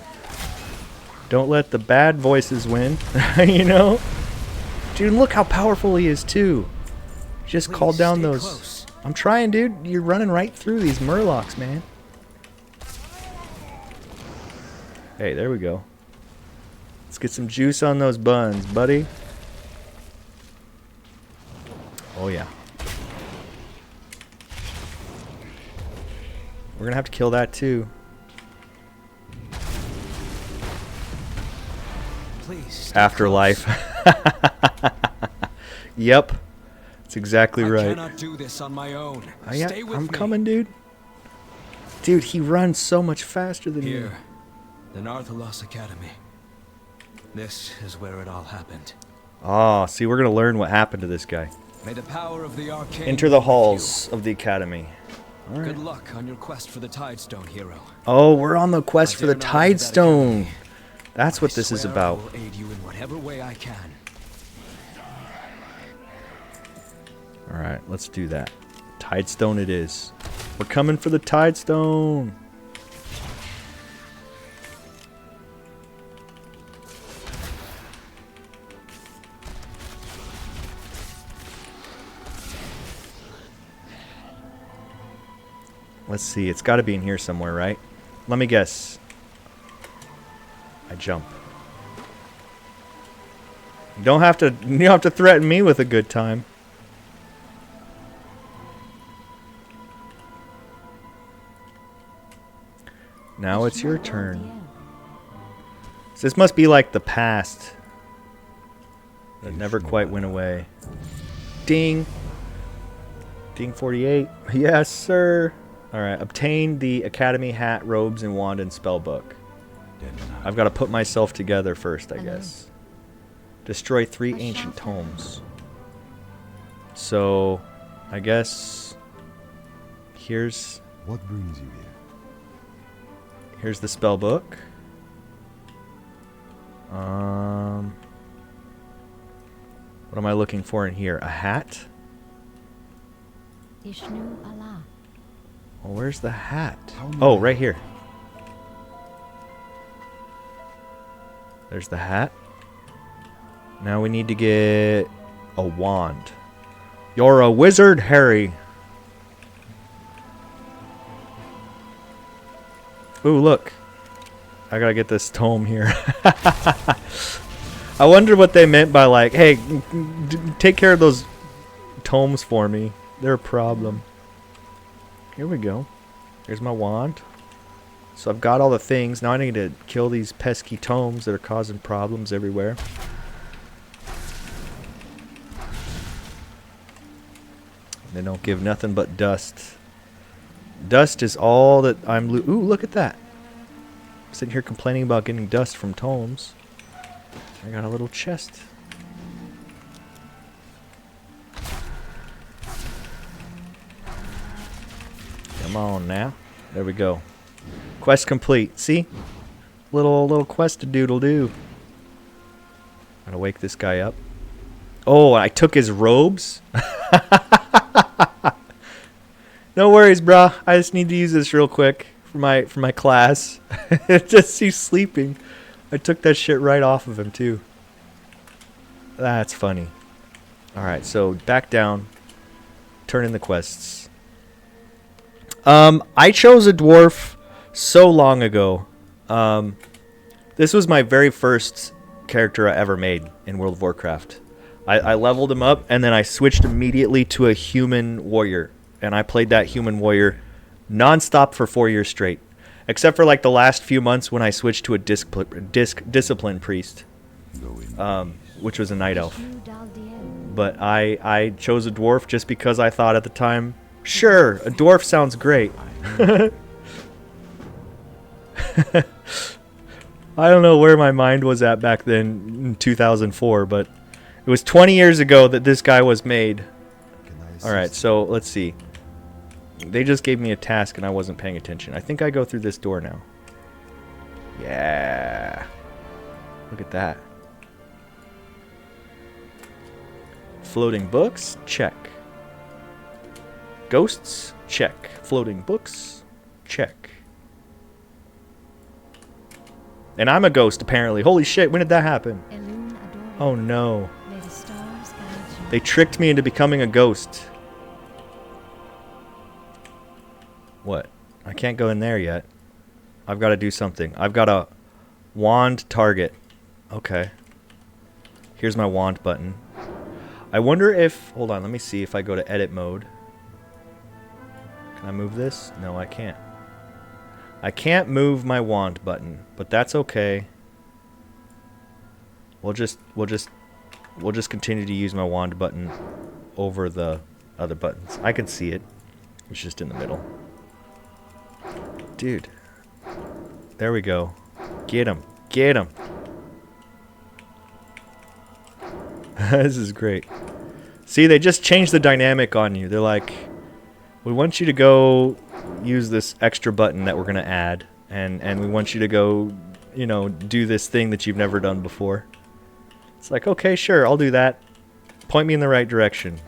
Don't let the bad voices win. You know? Dude, look how powerful he is, too. Just Please called down stay those... close. I'm trying, dude. You're running right through these murlocs, man. Hey, there we go. Let's get some juice on those buns, buddy. Oh, yeah. We're gonna have to kill that, too. Please stay Afterlife. close. Yep. That's exactly I right. cannot do this on my own. Yeah, Stay with I'm me. coming, dude. Dude, he runs so much faster than you. Here, the Narthalos Academy. This is where it all happened. Oh, see, we're gonna learn what happened to this guy. May the power of the arcane Enter be the with halls of the academy. you. All right. Good luck on your quest for the Tidestone, hero. Oh, we're on the quest I for the dare not enter that Tidestone. academy. That's what I this is swear about. I will aid you in whatever way I can. All right, let's do that. Tidestone it is. We're coming for the Tidestone. Let's see. It's got to be in here somewhere, right? Let me guess. I jump. You don't have to threaten me with a good time. Now it's your turn. So this must be like the past that never quite went away. Ding. Ding 48. Yes, sir. Alright, obtain the Academy hat, robes, and wand and spellbook. I've got to put myself together first, I guess. Destroy 3 ancient tomes. So, I guess here's What brings you here? here's the spellbook. What am I looking for in here? A hat? Well, where's the hat? Oh, right here. There's the hat. Now we need to get a wand. You're a wizard, Harry. Ooh, look. I gotta get this tome here. I wonder what they meant by like, hey, take care of those tomes for me. They're a problem. Here we go. Here's my wand. So I've got all the things. Now I need to kill these pesky tomes that are causing problems everywhere. They don't give nothing but dust. Dust is all that I'm... Ooh, look at that. I'm sitting here complaining about getting dust from tomes. I got a little chest. Come on now. There we go. Quest complete. See? Little quest to doodle do. Gotta wake this guy up. Oh, I took his robes? No worries, brah. I just need to use this real quick for my class. Just he's sleeping. I took that shit right off of him too. That's funny. Alright, so back down. Turn in the quests. I chose a dwarf so long ago. This was my very first character I ever made in World of Warcraft. I leveled him up and then I switched immediately to a human warrior. And I played that human warrior non-stop for 4 years straight. Except for like the last few months when I switched to a discipline priest. Which was a night elf. But I chose a dwarf just because I thought at the time, sure, a dwarf sounds great. I don't know where my mind was at back then in 2004, but it was 20 years ago that this guy was made. Alright, so let's see. They just gave me a task and I wasn't paying attention. I think I go through this door now. Yeah. Look at that. Floating books? Check. Ghosts? Check. Floating books? Check. And I'm a ghost, apparently. Holy shit, when did that happen? Oh no. They tricked me into becoming a ghost. What? I can't go in there yet. I've got to do something. I've got a wand target. Okay. Here's my wand button. I wonder if... Hold on, let me see if I go to edit mode. Can I move this? No, I can't. I can't move my wand button, but that's okay. We'll just continue to use my wand button over the other buttons. I can see it. It's just in the middle. Dude. There we go. Get him. Get him. This is great. See, they just changed the dynamic on you. They're like, we want you to go use this extra button that we're going to add. And we want you to go, you know, do this thing that you've never done before. It's like, okay, sure, I'll do that. Point me in the right direction.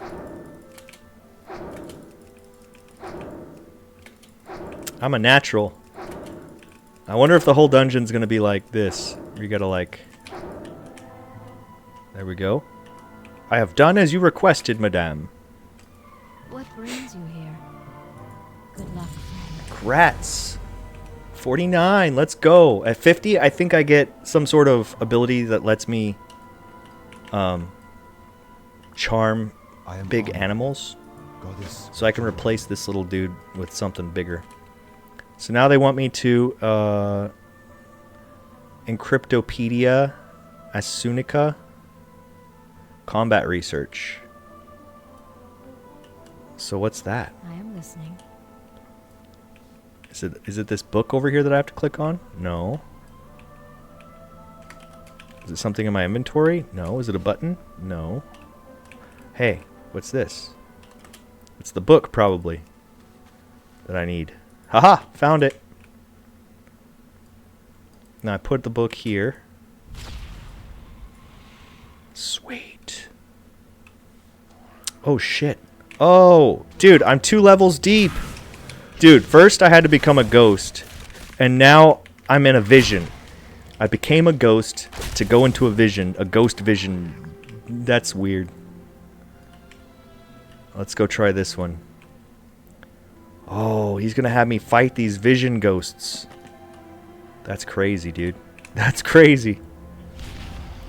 I'm a natural. I wonder if the whole dungeon's going to be like this. You got to like... There we go. I have done as you requested, madame. What brings you here? Good luck. Grats. 49, let's go. At 50, I think I get some sort of ability that lets me charm big animals. So I can replace this little dude with something bigger. So now they want me to Encryptopedia Asunica Combat Research. So what's that? I am listening. Is it this book over here that I have to click on? No. Is it something in my inventory? No. Is it a button? No. Hey, what's this? It's the book, probably, that I need. Haha! Found it! Now I put the book here. Sweet. Oh, shit. Oh, dude, I'm 2 levels deep. Dude, first I had to become a ghost, and now I'm in a vision. I became a ghost to go into a vision, a ghost vision. That's weird. Let's go try this one. Oh, he's gonna have me fight these vision ghosts. That's crazy, dude. That's crazy.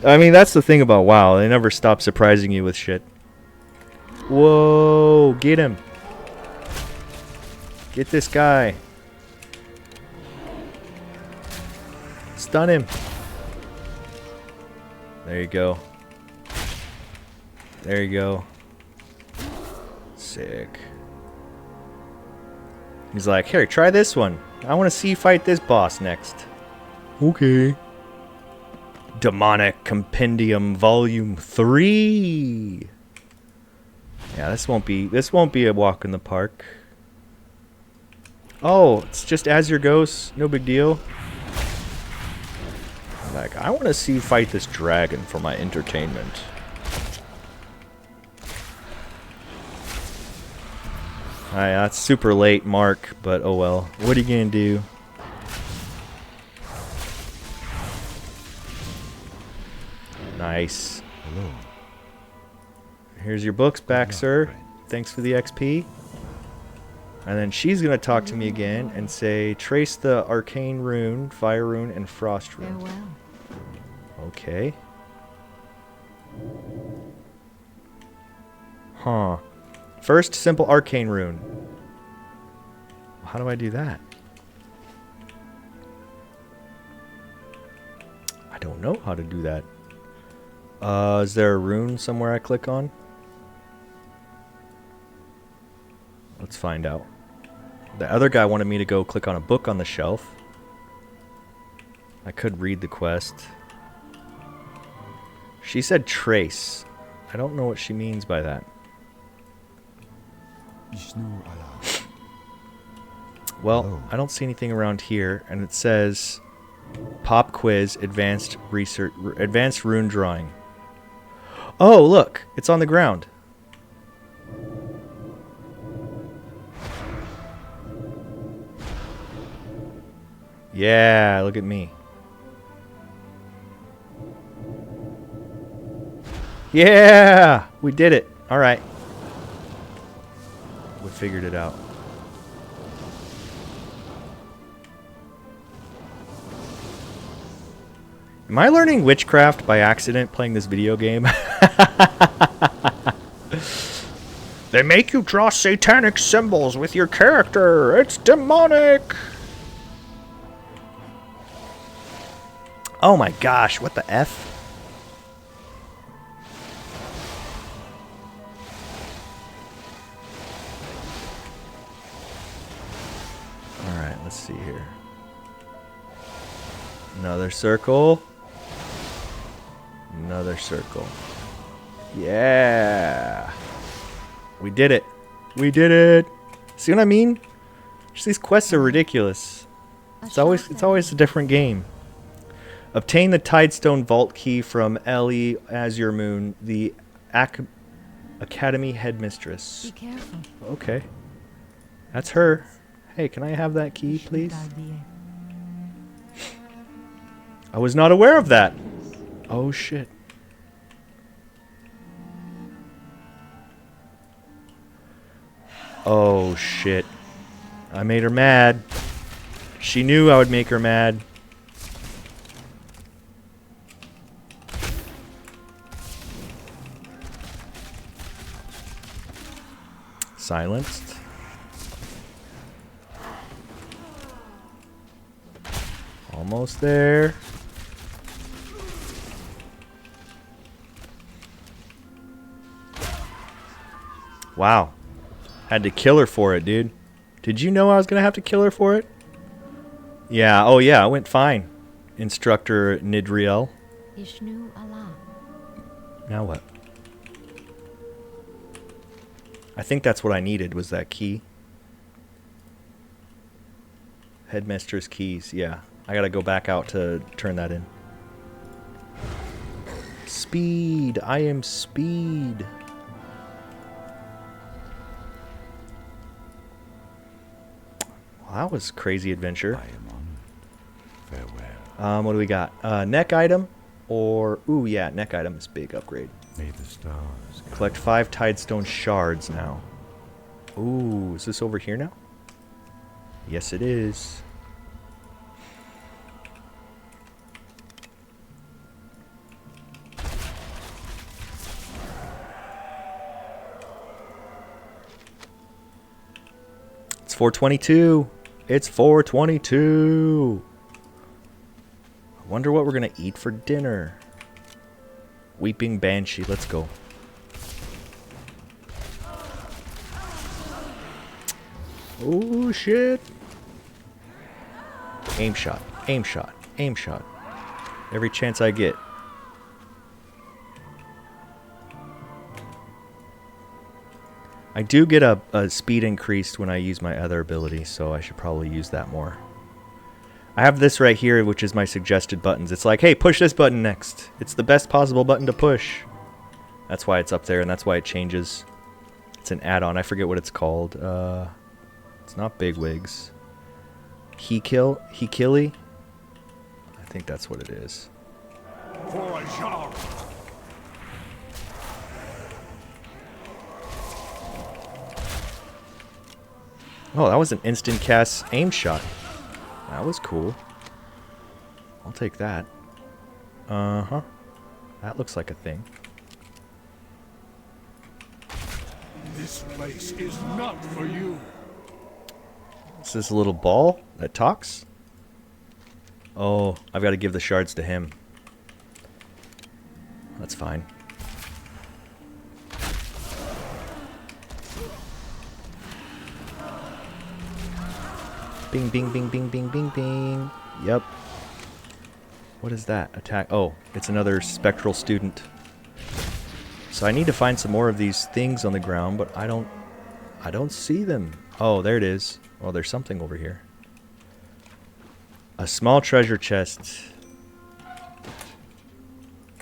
I mean, that's the thing about WoW. They never stop surprising you with shit. Whoa, get him. Get this guy. Stun him. There you go. There you go. Sick. He's like, here, try this one. I want to see you fight this boss next. Okay. Demonic Compendium Volume 3. Yeah, this won't be a walk in the park. Oh, it's just as your ghost, no big deal. Like, I want to see you fight this dragon for my entertainment. That's super late, Mark, but oh well. What are you gonna do? Nice. Hello. Here's your books back, sir. Thanks for the XP. And then she's gonna talk to me again and say, trace the arcane rune, fire rune, and frost rune. Farewell. Okay. Huh. First, simple arcane rune. How do I do that? I don't know how to do that. Is there a rune somewhere I click on? Let's find out. The other guy wanted me to go click on a book on the shelf. I could read the quest. She said trace. I don't know what she means by that. Well, I don't see anything around here, and it says pop quiz, advanced research, advanced rune drawing. Oh, look, it's on the ground. Yeah, look at me. Yeah! We did it. Alright. We figured it out. Am I learning witchcraft by accident playing this video game? They make you draw satanic symbols with your character. It's demonic. Oh my gosh, what the F? Alright, let's see here. Another circle. Another circle. Yeah. We did it. We did it. See what I mean? Just these quests are ridiculous. It's always a different game. Obtain the Tidestone Vault Key from Ellie Azure Moon, the Academy Headmistress. Be careful. Okay. That's her. Hey, can I have that key, please? I was not aware of that. Oh, shit. Oh, shit. I made her mad. She knew I would make her mad. Silenced. Almost there. Wow. Had to kill her for it, dude. Did you know I was going to have to kill her for it? Yeah, oh yeah, it went fine. Instructor Nidriel. Ishnu Allah. Now what? I think that's what I needed, was that key. Headmistress keys, yeah. I gotta go back out to turn that in. Speed! I am speed! Well, that was crazy adventure. Farewell. What do we got? Neck item? Or... Ooh, yeah, neck item is big upgrade. May the stars guide. Collect 5 Tidestone shards now. Ooh, is this over here now? Yes, it is. It's 4:22. It's 4:22. I wonder what we're gonna eat for dinner. Weeping Banshee, let's go. Oh shit. Aim shot, aim shot, aim shot. Every chance I get. I do get a speed increased when I use my other ability, so I should probably use that more. I have this right here, which is my suggested buttons. It's like, hey, push this button next. It's the best possible button to push. That's why it's up there, and that's why it changes. It's an add-on. I forget what it's called. It's not Bigwigs. Hikili? I think that's what it is. For a jar. Oh, that was an instant cast aim shot. That was cool. I'll take that. Uh-huh. That looks like a thing. This place is not for you. Is this a little ball that talks? Oh, I've got to give the shards to him. That's fine. Bing, bing, bing, bing, bing, bing, bing. Yep. What is that? Attack. Oh, it's another spectral student. So I need to find some more of these things on the ground, but I don't see them. Oh, there it is. Oh, there's something over here. A small treasure chest.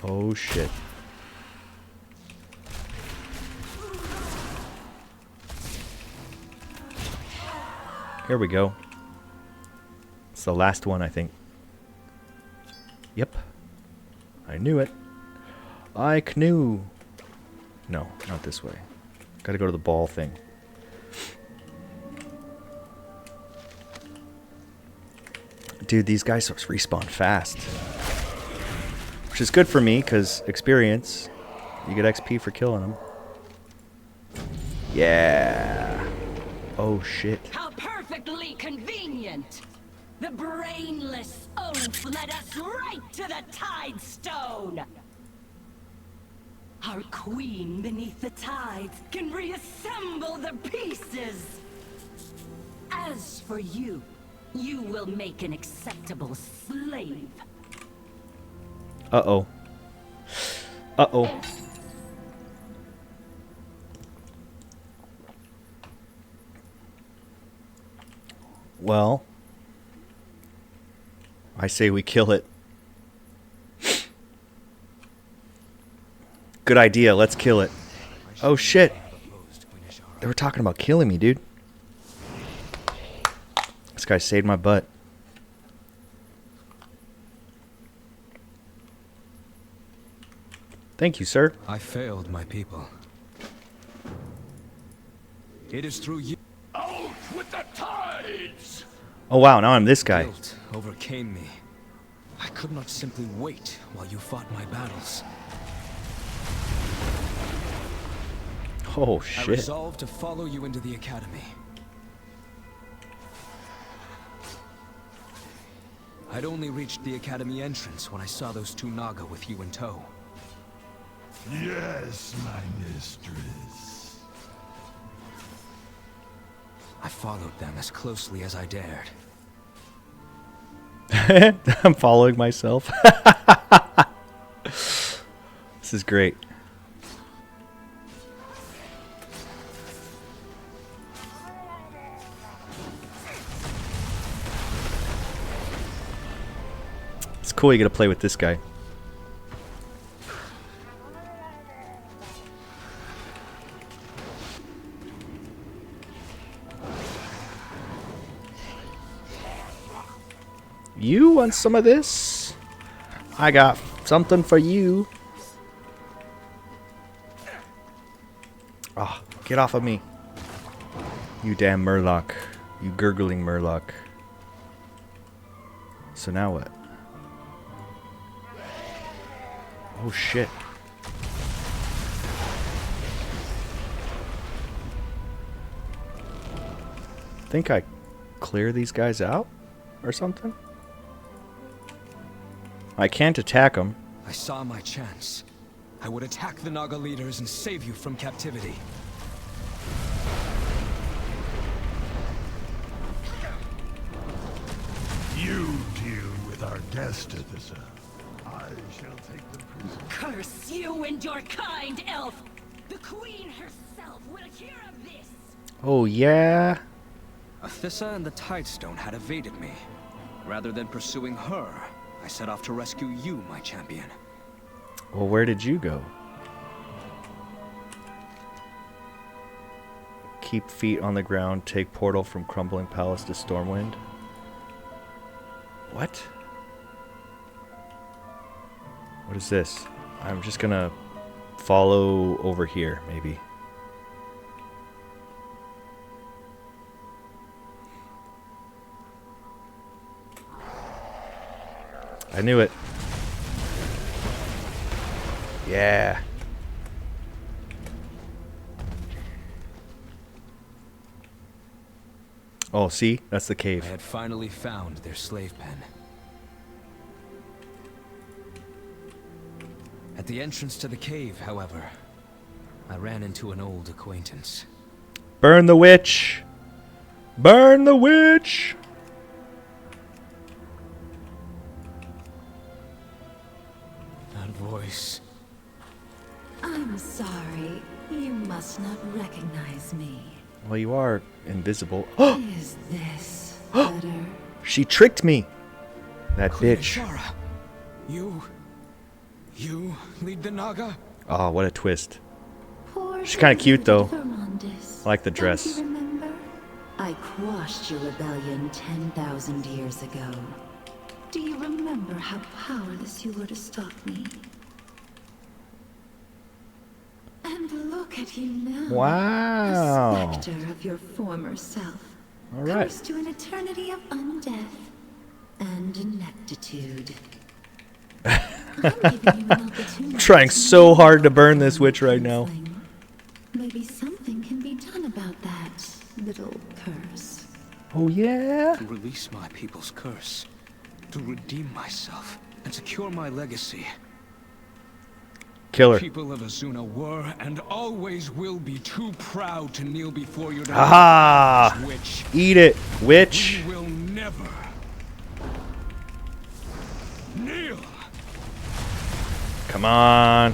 Oh, shit. Here we go. It's the last one, I think. Yep. I knew it. I knew. No, not this way. Gotta go to the ball thing. Dude, these guys respawn fast. Which is good for me, because experience. You get XP for killing them. Yeah. Oh, shit. How perfectly convenient! The brainless oaf led us right to the Tide Stone! Our queen beneath the tides can reassemble the pieces! As for you, you will make an acceptable slave. Uh-oh. Uh-oh. Well, I say we kill it. Good idea, let's kill it. Oh shit. They were talking about killing me, dude. This guy saved my butt. Thank you, sir. I failed my people. It is through you. Out with the tides! Oh wow, now I'm this guy. Guilt overcame me. I could not simply wait while you fought my battles. Oh I shit. resolved to follow you into the academy. I'd only reached the academy entrance when I saw those two Naga with you in tow. Yes, my mistress. I followed them as closely as I dared. I'm following myself. This is great. It's cool you get to play with this guy. You want some of this? I got something for you. Ah, oh, get off of me. You damn Murloc. You gurgling Murloc. So now what? Oh shit. Think I clear these guys out or something? I can't attack them. I saw my chance. I would attack the Naga leaders and save you from captivity. You deal with our guest, Athesa. I shall take the prisoner. Curse you and your kind, elf! The queen herself will hear of this! Oh yeah? Athesa and the Tidestone had evaded me. Rather than pursuing her, I set off to rescue you, my champion. Well, where did you go? Keep feet on the ground. Take portal from Crumbling Palace to Stormwind. What? What is this? I'm just gonna follow over here, maybe. I knew it. Yeah. Oh, see? That's the cave. I had finally found their slave pen. At the entrance to the cave, however, I ran into an old acquaintance. Burn the witch! Burn the witch! That voice. I'm sorry. You must not recognize me. Well, you are invisible. Is this better? She tricked me! That Queen bitch. Azshara, you lead the Naga? Oh, what a twist. Poor She's kinda cute, though. Vermundus. I like the Don't dress. you remember? I quashed your rebellion 10,000 years ago. Do you remember how powerless you were to stop me? And Look at you now. Wow. A specter of your former self. All right. Cursed to an eternity of undeath and ineptitude. I'm giving you an opportunity. Trying so hard to burn this witch right now. Maybe something can be done about that little curse. Oh yeah. To release my people's curse, to redeem myself, and secure my legacy. Killer. People of Azuna were and always will be too proud to kneel before your Aha! witch. Eat it, witch. We will never kneel. Come on.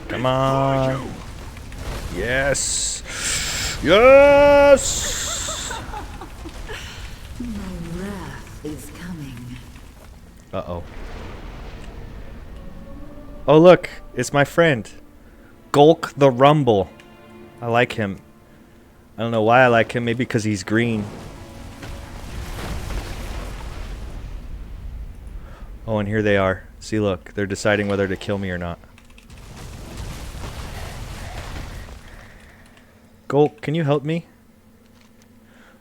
Come on. Yes. Yes. My wrath is coming. Uh-oh. Oh, look. It's my friend. Gulk the Rumble. I like him. I don't know why I like him. Maybe because he's green. Oh, and here they are. See, look. They're deciding whether to kill me or not. Gulk, can you help me?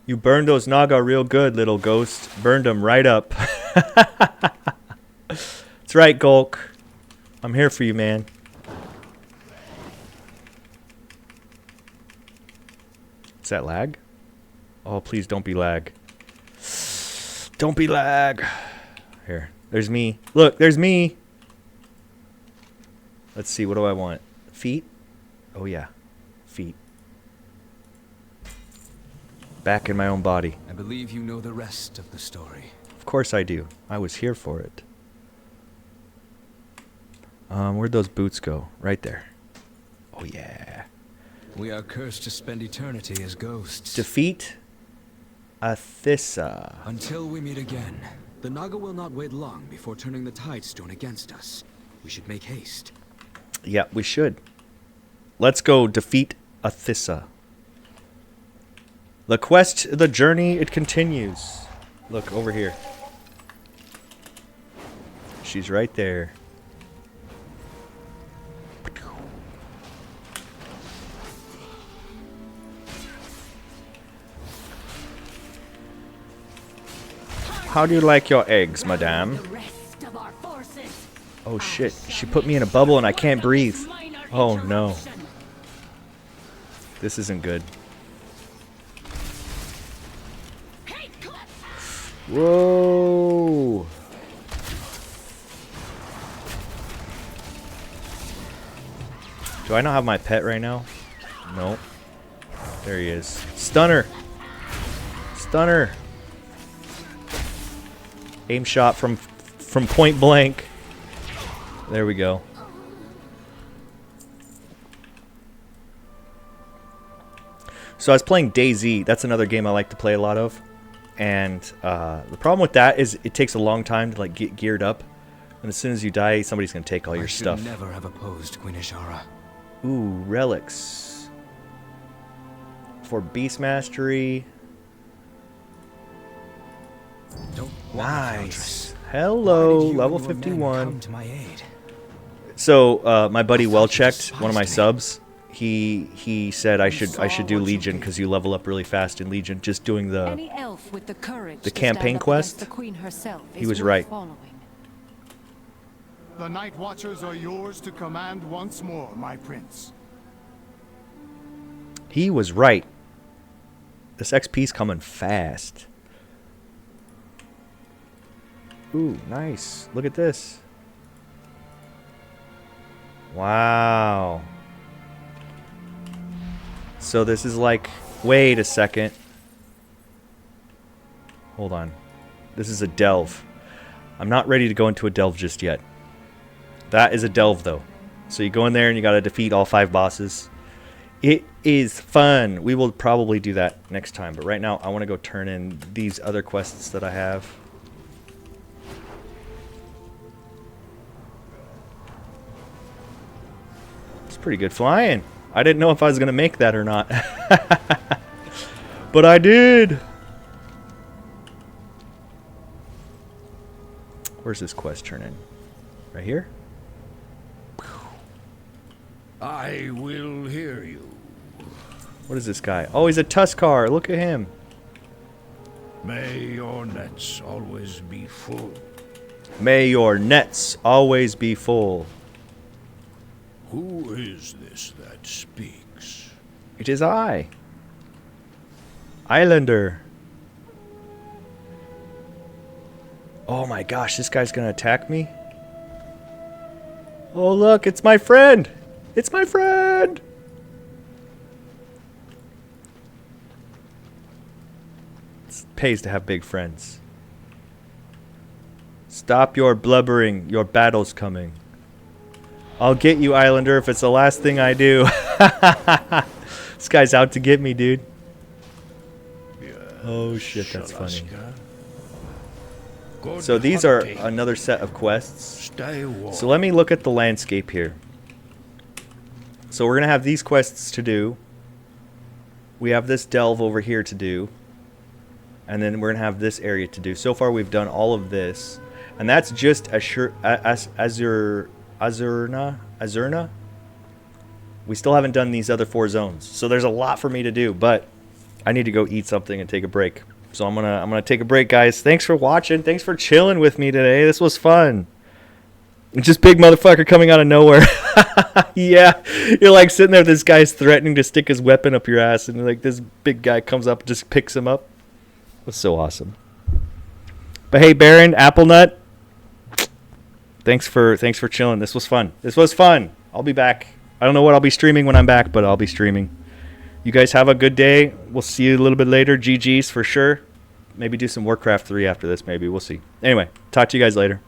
You burned those Naga real good, little ghost. Burned them right up. That's right, Gulk. I'm here for you, man. Is that lag? Oh, please don't be lag. Don't be lag. Here. There's me. Look, there's me. Let's see. What do I want? Feet? Oh, yeah. Feet. Back in my own body. I believe you know the rest of the story. Of course I do. I was here for it. Where'd those boots go? Right there. Oh, yeah. We are cursed to spend eternity as ghosts. Defeat Athissa. Until we meet again, the Naga will not wait long before turning the Tidestone against us. We should make haste. Yeah, we should. Let's go defeat Athissa. The quest, the journey, it continues. Look, over here. She's right there. How do you like your eggs, madame? Oh shit, she put me in a bubble and I can't breathe. Oh no. This isn't good. Whoa. Do I not have my pet right now? Nope. There he is. Stunner. Stunner. Aim shot from point blank. There we go. So I was playing DayZ. That's another game I like to play a lot of. And the problem with that is it takes a long time to like get geared up. And as soon as you die, somebody's going to take all your stuff. I should never have opposed Queen Azshara. Ooh, relics. For beast mastery. Nice. Hello, level 51. So my buddy well checked, one of my subs. He said I should do Legion because you level up really fast in Legion. Just doing the campaign quest. He was right. The Night Watchers are yours to command once more, my prince. He was right. This XP's coming fast. Ooh, nice. Look at this. Wow. So this is like... Wait a second. Hold on. This is a delve. I'm not ready to go into a delve just yet. That is a delve, though. So you go in there and you gotta defeat all 5 bosses. It is fun. We will probably do that next time. But right now, I want to go turn in these other quests that I have. It's pretty good flying. I didn't know if I was going to make that or not. But I did. Where's this quest turn in? Right here? I will hear you. What is this guy? Oh, he's a Tuskar. Look at him. May your nets always be full. May your nets always be full. Who is this that speaks? It is I. Islander. Oh my gosh, this guy's gonna attack me? Oh look, it's my friend! It's my friend! It pays to have big friends. Stop your blubbering, your battle's coming. I'll get you, Islander, if it's the last thing I do. This guy's out to get me, dude. Oh shit, that's funny. So these are another set of quests. So let me look at the landscape here. So we're going to have these quests to do. We have this delve over here to do. And then we're going to have this area to do. So far we've done all of this. And that's just Azurna. We still haven't done these other 4 zones. So there's a lot for me to do, but I need to go eat something and take a break. So I'm gonna take a break, guys. Thanks for watching. Thanks for chilling with me today. This was fun. Just big motherfucker coming out of nowhere. Yeah, you're like sitting there. This guy's threatening to stick his weapon up your ass, and like this big guy comes up and just picks him up. It was so awesome. But hey, Baron, Applenut. Thanks for chilling. This was fun. This was fun. I'll be back. I don't know what I'll be streaming when I'm back, but I'll be streaming. You guys have a good day. We'll see you a little bit later. GG's for sure. Maybe do some Warcraft 3 after this, maybe. We'll see. Anyway, talk to you guys later.